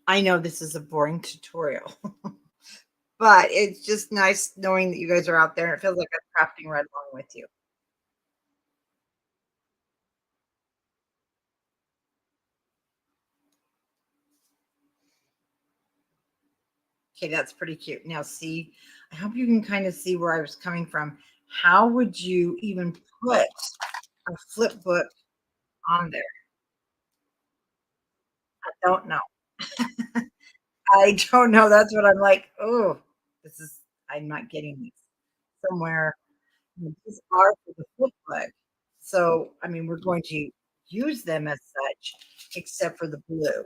I know this is a boring tutorial, but it's just nice knowing that you guys are out there and it feels like I'm crafting right along with you. Okay, that's pretty cute. Now, see, I hope you can kind of see where I was coming from. How would you even put a flip book on there? I don't know. I don't know. That's what I'm like. Oh, this is. I'm not getting these somewhere. These are for the flip book. So, I mean, we're going to use them as such, except for the blue,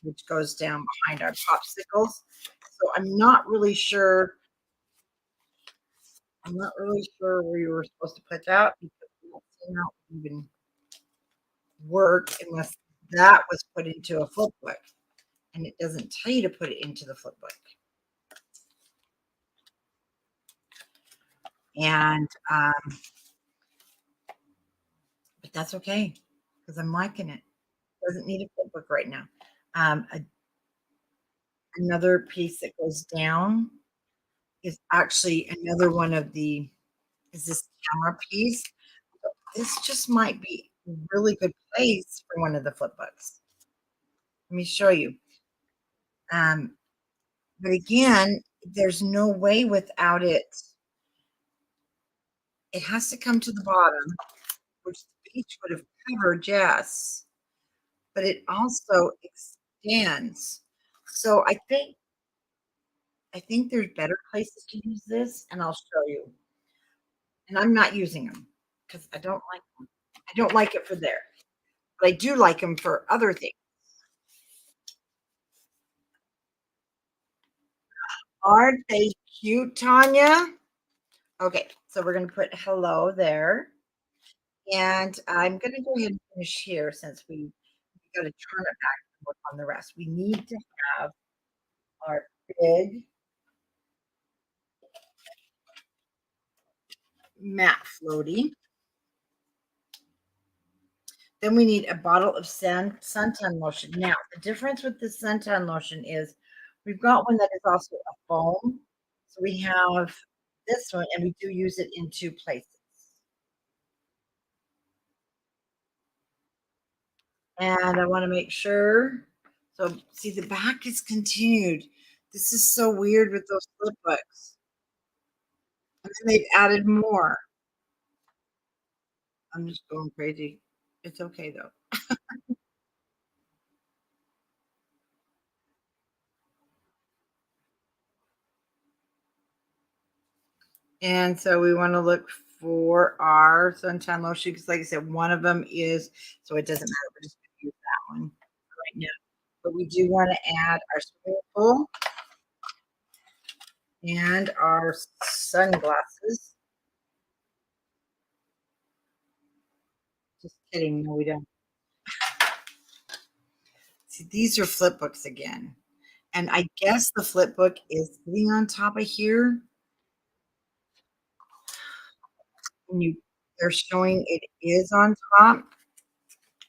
which goes down behind our popsicles. So I'm not really sure. I'm not really sure where you were supposed to put that because we don't see how it would even work unless that was put into a flip book. And it doesn't tell you to put it into the flip book. And but that's okay because I'm liking it. Doesn't need a flip book right now. A Another piece that goes down is actually another one of the is this camera piece. This just might be a really good place for one of the flip books. Let me show you. Um, but again, there's no way without it. It has to come to the bottom, which the beach would have covered, yes, but it also extends. So I think there's better places to use this, and I'll show you. And I'm not using them because I don't like them. I don't like it for there, but I do like them for other things. Aren't they cute, Tanya? Okay, so we're gonna put hello there, and I'm gonna go ahead and finish here since we gotta turn it back and work on the rest. We need to have our big matte floaty. Then we need a bottle of suntan lotion. Now, the difference with the suntan lotion is we've got one that is also a foam. So we have this one, and we do use it in two places. And I want to make sure. So, see, the back is continued. This is so weird with those flip books. And then they've added more. I'm just going crazy. It's okay though. And so we want to look for our sunshine lotion because, like I said, one of them is, so it doesn't matter. We're just going to use that one right now. But we do want to add our swimming pool and our sunglasses. Just kidding. No, we don't. See, these are flip books again. And I guess the flip book is sitting on top of here. And they're showing it is on top,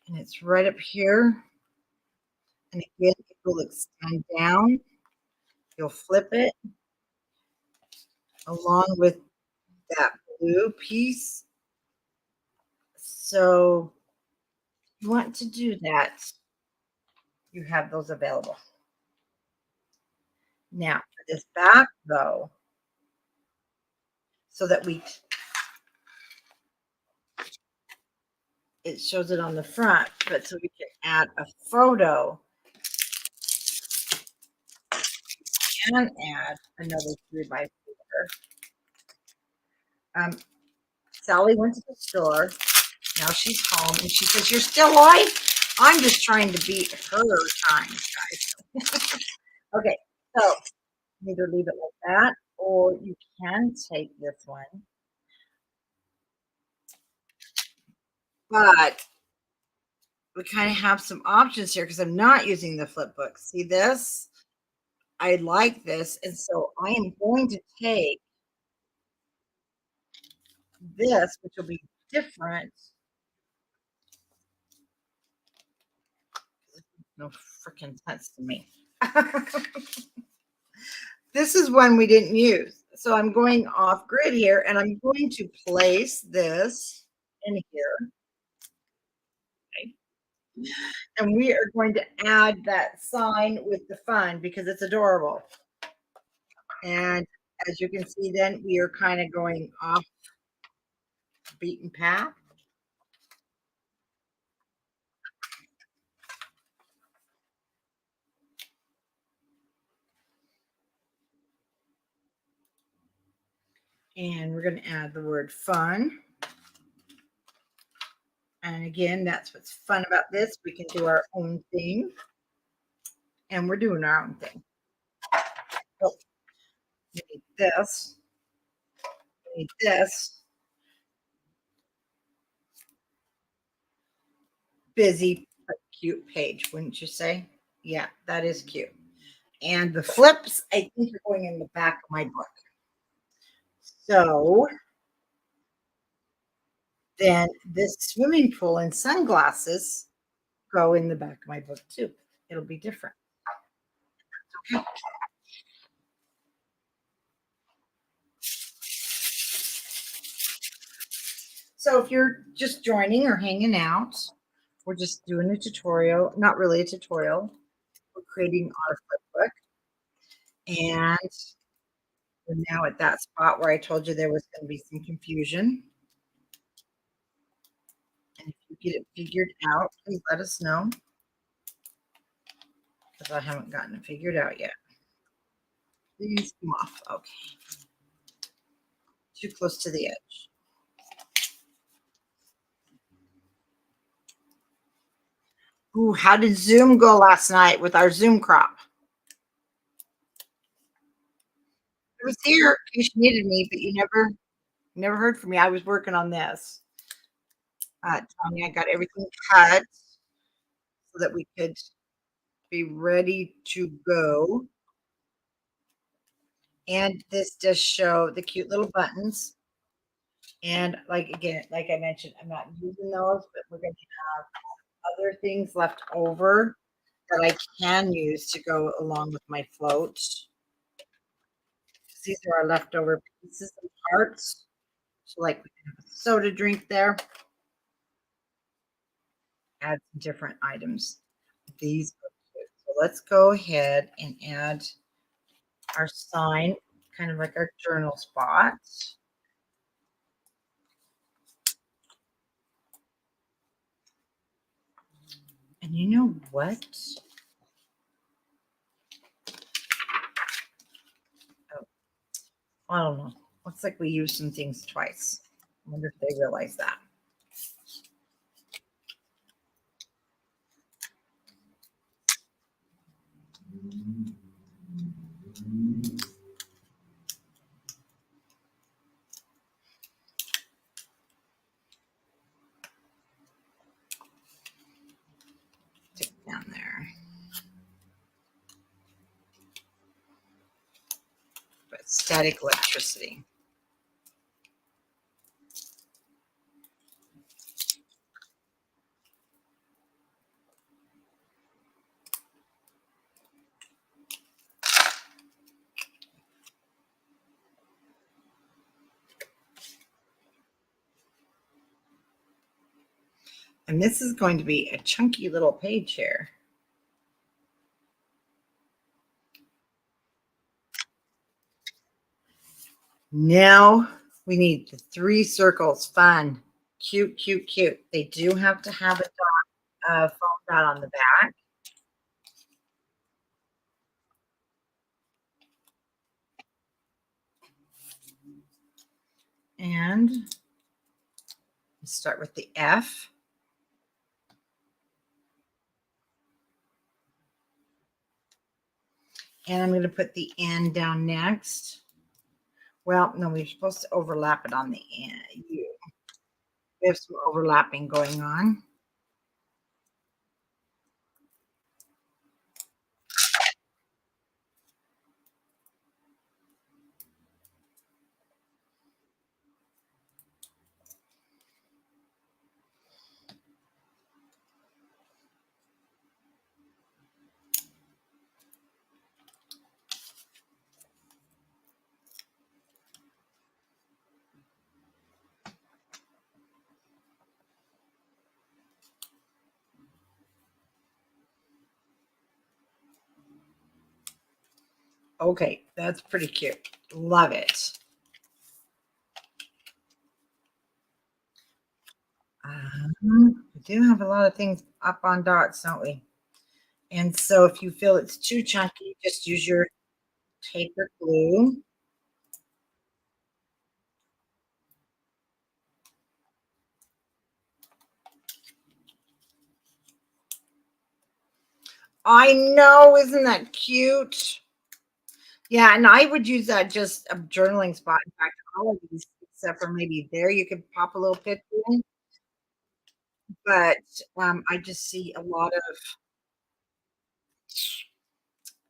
and it's right up here. And again, it will extend down. You'll flip it along with that blue piece. So you want to do that, you have those available. Now for this back though, so that it shows it on the front, but so we can add a photo and add another 3x4. Sally went to the store. Now she's home and she says, "You're still live?" I'm just trying to beat her time, guys. Okay, so either leave it like that, or you can take this one. But we kind of have some options here because I'm not using the flip book. See this? I like this. And so I am going to take this, which will be different. No freaking sense to me. This is one we didn't use. So I'm going off grid here and I'm going to place this in here. Okay. And we are going to add that sign with the fun because it's adorable. And as you can see, then we are kind of going off the beaten path. And we're going to add the word fun. And again, that's what's fun about this. We can do our own thing. And we're doing our own thing. Oh, we need this. We need this. Busy but cute page, wouldn't you say? Yeah, that is cute. And the flips, I think, are going in the back of my book. So then this swimming pool and sunglasses go in the back of my book too. It'll be different. Okay. So if you're just joining or hanging out, we're just doing a tutorial, not really a tutorial. We're creating our flip book. And we're now at that spot where I told you there was going to be some confusion. And if you get it figured out, please let us know. Because I haven't gotten it figured out yet. Please come off. Okay. Too close to the edge. Ooh, how did Zoom go last night with our Zoom crop? It was here in case you needed me, but you never heard from me. I was working on this. Tanya, I got everything cut so that we could be ready to go. And this does show the cute little buttons. And again, like I mentioned, I'm not using those, but we're going to have other things left over that I can use to go along with my float. These are our leftover pieces and parts. So like we can have a soda drink there. Add some different items. These are cute. So let's go ahead and add our sign, kind of like our journal spot. And you know what? Oh, I don't know. Looks like we used some things twice. I wonder if they realize that. Stick down there. static electricity. And this is going to be a chunky little page here. Now we need the 3 circles. Fun. Cute, cute, cute. They do have to have a foam dot on the back. And start with the F. And I'm going to put the N down next. Well, no, we're supposed to overlap it on the N. We have some overlapping going on. Okay, that's pretty cute. Love it. We do have a lot of things up on dots, don't we? And so if you feel it's too chunky, just use your taper glue. I know, isn't that cute? Yeah, and I would use that just a journaling spot. In fact, all of these, except for maybe there, you could pop a little picture in. But I just see a lot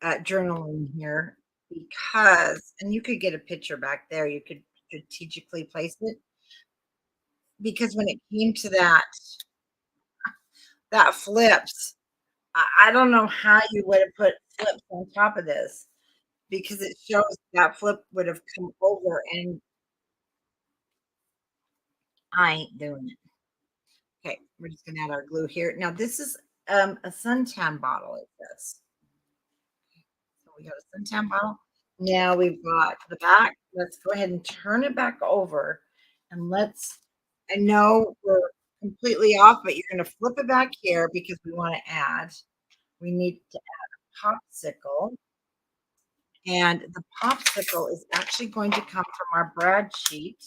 of journaling here because, and you could get a picture back there. You could strategically place it because when it came to that flips, I don't know how you would have put flips on top of this because it shows that flip would have come over, and I ain't doing it. Okay, we're just gonna add our glue here. Now this is a suntan bottle, it says. So we got a suntan bottle. Now we've got the back. Let's go ahead and turn it back over and I know we're completely off, but you're gonna flip it back here because we need to add a popsicle. And the popsicle is actually going to come from our brad sheet.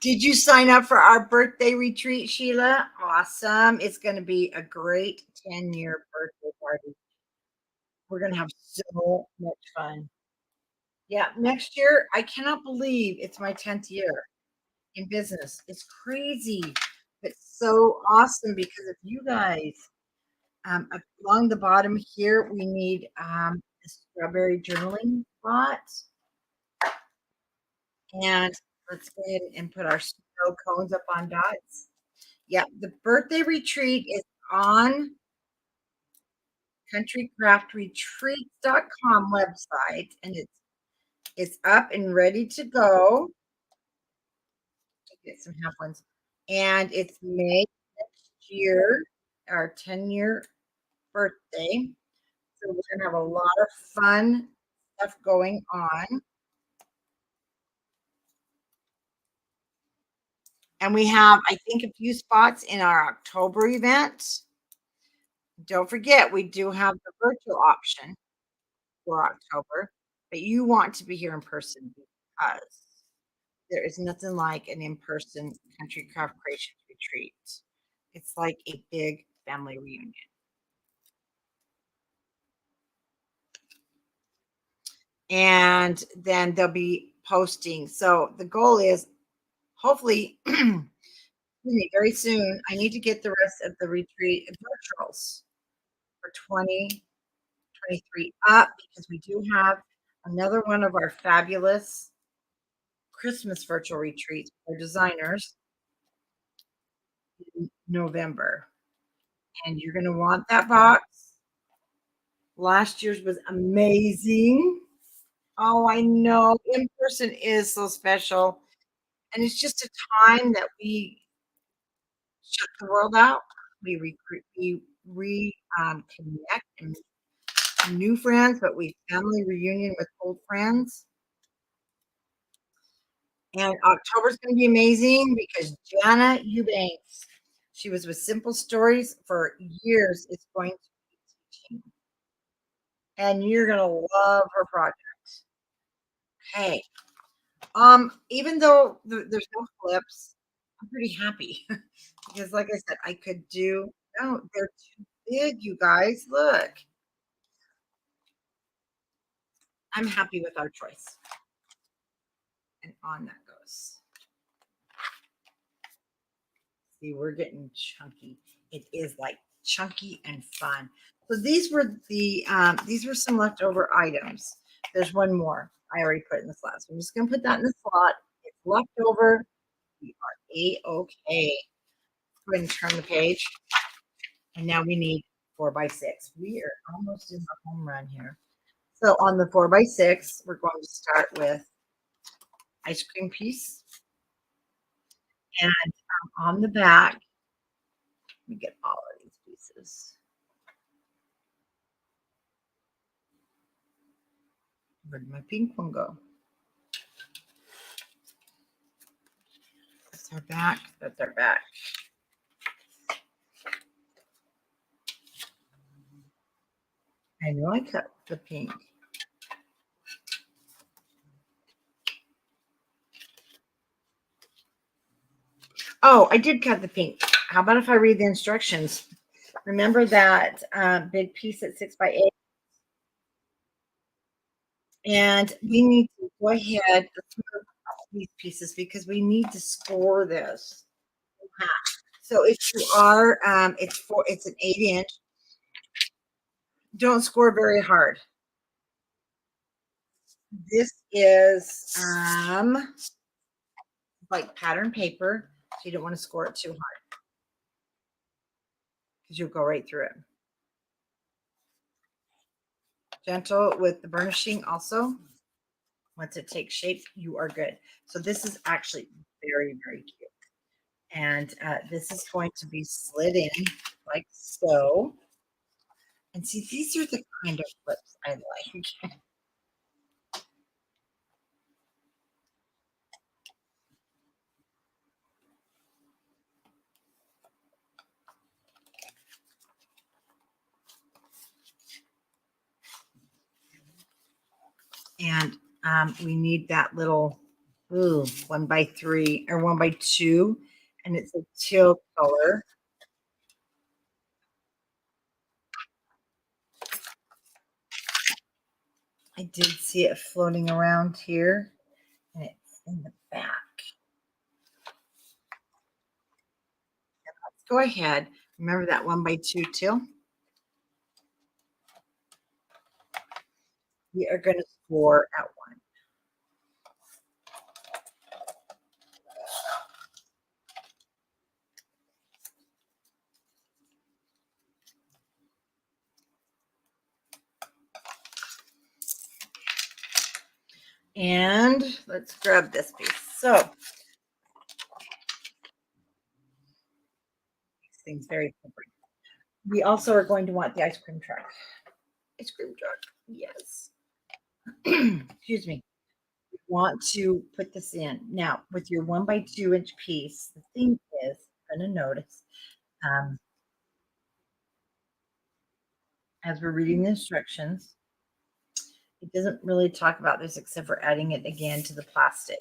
Did you sign up for our birthday retreat, Sheila? Awesome. It's going to be a great 10-year birthday party. We're going to have so much fun. Yeah, next year, I cannot believe it's my 10th year in business. It's crazy, but so awesome because of you guys. Along the bottom here, we need a strawberry journaling spot. And let's go ahead and put our snow cones up on dots. Yeah, the birthday retreat is on countrycraftretreats.com website, and it's up and ready to go. Get some half ones. And it's May next year, our 10-year birthday. So we're gonna have a lot of fun stuff going on. And we have, I think, a few spots in our October event. Don't forget, we do have the virtual option for October, but you want to be here in person because there is nothing like an in-person Country Craft Creations retreat. It's like a big family reunion. And then they'll be posting. So the goal is hopefully me, very soon, I need to get the rest of the retreat virtuals for 2023 up because we do have another one of our fabulous Christmas virtual retreats for designers in November. And you're going to want that box. Last year's was amazing. Oh, I know. In person is so special. And it's just a time that we shut the world out. We recruit, connect and make new friends, but we family reunion with old friends. And October's going to be amazing because Jana Eubanks, she was with Simple Stories for years, is going to be teaching. And you're going to love her project. Hey, even though there's no flips, I'm pretty happy because, like I said, I could do. No, they're too big, you guys. Look, I'm happy with our choice, and on that goes. See, we're getting chunky. It is like chunky and fun. So these were some leftover items. There's one more. I already put in the slot. So I'm just gonna put that in the slot. It's leftover. We are a-okay. Go ahead and turn the page. And now we need 4x6. We are almost in the home run here. So on the 4x6, we're going to start with ice cream piece. And on the back, we get all of these pieces. Where did my pink one go? That's our back. That's our back. I know I cut the pink. Oh, I did cut the pink. How about if I read the instructions? Remember that big piece at 6x8? And we need to go ahead and move these pieces because we need to score this. So if you are, it's an 8-inch. Don't score very hard. This is like pattern paper, so you don't want to score it too hard because you'll go right through it. Gentle with the burnishing also. Once it takes shape, you are good. So this is actually very, very cute. And this is going to be slid in like so. And see, these are the kind of flips I like. And we need that little 1x3 or 1x2, and it's a teal color. I did see it floating around here, and it's in the back. And let's go ahead. Remember that 1x2 teal? We are going to score at 1. And let's grab this piece. So this thing's very slippery. We also are going to want the ice cream truck. Ice cream truck, yes. Excuse me. We want to put this in. Now, with your 1x2-inch piece, the thing is, I'm going to notice, as we're reading the instructions, it doesn't really talk about this except for adding it again to the plastic.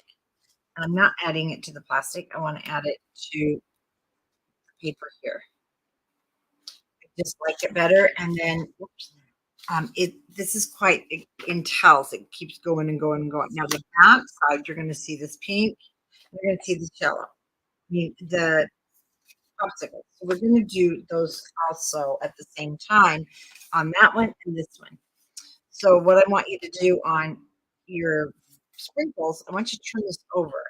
I'm not adding it to the plastic. I want to add it to the paper here. I just like it better. And then, this is quite intense. It keeps going and going and going. Now the back side, you're going to see this pink. You're going to see this yellow. The popsicles. So we're going to do those also at the same time on that one and this one. So what I want you to do on your sprinkles, I want you to turn this over.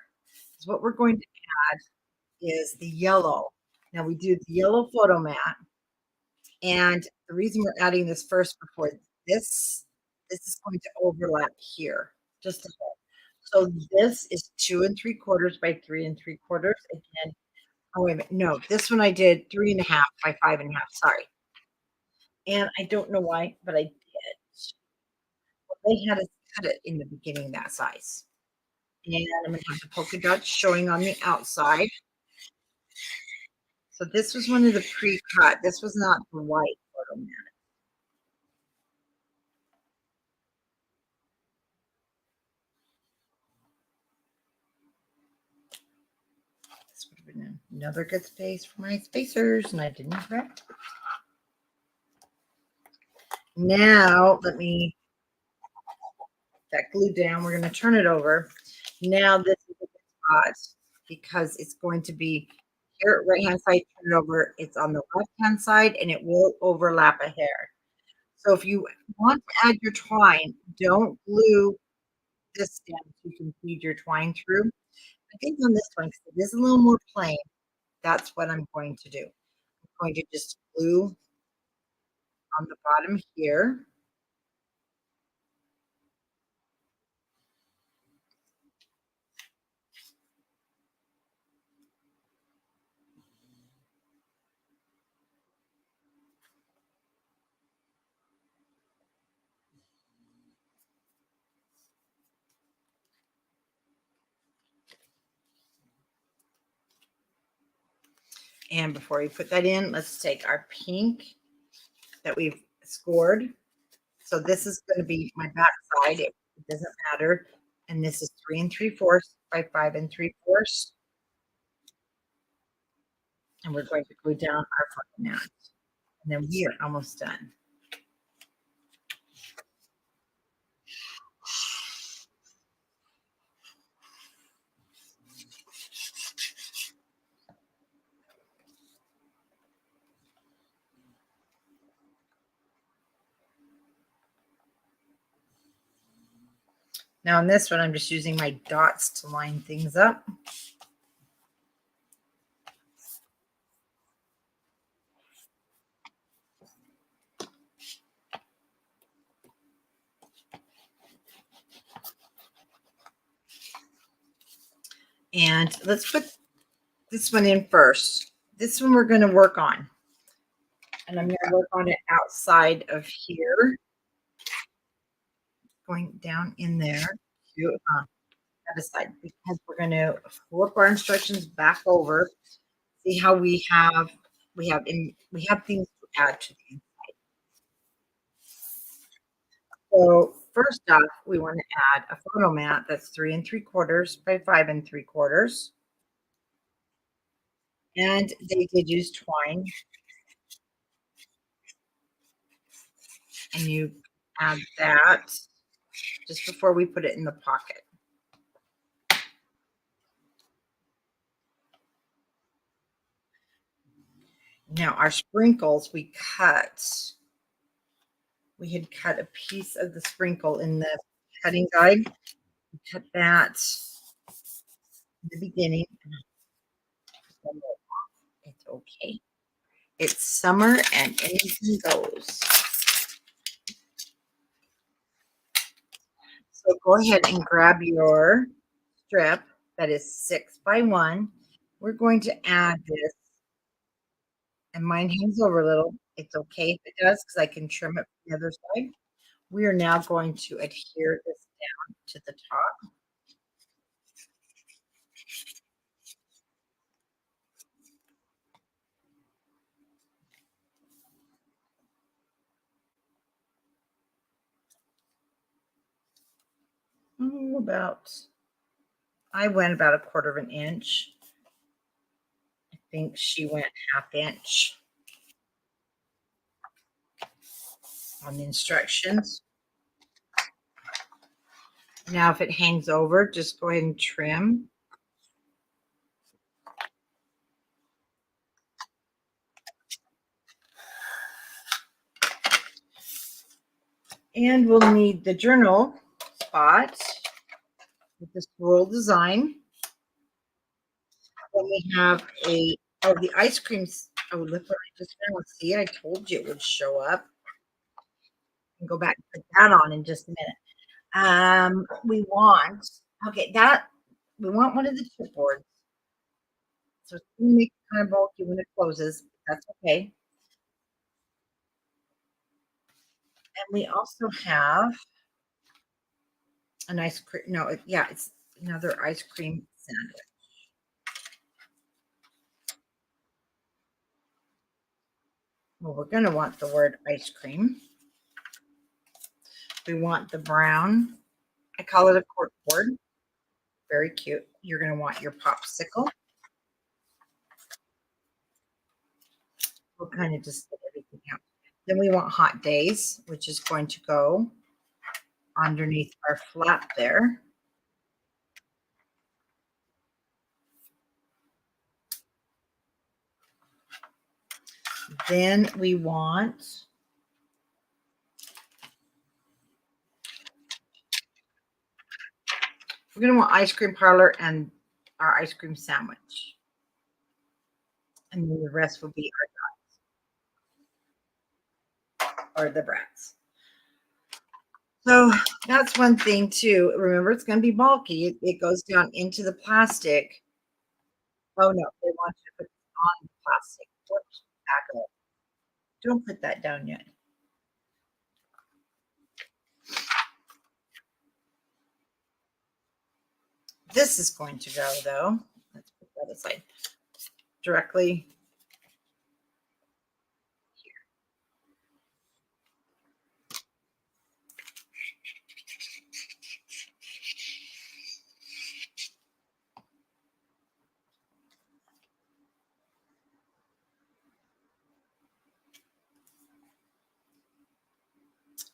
Because what we're going to add is the yellow. Now we do the yellow photo mat. And the reason we're adding this first before this is going to overlap here just a bit. So this is 2 3/4 by 3 3/4. Again, oh wait a minute. No, this one I did 3.5 by 5.5. Sorry. And I don't know why, but I did. They had us cut it in the beginning that size. And I'm gonna have the polka dots showing on the outside. So this was one of the pre-cut. This was not the white photo mat. This would have been another good space for my spacers, and I didn't correct. Now let me that glue down. We're going to turn it over. Now this is a good spot because it's going to be here right hand side, turn it over. It's on the left hand side and it will overlap a hair. So if you want to add your twine, don't glue this down so you can feed your twine through. I think on this one, because it is a little more plain, that's what I'm going to do. I'm going to just glue on the bottom here. And before we put that in, let's take our pink that we've scored. So this is going to be my back side. It doesn't matter. And this is 3 3/4 by 5 3/4. And we're going to glue down our fucking mat. And then we are almost done. Now on this one, I'm just using my dots to line things up. And let's put this one in first. This one we're going to work on. And I'm going to work on it outside of here. Going down in there to that aside because we're going to flip our instructions back over. See how we have things to add to the inside. So first off, we want to add a photo mat that's 3 3/4 by 5 3/4. And they did use twine. And you add that just before we put it in the pocket. Now our sprinkles we had cut a piece of the sprinkle in the cutting guide. We cut that in the beginning. It's okay. It's summer and anything goes. So go ahead and grab your strip that is 6 by 1. We're going to add this, and mine hangs over a little. It's okay if it does because I can trim it from the other side. We are now going to adhere this down to the top. I went about 1/4 inch. I think she went 1/2 inch on the instructions. Now, if it hangs over, just go ahead and trim. And we'll need the journal spot with this roll design. Then we have the ice creams. Oh, look what I just found. See, I told you it would show up. And go back and put that on in just a minute. We want, okay, that we want one of the chipboards. So it's gonna make it kind of bulky when it closes. That's okay. And we also have an ice cream. No, yeah, it's another ice cream sandwich. Well, we're gonna want the word ice cream. We want the brown. I call it a cork board. Very cute. You're gonna want your popsicle. We'll kind of just get everything out. Then we want hot days, which is going to go underneath our flap there. Then we want we're going to want ice cream parlor and our ice cream sandwich. And then the rest will be our the brats. So that's one thing too. Remember, it's going to be bulky. It goes down into the plastic. Oh no, they want you to put it on the plastic. Whoops, back up. Don't put that down yet. This is going to go though. Let's put that aside. Directly here.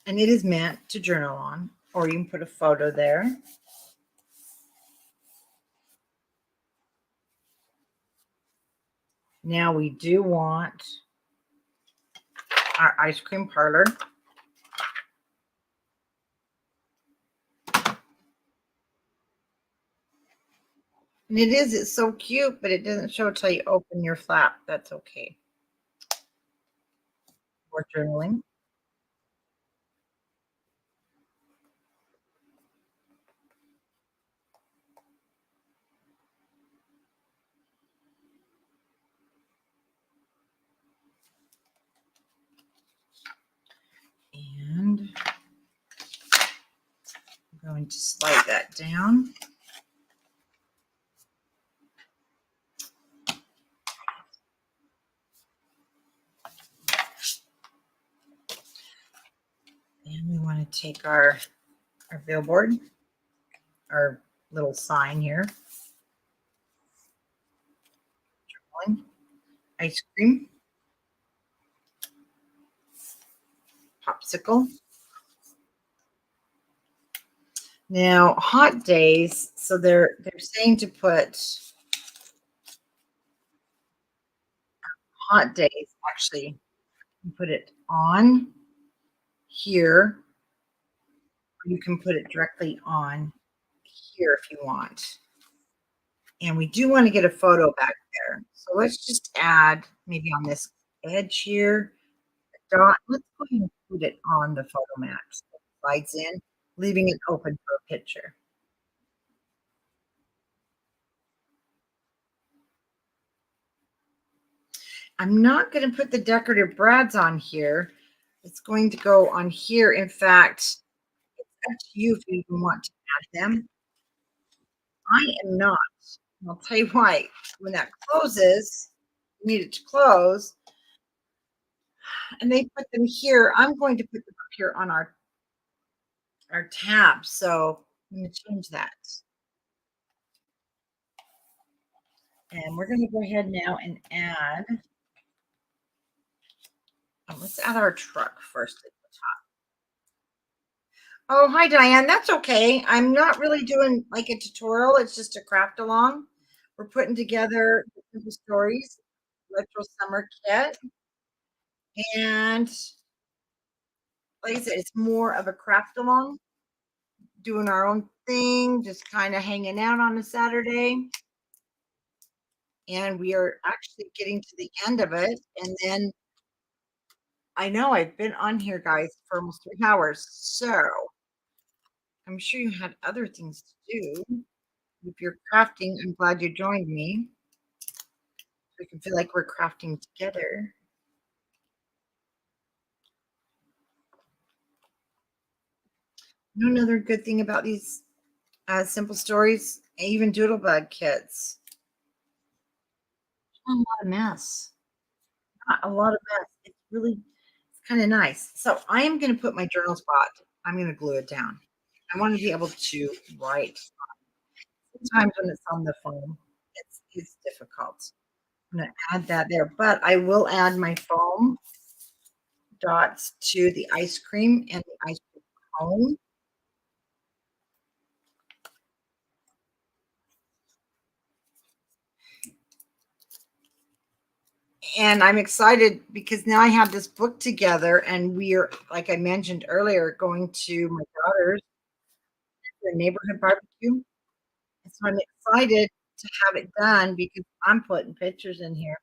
And it is meant to journal on, or you can put a photo there. Now we do want our ice cream parlor. And it's so cute, but it doesn't show till you open your flap. That's okay. More journaling. And I'm going to slide that down. And we want to take our billboard, our little sign here. Ice cream. Popsicle. Now, hot days. So they're saying to put hot days. Actually, you put it on here. Or you can put it directly on here if you want. And we do want to get a photo back there. So let's just add maybe on this edge here, a dot. Let's go ahead and put it on the photo mat. So it slides in, leaving it open for a picture. I'm not going to put the decorative brads on here. It's going to go on here. In fact, it's up to you if you even want to add them. I am not. I'll tell you why. When that closes, you need it to close, and they put them here. I'm going to put them up here on our tab. So I'm going to change that. And we're going to go ahead now and add, let's add our truck first at the top. Oh, hi, Diane. That's okay. I'm not really doing like a tutorial. It's just a craft along. We're putting together the Simple Stories Retro Summer Kit. And like I said, it's more of a craft along, doing our own thing, just kind of hanging out on a Saturday. And we are actually getting to the end of it. And then I know I've been on here, guys, for almost 3 hours. So I'm sure you had other things to do. If you're crafting, I'm glad you joined me. We can feel like we're crafting together. You know, another good thing about these simple stories, even Doodlebug kits, not a lot of mess. Not a lot of mess. It's really, it's kind of nice. So I am going to put my journal spot. I'm going to glue it down. I want to be able to write. Sometimes when it's on the phone, it's difficult. I'm going to add that there, but I will add my foam dots to the ice cream and the ice cream cone. And I'm excited because now I have this book together, and we are, like I mentioned earlier, going to my daughter's for a neighborhood barbecue. And so I'm excited to have it done because I'm putting pictures in here.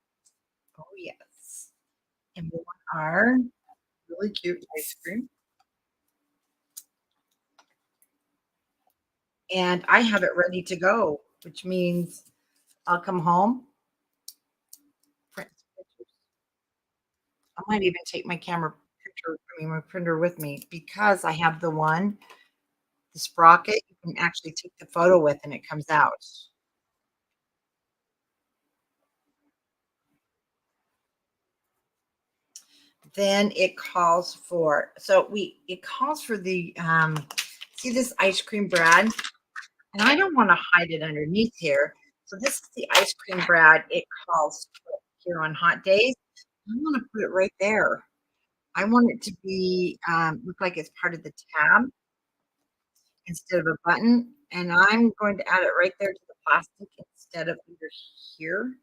Oh, yes. And we want our really cute ice cream. And I have it ready to go, which means I'll come home, print some pictures. I might even take my camera picture, I mean, my printer with me because I have the sprocket, you can actually take the photo with and it comes out. Then it calls for, it calls for see this ice cream brad? And I don't want to hide it underneath here. So this is the ice cream brad it calls for here on hot days. I want to put it right there. I want it to be look like it's part of the tab instead of a button. And I'm going to add it right there to the plastic instead of under here.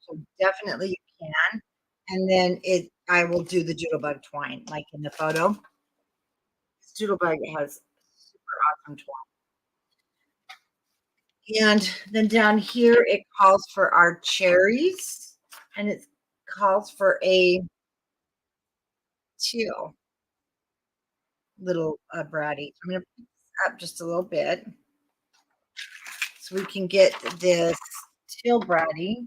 So definitely you can. And then I will do the doodlebug twine like in the photo. This doodlebug has super awesome twine. And then down here, it calls for our cherries, and it calls for a teal little bratty. I'm going to put this up just a little bit so we can get this teal bratty.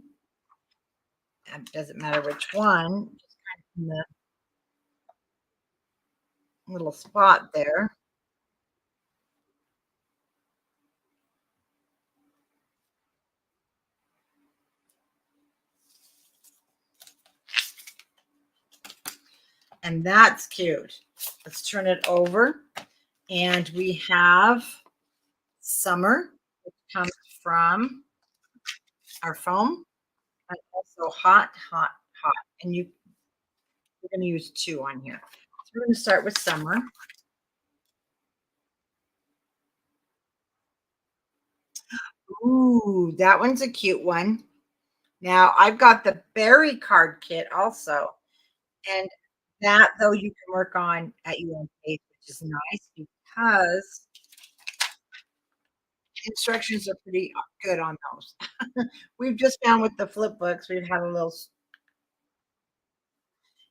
It doesn't matter which one, just kind of in the little spot there. And that's cute. Let's turn it over. And we have summer, which comes from our foam, and also hot, hot, hot. And we're going to use 2 on here. So we're going to start with summer. Ooh, that one's a cute one. Now I've got the berry card kit also. And that though you can work on at your own pace, which is nice because instructions are pretty good on those. We've just found with the flip books, we've had a little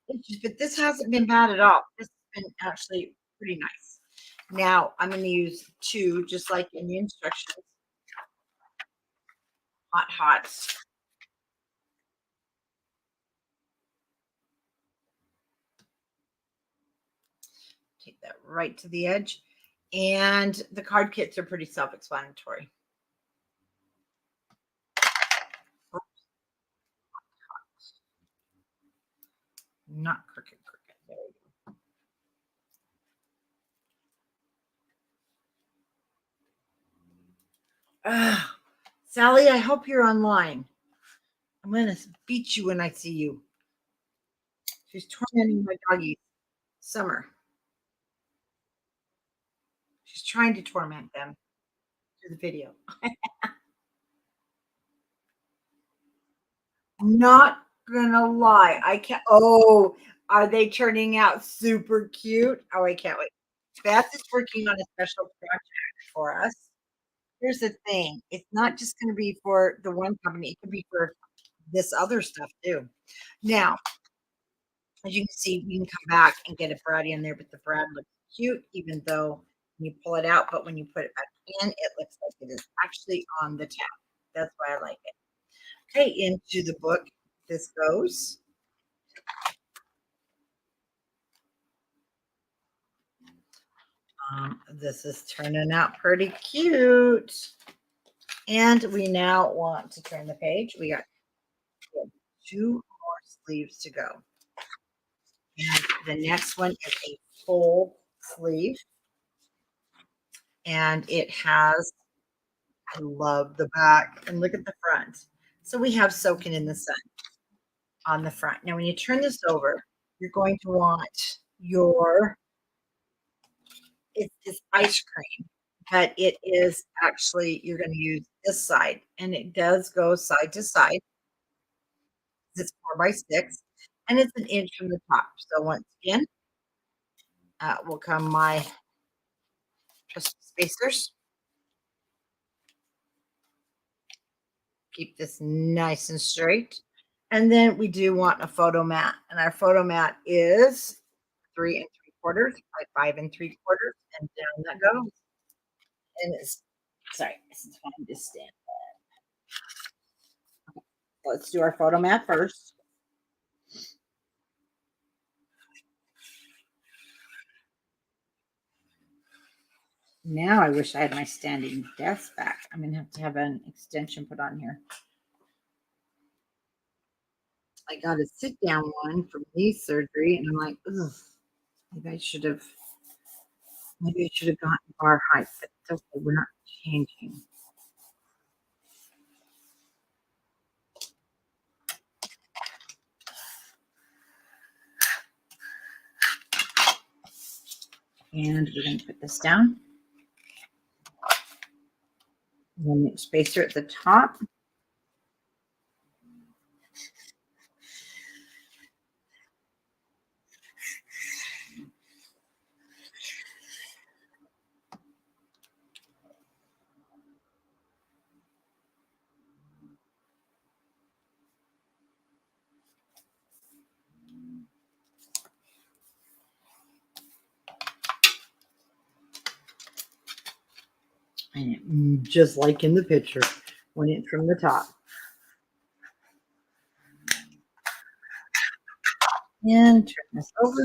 issues, but this hasn't been bad at all. This has been actually pretty nice. Now I'm going to use 2, just like in the instructions. Hot, hot. Take that right to the edge. And the card kits are pretty self-explanatory. Not crooked, crooked. There we go. Sally, I hope you're online. I'm going to beat you when I see you. She's tormenting my doggies. Summer. She's trying to torment them through the video. I'm not gonna lie. I can't. Oh, Are they turning out super cute? Oh, I can't wait. Beth is working on a special project for us. Here's the thing, it's not just gonna be for the one company, it could be for this other stuff too. Now, as you can see, you can come back and get a brad in there, but the brad looks cute even though you pull it out, but when you put it back in, it looks like it is actually on the tab. That's why I like it. Okay, into the book this goes. This is turning out pretty cute. And we now want to turn the page. We got 2 more sleeves to go. And the next one is a full sleeve. And it has, I love the back. And look at the front. So we have soaking in the sun on the front. Now, when you turn this over, you're going to want your, it's this ice cream, but it is actually, you're going to use this side. And it does go side to side. It's 4 by 6 and it's an inch from the top. So once again, will come my trusty spacers. Keep this nice and straight. And then we do want a photo mat. And our photo mat is 3 3/4 by 5 3/4. And down that goes. And it's, sorry, it's fine to stand. Let's do our photo mat first. Now I wish I had my standing desk back. I'm going to have an extension put on here. I got a sit down one from knee surgery, and I'm like, ugh, maybe I should have, gotten bar height, but it's okay. We're not changing. And we're going to put this down. And then spacer at the top. And just like in the picture, went in from the top. And turn this over.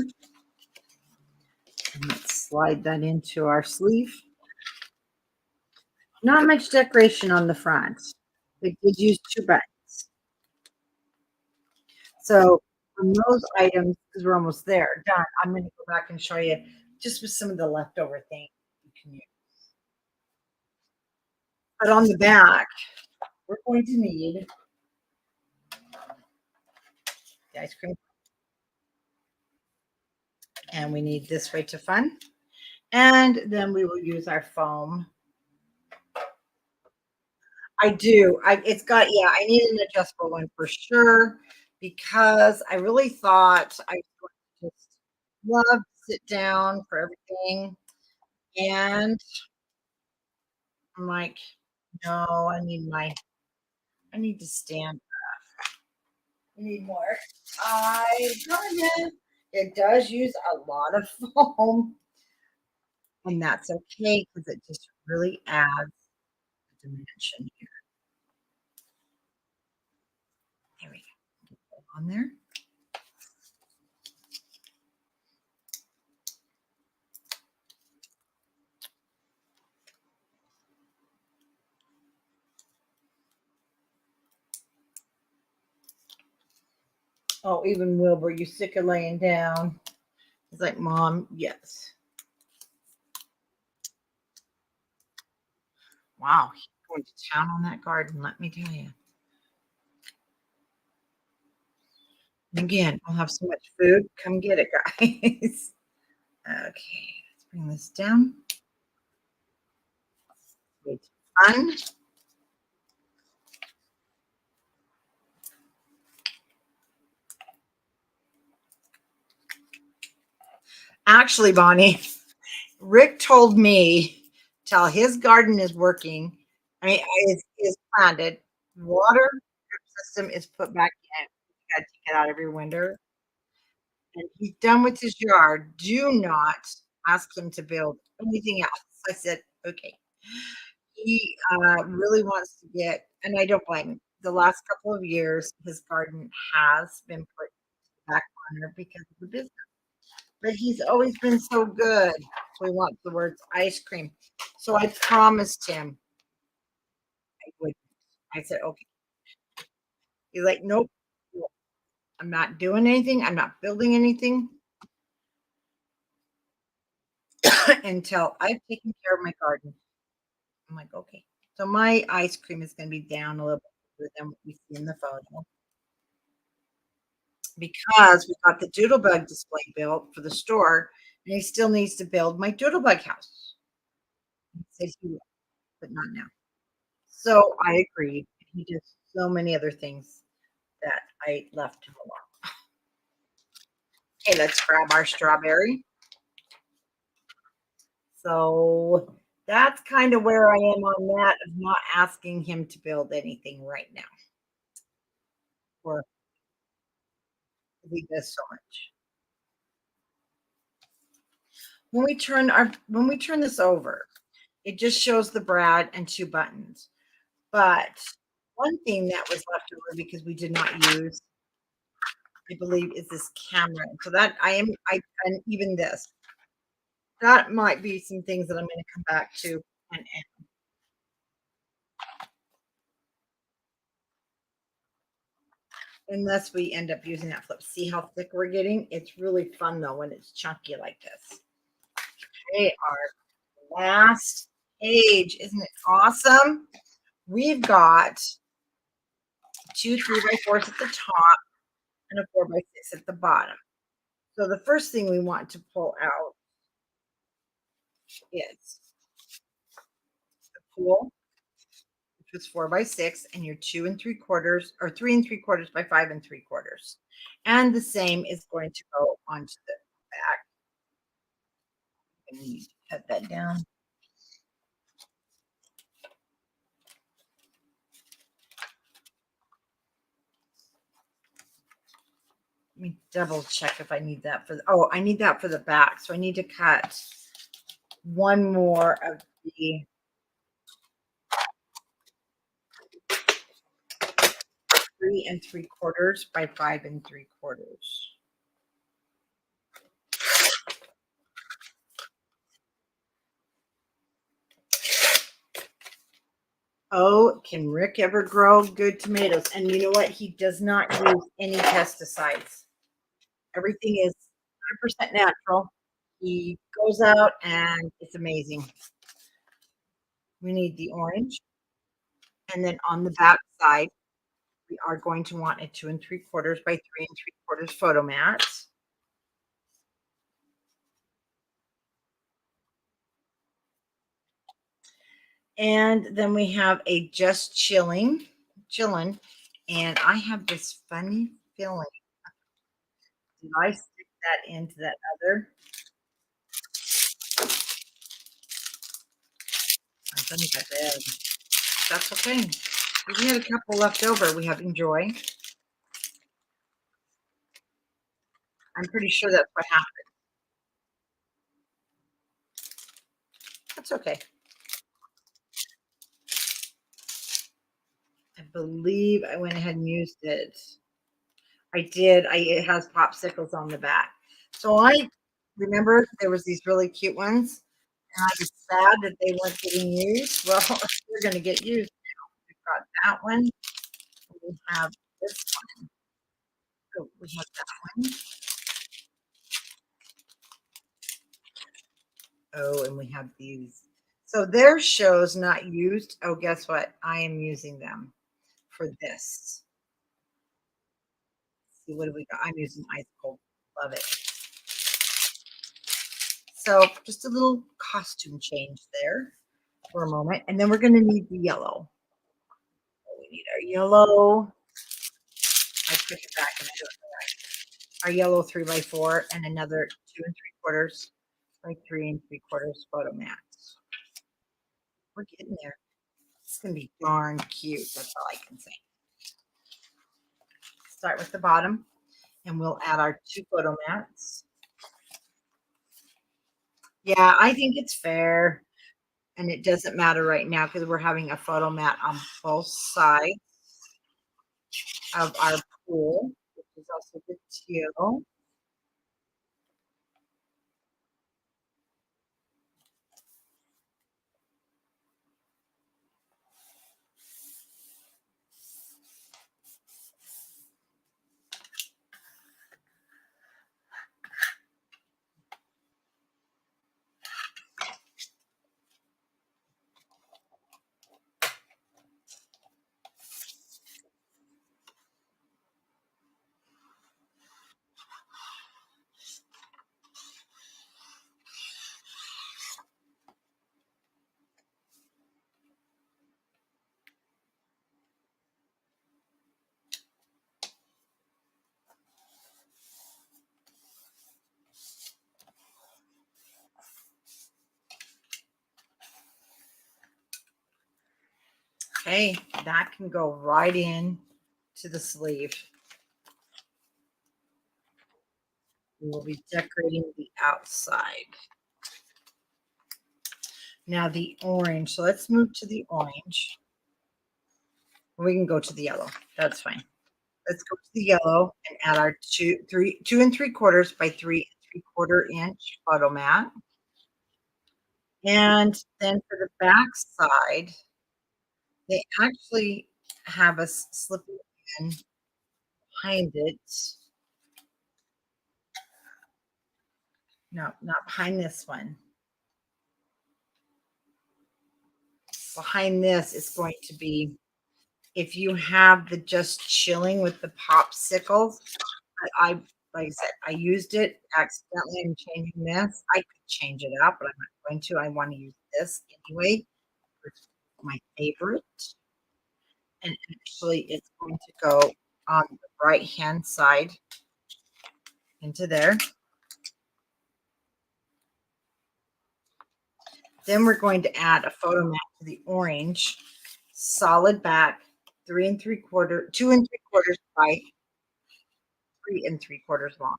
And let's slide that into our sleeve. Not much decoration on the front. It did use 2 buttons. So on those items, because we're almost there, done, I'm going to go back and show you just with some of the leftover things you can use. But on the back, we're going to need the ice cream. And we need this way to fun. And then we will use our foam. I do. It's got, yeah, I need an adjustable one for sure because I really thought I would just love to sit down for everything. And I'm like, no, I need to stand. I need more. It does use a lot of foam, and that's okay because it just really adds a dimension here. There we go. Get that on there. Oh, even Wilbur, you sick of laying down? He's like, Mom, yes. Wow, he's going to town on that garden, let me tell you. Again, we'll have so much food. Come get it, guys. Okay, let's bring this down. It's fun. Actually, Bonnie, Rick told me till his garden is working, I mean, is planted, water system is put back in. You gotta take it out every winter, and he's done with his yard. Do not ask him to build anything else. I said, "Okay." He, really wants to get and I don't blame him. The last couple of years, his garden has been put back burner because of the business, but he's always been so good. So he wants the words ice cream. So I promised him I would. I said, "Okay." He's like, "Nope, nope, I'm not doing anything. I'm not building anything until I've taken care of my garden." I'm like, "Okay." So my ice cream is gonna be down a little bit than what we see in the photo because we got the Doodlebug display built for the store, and he still needs to build my Doodlebug house. He said he will, but not now. So I agreed. He did so many other things that I left him alone. Okay, let's grab our strawberry. So that's kind of where I am on that of not asking him to build anything right now or he does so much. When we turn this over, it just shows the Brad and 2 buttons. But one thing that was left over because we did not use, I believe, is this camera. So that and even this, that might be some things that I'm gonna come back to and unless we end up using that flip. See how thick we're getting? It's really fun though when it's chunky like this. Okay, our last page. Isn't it awesome? We've got two 3x4s at the top and a 4x6 at the bottom. So the first thing we want to pull out is the pool, which was 4x6, and your 2 3/4 or 3 3/4 by 5 3/4. And the same is going to go onto the back. I need to cut that down. Let me double check if I need that for oh, I need that for the back. So I need to cut one more of the 3 3/4 by 5 3/4. Oh, can Rick ever grow good tomatoes? And you know what? He does not use any pesticides. Everything is 100% natural. He goes out and it's amazing. We need the orange. And then on the back side, we are going to want a 2 3/4 by 3 3/4 photo mat. And then we have a just chilling. And I have this funny feeling. Did I stick that into that other? I think I did. That's okay. We had a couple left over. We have enjoy. I'm pretty sure that's what happened. That's okay. I believe I went ahead and used it. I did. It has popsicles on the back. So I remember there was these really cute ones, and I was sad that they weren't getting used. Well, they're going to get used. We've got that one. We have this one. Oh, we have that one. Oh, and we have these. So their shows not used. Oh, guess what? I am using them for this. See, what do we got? I'm using ice cold. Love it. So just a little costume change there for a moment. And then we're going to need the yellow. We need our yellow. I put it back and I don't know why. Our yellow 3x4 and another 2 and 3/4 by 3 3/4 photo mats. We're getting there. It's gonna be darn cute. That's all I can say. Start with the bottom, and we'll add our 2 photo mats. Yeah, I think it's fair, and it doesn't matter right now because we're having a photo mat on both sides of our pool, which is also good too. Okay, that can go right in to the sleeve. We will be decorating the outside. Now the orange. So let's move to the orange. We can go to the yellow. That's fine. Let's go to the yellow and add our 2 2 3/4 by 3 3/4 inch photo mat. And then for the back side, they actually have us slipping in behind it. No, not behind this one. Behind this is going to be if you have the just chilling with the popsicles. I like I said, I used it accidentally. I'm changing this. I could change it out, but I'm not going to. I want to use this anyway. It's my favorite. And actually, it's going to go on the right hand side into there. Then we're going to add a photo mat to the orange, solid back, 3 3/4, 2 3/4 by 3 3/4 long.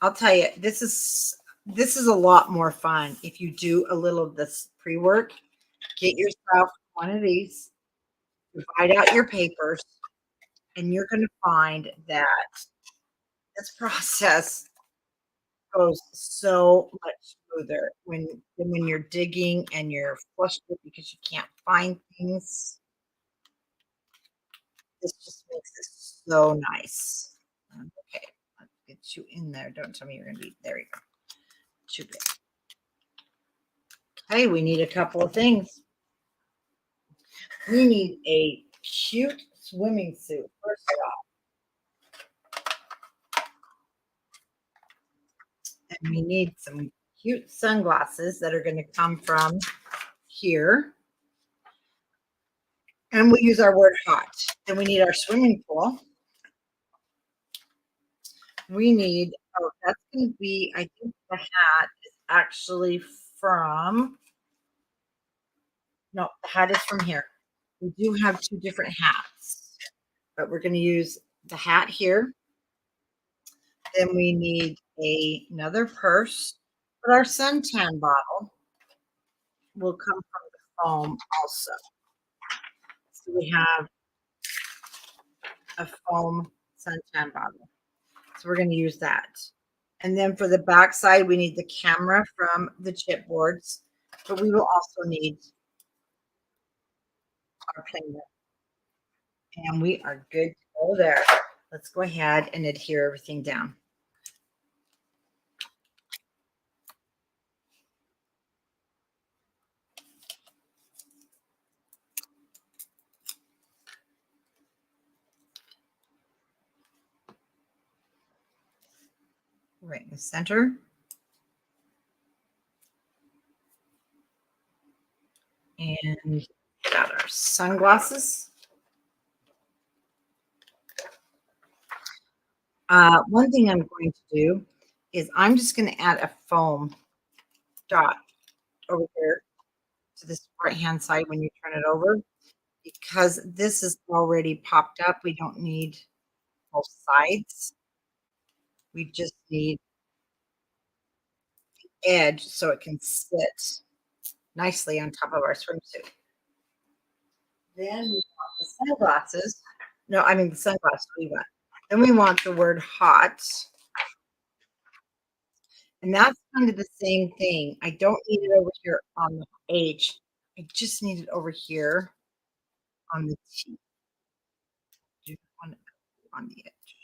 I'll tell you, this is a lot more fun if you do a little of this pre-work. Get yourself one of these, divide out your papers, and you're going to find that this process goes so much smoother when you're digging and you're frustrated because you can't find things. This just makes it so nice. Okay, let's get you in there. Don't tell me you're going to be there. You go. Too big. Okay, we need a couple of things. We need a cute swimming suit, first off, and we need some cute sunglasses that are going to come from here. And we use our word hot. Then we need our swimming pool. We need, oh, that's going to be, I think the hat is actually from, no, the hat is from here. We do have two different hats, but we're going to use the hat here. Then we need another purse, but our suntan bottle will come from the foam also. So we have a foam suntan bottle. So we're going to use that. And then for the back side, we need the camera from the chipboards, but we will also need our planer. And we are good to go there. Let's go ahead and adhere everything down. Right in the center. And got our sunglasses. One thing I'm going to do is I'm just going to add a foam dot over here to this right-hand side when you turn it over because this is already popped up. We don't need both sides. We just need edge so it can sit nicely on top of our swimsuit. Then we want the sunglasses. No, I mean the sunglasses we want. Then we want the word hot. And that's kind of the same thing. I don't need it over here on the H. I just need it over here on the T. Do want it on the edge.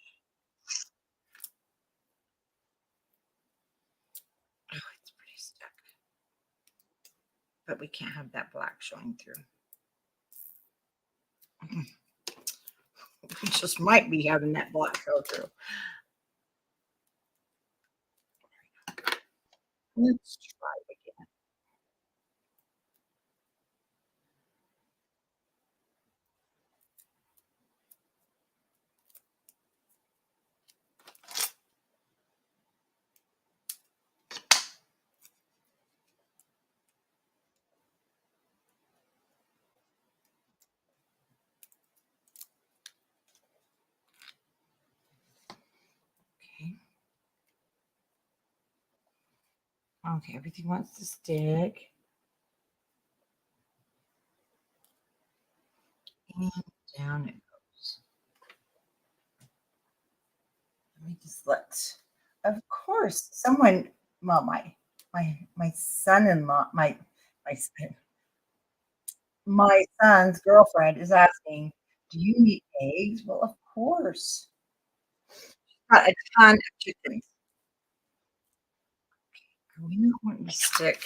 Oh, it's pretty stuck. But we can't have that black showing through. We just might be having that black show through. Let's try again. Okay. Okay, everything wants to stick. And down it goes. Let me just let. Of course, someone. Well, my son-in-law, my son's girlfriend is asking, "Do you eat eggs?" Well, of course. Got a ton of chickens. Are we not wanting to stick?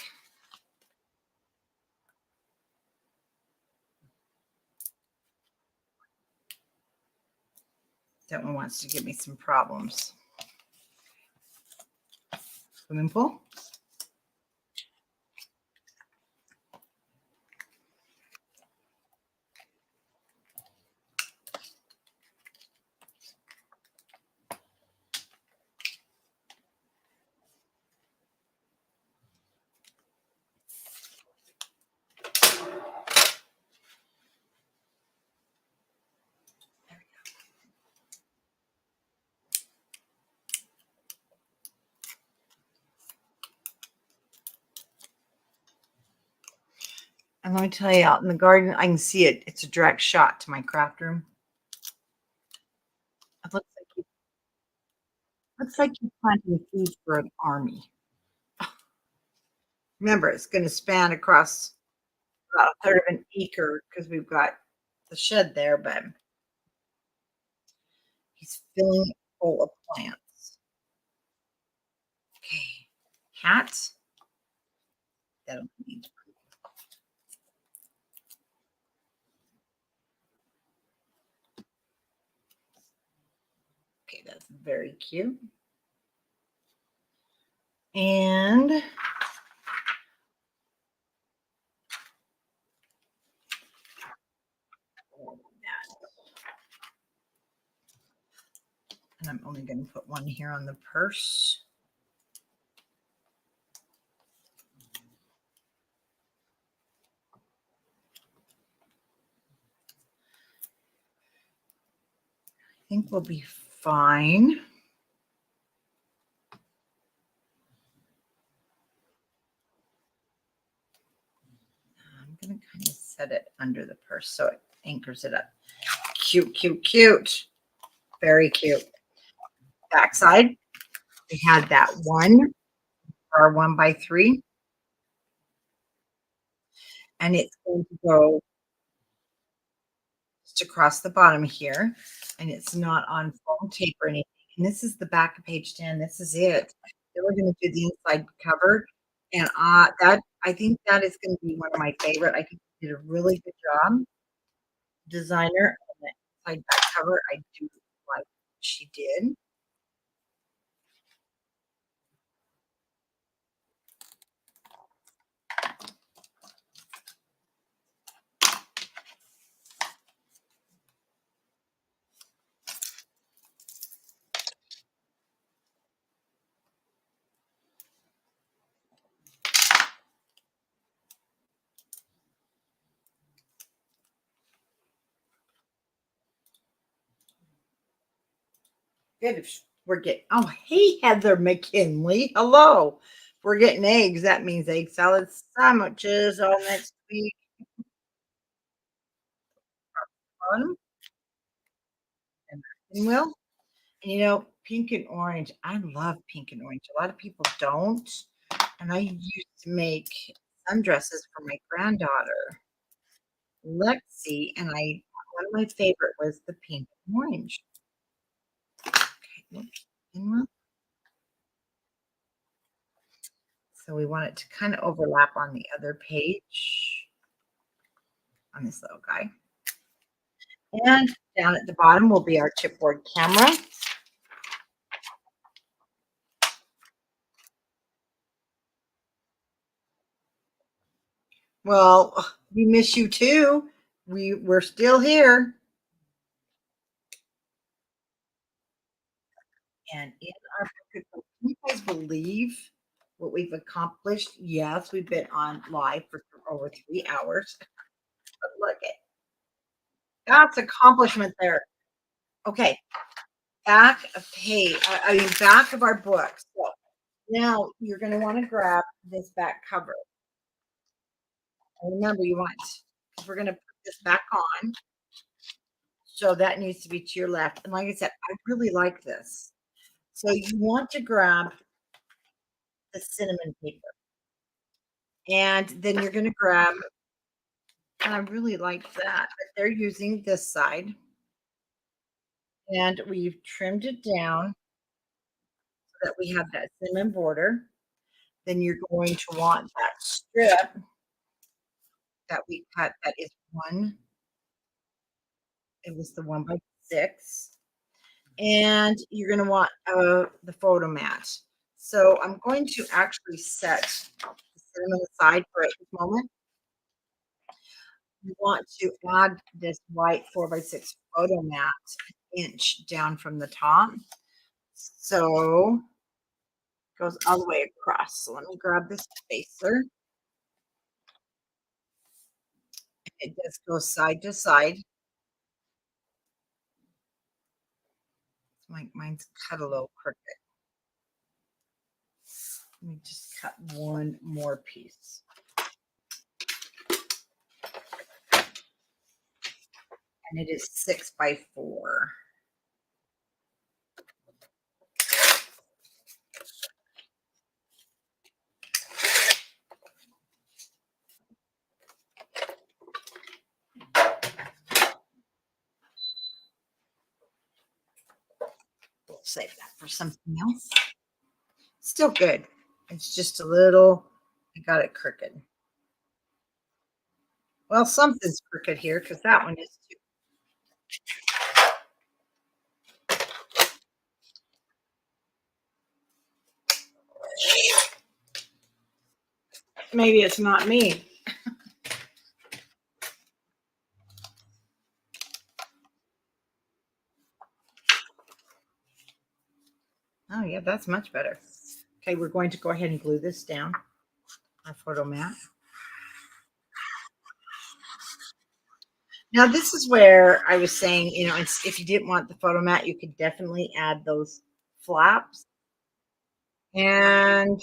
That one wants to give me some problems. Swimming pool. And let me tell you, out in the garden, I can see it. It's a direct shot to my craft room. It looks like you're planting food for an army. Remember, it's going to span across about a third of an acre because we've got the shed there, but he's filling it full of plants. Okay, hat. That'll need. Okay, that's very cute. And I'm only going to put one here on the purse. I think we'll be fine. I'm going to kind of set it under the purse so it anchors it up. Cute, cute, cute. Very cute. Backside, we had that one, our 1x3, and it's going to go just across the bottom here, and it's not on foam tape or anything. And this is the back of page 10. This is it. Then we're going to do the inside cover, and that I think that is going to be one of my favorite. I think you did a really good job, designer. On the inside back cover, I do like what she did. good if we're getting. Oh, hey, Heather McKinley. Hello. If we're getting eggs. That means egg salad sandwiches all next week. Fun. And will. And pink and orange. I love pink and orange. A lot of people don't. And I used to make sundresses for my granddaughter, Lexi, and one of my favorite was the pink and orange. Okay, so we want it to kind of overlap on the other page on this little guy. And down at the bottom will be our chipboard camera. Well, we miss you too. We're still here. And in our book, can you guys believe what we've accomplished? Yes, we've been on live for over 3 hours. But look at that's accomplishment there. Okay, back of page. Back of our book. So now you're going to want to grab this back cover. And remember, we're going to put this back on. So that needs to be to your left. And like I said, I really like this. So you want to grab the cinnamon paper. And then you're going to grab, and I really like that, but they're using this side. And we've trimmed it down so that we have that cinnamon border. Then you're going to want that strip that we cut that is it was the 1x6. And you're going to want the photo mat. So I'm going to actually set the cinnamon aside for this moment. You want to add this white 4x6 photo mat an inch down from the top. So it goes all the way across. So let me grab this spacer. It just goes side to side. Mine's cut a little crooked. Let me just cut one more piece. And it is 6x4. We'll save that for something else. Still good. It's just a little, I got it crooked. Well, something's crooked here because that one is too. Maybe it's not me. Oh, yeah, that's much better. Okay, we're going to go ahead and glue this down, our photo mat. Now, this is where I was saying, if you didn't want the photo mat, you could definitely add those flaps. And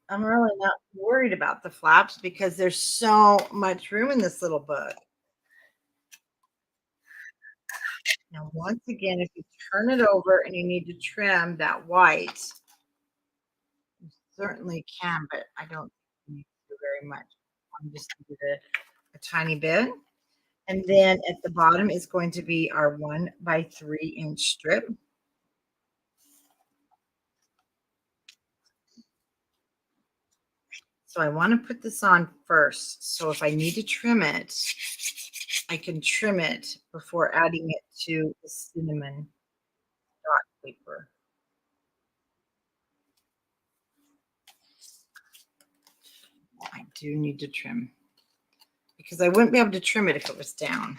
I'm really not worried about the flaps because there's so much room in this little book. Now, once again, if you turn it over and you need to trim that white, you certainly can, but I don't need to do very much. I'm just going to do a tiny bit. And then at the bottom is going to be our 1x3" strip. So I want to put this on first. So if I need to trim it, I can trim it before adding it to the cinnamon dot paper. I do need to trim because I wouldn't be able to trim it if it was down.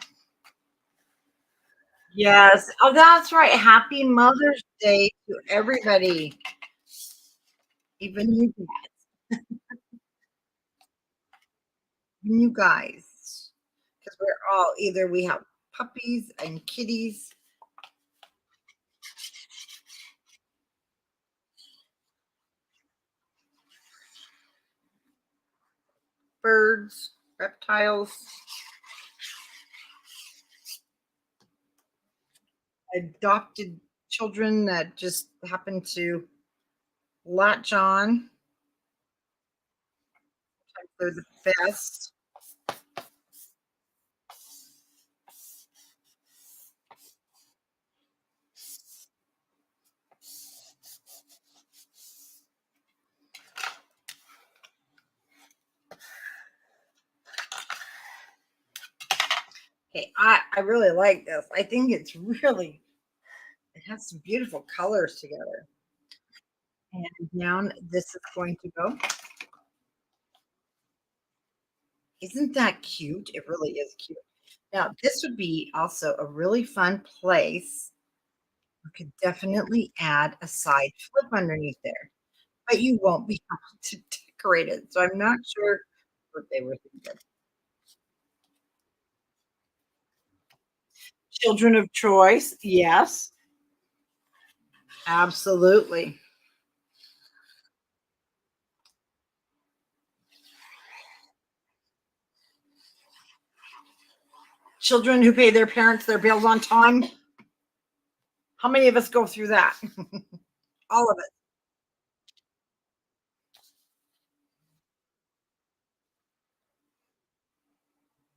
Yes. Oh, that's right. Happy Mother's Day to everybody. Even you guys. You guys. Because we're all we have puppies and kitties, birds, reptiles, adopted children that just happen to latch on. They're the best. Okay, I really like this. I think it's really, it has some beautiful colors together. And down this is going to go. Isn't that cute? It really is cute. Now, this would be also a really fun place. You could definitely add a side flip underneath there, but you won't be able to decorate it. So I'm not sure what they were thinking. Children of choice, yes, absolutely. Children who pay their parents their bills on time. How many of us go through that? All of it.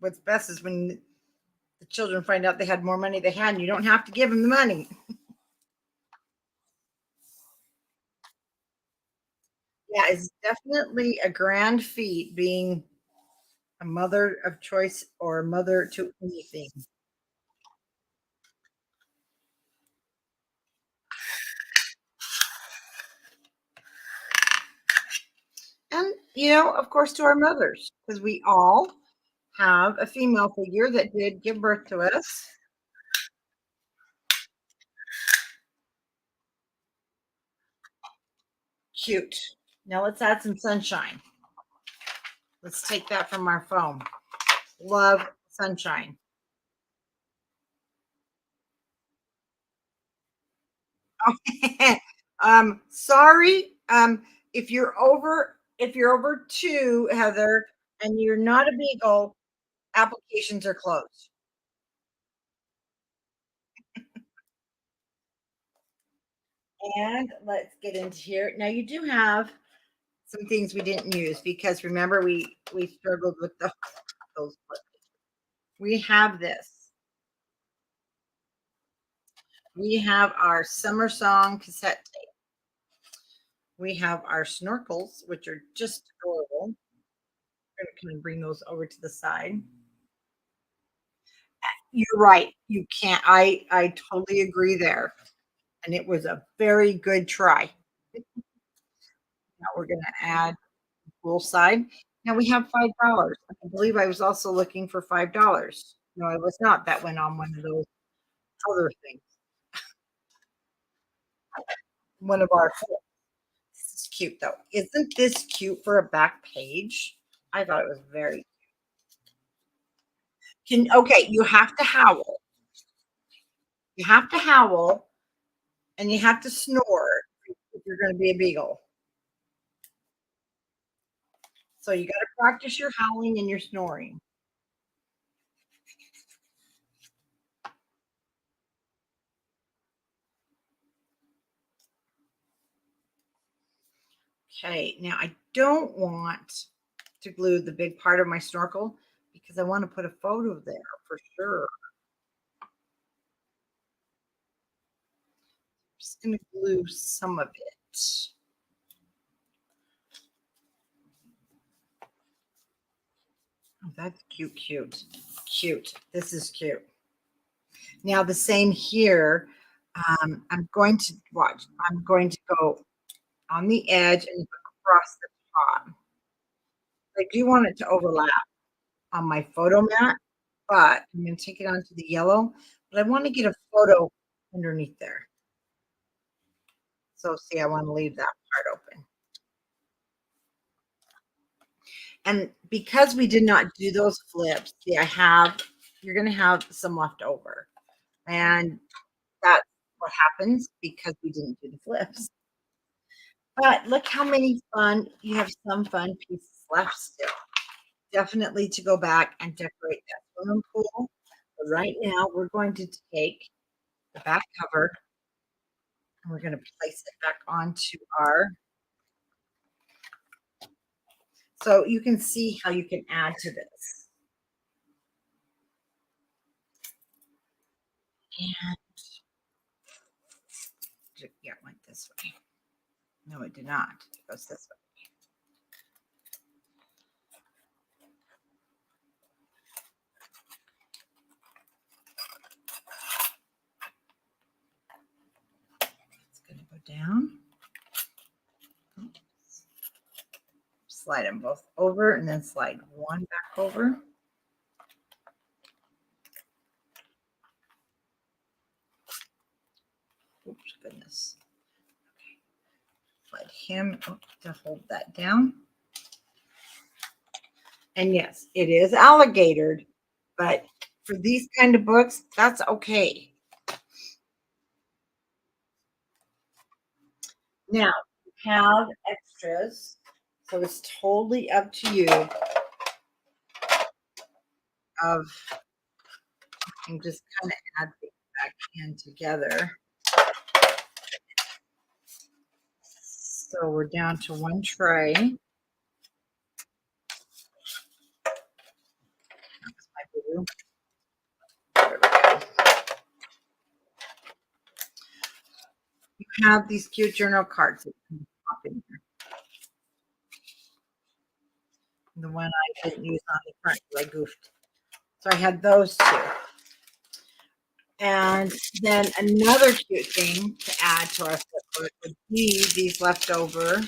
What's best is when the children find out they had more money they had, and you don't have to give them the money. Yeah, it's definitely a grand feat being a mother of choice or a mother to anything. And, of course, to our mothers, because we all have a female figure that did give birth to us. Cute. Now let's add some sunshine. Let's take that from our phone. Love sunshine. Sorry. If you're over two, Heather, and you're not a beagle, applications are closed. And let's get into here. Now you do have some things we didn't use because remember we struggled with those. We have this. We have our summer song cassette tape. We have our snorkels, which are just adorable. We're gonna kind of bring those over to the side. You're right. You can't. I totally agree there, and it was a very good try. Now we're gonna add poolside. Now we have $5. I believe I was also looking for $5. No, I was not. That went on one of those other things. One of our this is cute though. Isn't this cute for a back page? I thought it was very can okay, you have to howl. You have to howl and you have to snore if you're gonna be a beagle. So you gotta practice your howling and your snoring. Okay, now I don't want to glue the big part of my snorkel because I want to put a photo there for sure. Just gonna glue some of it. Oh, that's cute, cute, cute. This is cute. Now the same here. I'm going to watch. I'm going to go on the edge and across the top. I do want it to overlap on my photo mat, but I'm going to take it onto the yellow. But I want to get a photo underneath there. So see, I want to leave that part open. And because we did not do those flips, see, I have you're going to have some left over. And that's what happens because we didn't do the flips. But look how many fun, you have some fun pieces left still. Definitely to go back and decorate that swimming pool. But right now, we're going to take the back cover and we're going to place it back onto our. So you can see how you can add to this. And yeah, it went this way. No, it did not. It goes this way. It's going to go down. Slide them both over and then slide one back over. Oops, goodness. Okay. Slide him to hold that down. And yes, it is alligatored, but for these kind of books, that's okay. Now, you have extras, so it's totally up to you of, and just kind of add things back in together. So we're down to one tray. That's my blue. There we go. You have these cute journal cards that you can pop in here. The one I didn't use on the front because I goofed. So I had those two. And then another cute thing to add to our flipbook would be these leftover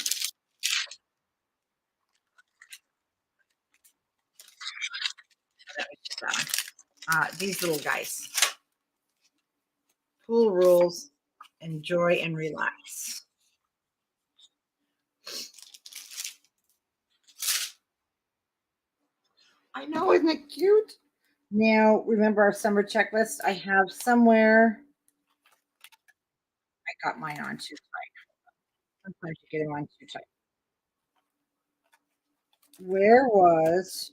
these little guys. Pool rules, enjoy and relax. I know, isn't it cute? Now, remember our summer checklist? I have somewhere. I got mine on too tight. Sometimes you get them on too tight. Where was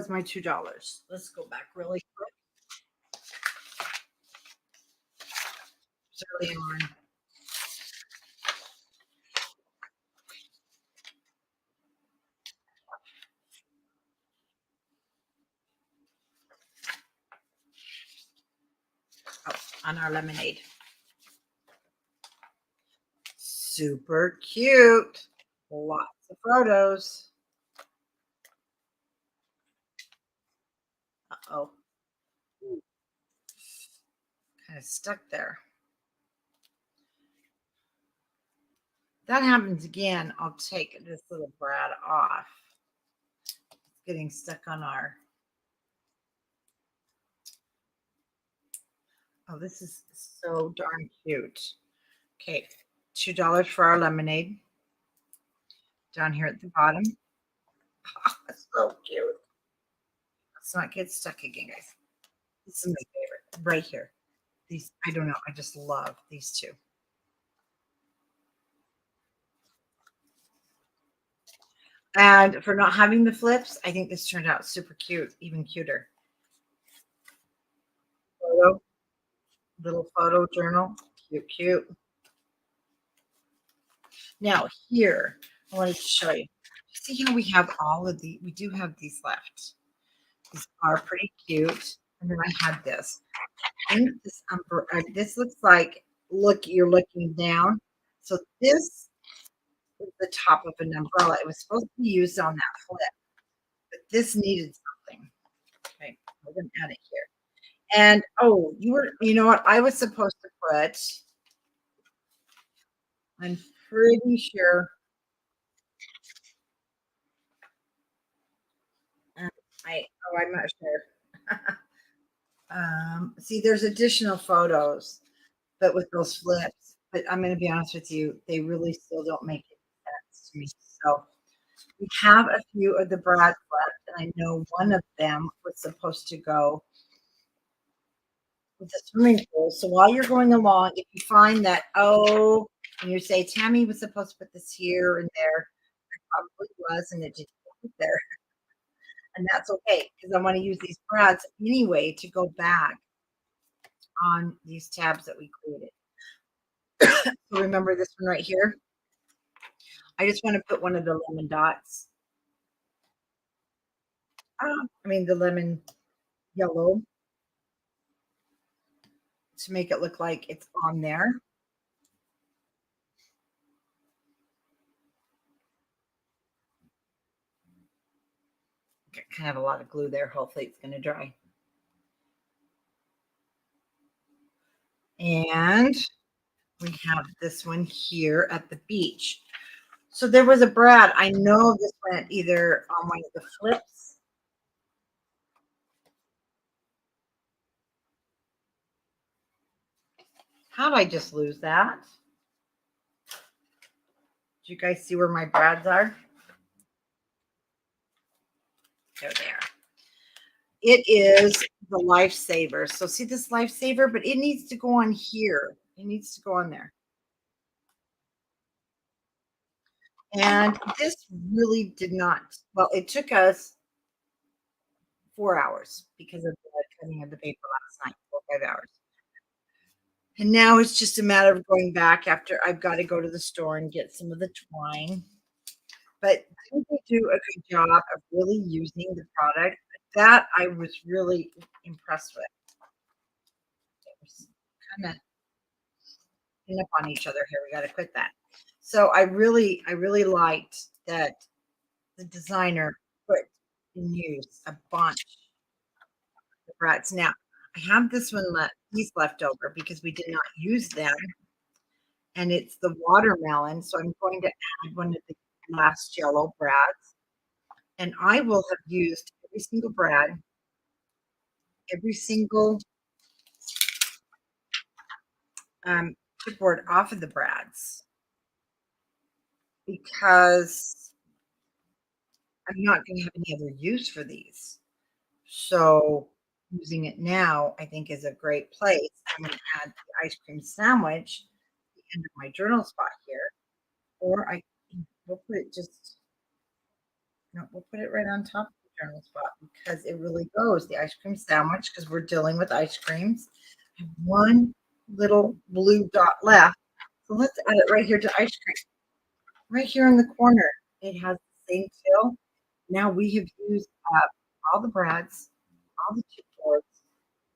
my $2? Let's go back really quick. It's early on. Oh, on our lemonade. Super cute. Lots of photos. Uh-oh. Kind of stuck there. That happens again, I'll take this little brad off. It's getting stuck on our. Oh, this is so darn cute. Okay, $2 for our lemonade. Down here at the bottom. Oh, that's so cute. Let's not get stuck again, guys. This is my favorite right here. These, I don't know, I just love these two. And for not having the flips, I think this turned out super cute, even cuter. Photo, little photo journal, cute, cute. Now here, I wanted to show you. See how we have all of the, we do have these left. These are pretty cute. And then I had this. And this looks like, look, you're looking down. So this is the top of an umbrella. It was supposed to be used on that flip, but this needed something. Okay, we're gonna add it here. And oh, you know what? I was supposed to put, I'm pretty sure. I'm not sure. See, there's additional photos, but with those flips. But I'm going to be honest with you, they really still don't make any sense to me. So We have a few of the brads left, and I know one of them was supposed to go with the swimming pool. So while you're going along, if you find that, oh, and you say, Tammy was supposed to put this here and there, it probably was, and it didn't put there. And that's okay because I want to use these brads anyway to go back on these tabs that we created. So remember this one right here? I just want to put one of the lemon dots. I mean, the lemon yellow to make it look like it's on there. Kind of a lot of glue there. Hopefully it's going to dry. And we have this one here at the beach. So there was a brad. I know this went either on one of the flips. How did I just lose that? Do you guys see where my brads are? There they are. It is the Lifesaver. So see this Lifesaver, but it needs to go on here. It needs to go on there. And this really did not. Well, it took us 4 hours because of the cutting of the paper last night, 4 or 5 hours. And now it's just a matter of going back after I've got to go to the store and get some of the twine. But didn't they do a good job of really using the product? That I was really impressed with. It was kind of up on each other here. We got to quit that. So I really liked that the designer put in use a bunch of brads. Now I have this one these left over because we did not use them, and it's the watermelon. So I'm going to add one of the last yellow brads, and I will have used every single brad, every single chipboard off of the brads because I'm not going to have any other use for these. So using it now, I think, is a great place. I'm going to add the ice cream sandwich at the end of my journal spot here, or we'll put it just no, we'll put it right on top of the journal spot because it really goes the ice cream sandwich because we're dealing with ice creams. I have one little blue dot left, so let's add it right here to ice cream. Right here in the corner, it has the same fill. Now we have used up all the brads, all the chipboards.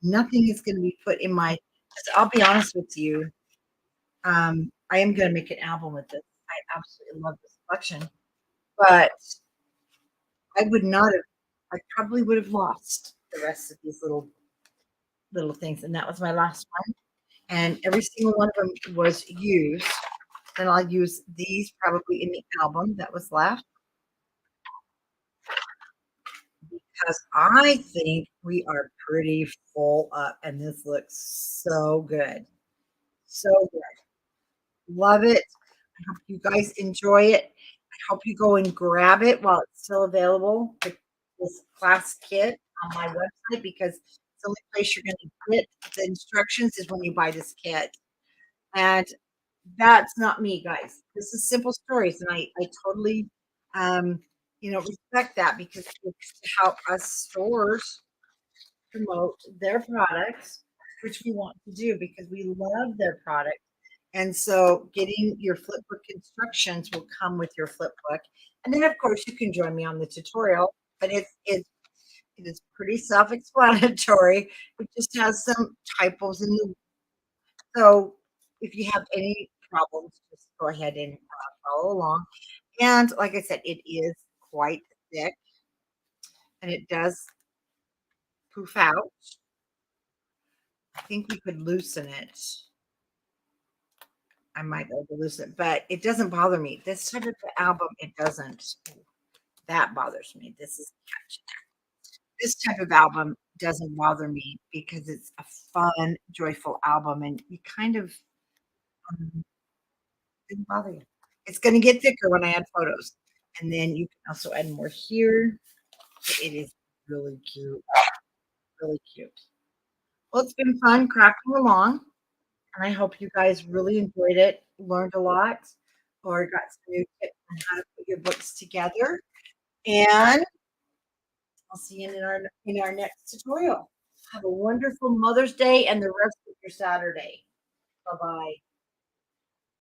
Nothing is going to be put in my. I'll be honest with you. I am going to make an album with this. I absolutely love this collection, but I would not have. I probably would have lost the rest of these little things, and that was my last one. And every single one of them was used. And I'll use these probably in the album that was left. Because I think we are pretty full up, and this looks so good. So good. Love it. I hope you guys enjoy it. I hope you go and grab it while it's still available. This class kit on my website because it's the only place you're going to get the instructions is when you buy this kit. And that's not me, guys. This is Simple Stories, and I totally, um, respect that because it's to help us stores promote their products, which we want to do because we love their product. And so getting your flipbook instructions will come with your flipbook. And then of course you can join me on the tutorial, but it is pretty self-explanatory. It just has some typos in the so if you have any problems, just go ahead and follow along. And like I said, it is quite thick and it does poof out. I think we could loosen it. I might be able to loosen it, but it doesn't bother me. This type of album, it doesn't. That bothers me. This is this type of album doesn't bother me because it's a fun, joyful album, and you kind of didn't bother you. It's going to get thicker when I add photos. And then you can also add more here. It is really cute, really cute. Well, it's been fun crafting along, and I hope you guys really enjoyed it, learned a lot, or got some new tips on how to put your books together. And I'll see you in our next tutorial. Have a wonderful Mother's Day and the rest of your Saturday. Bye bye.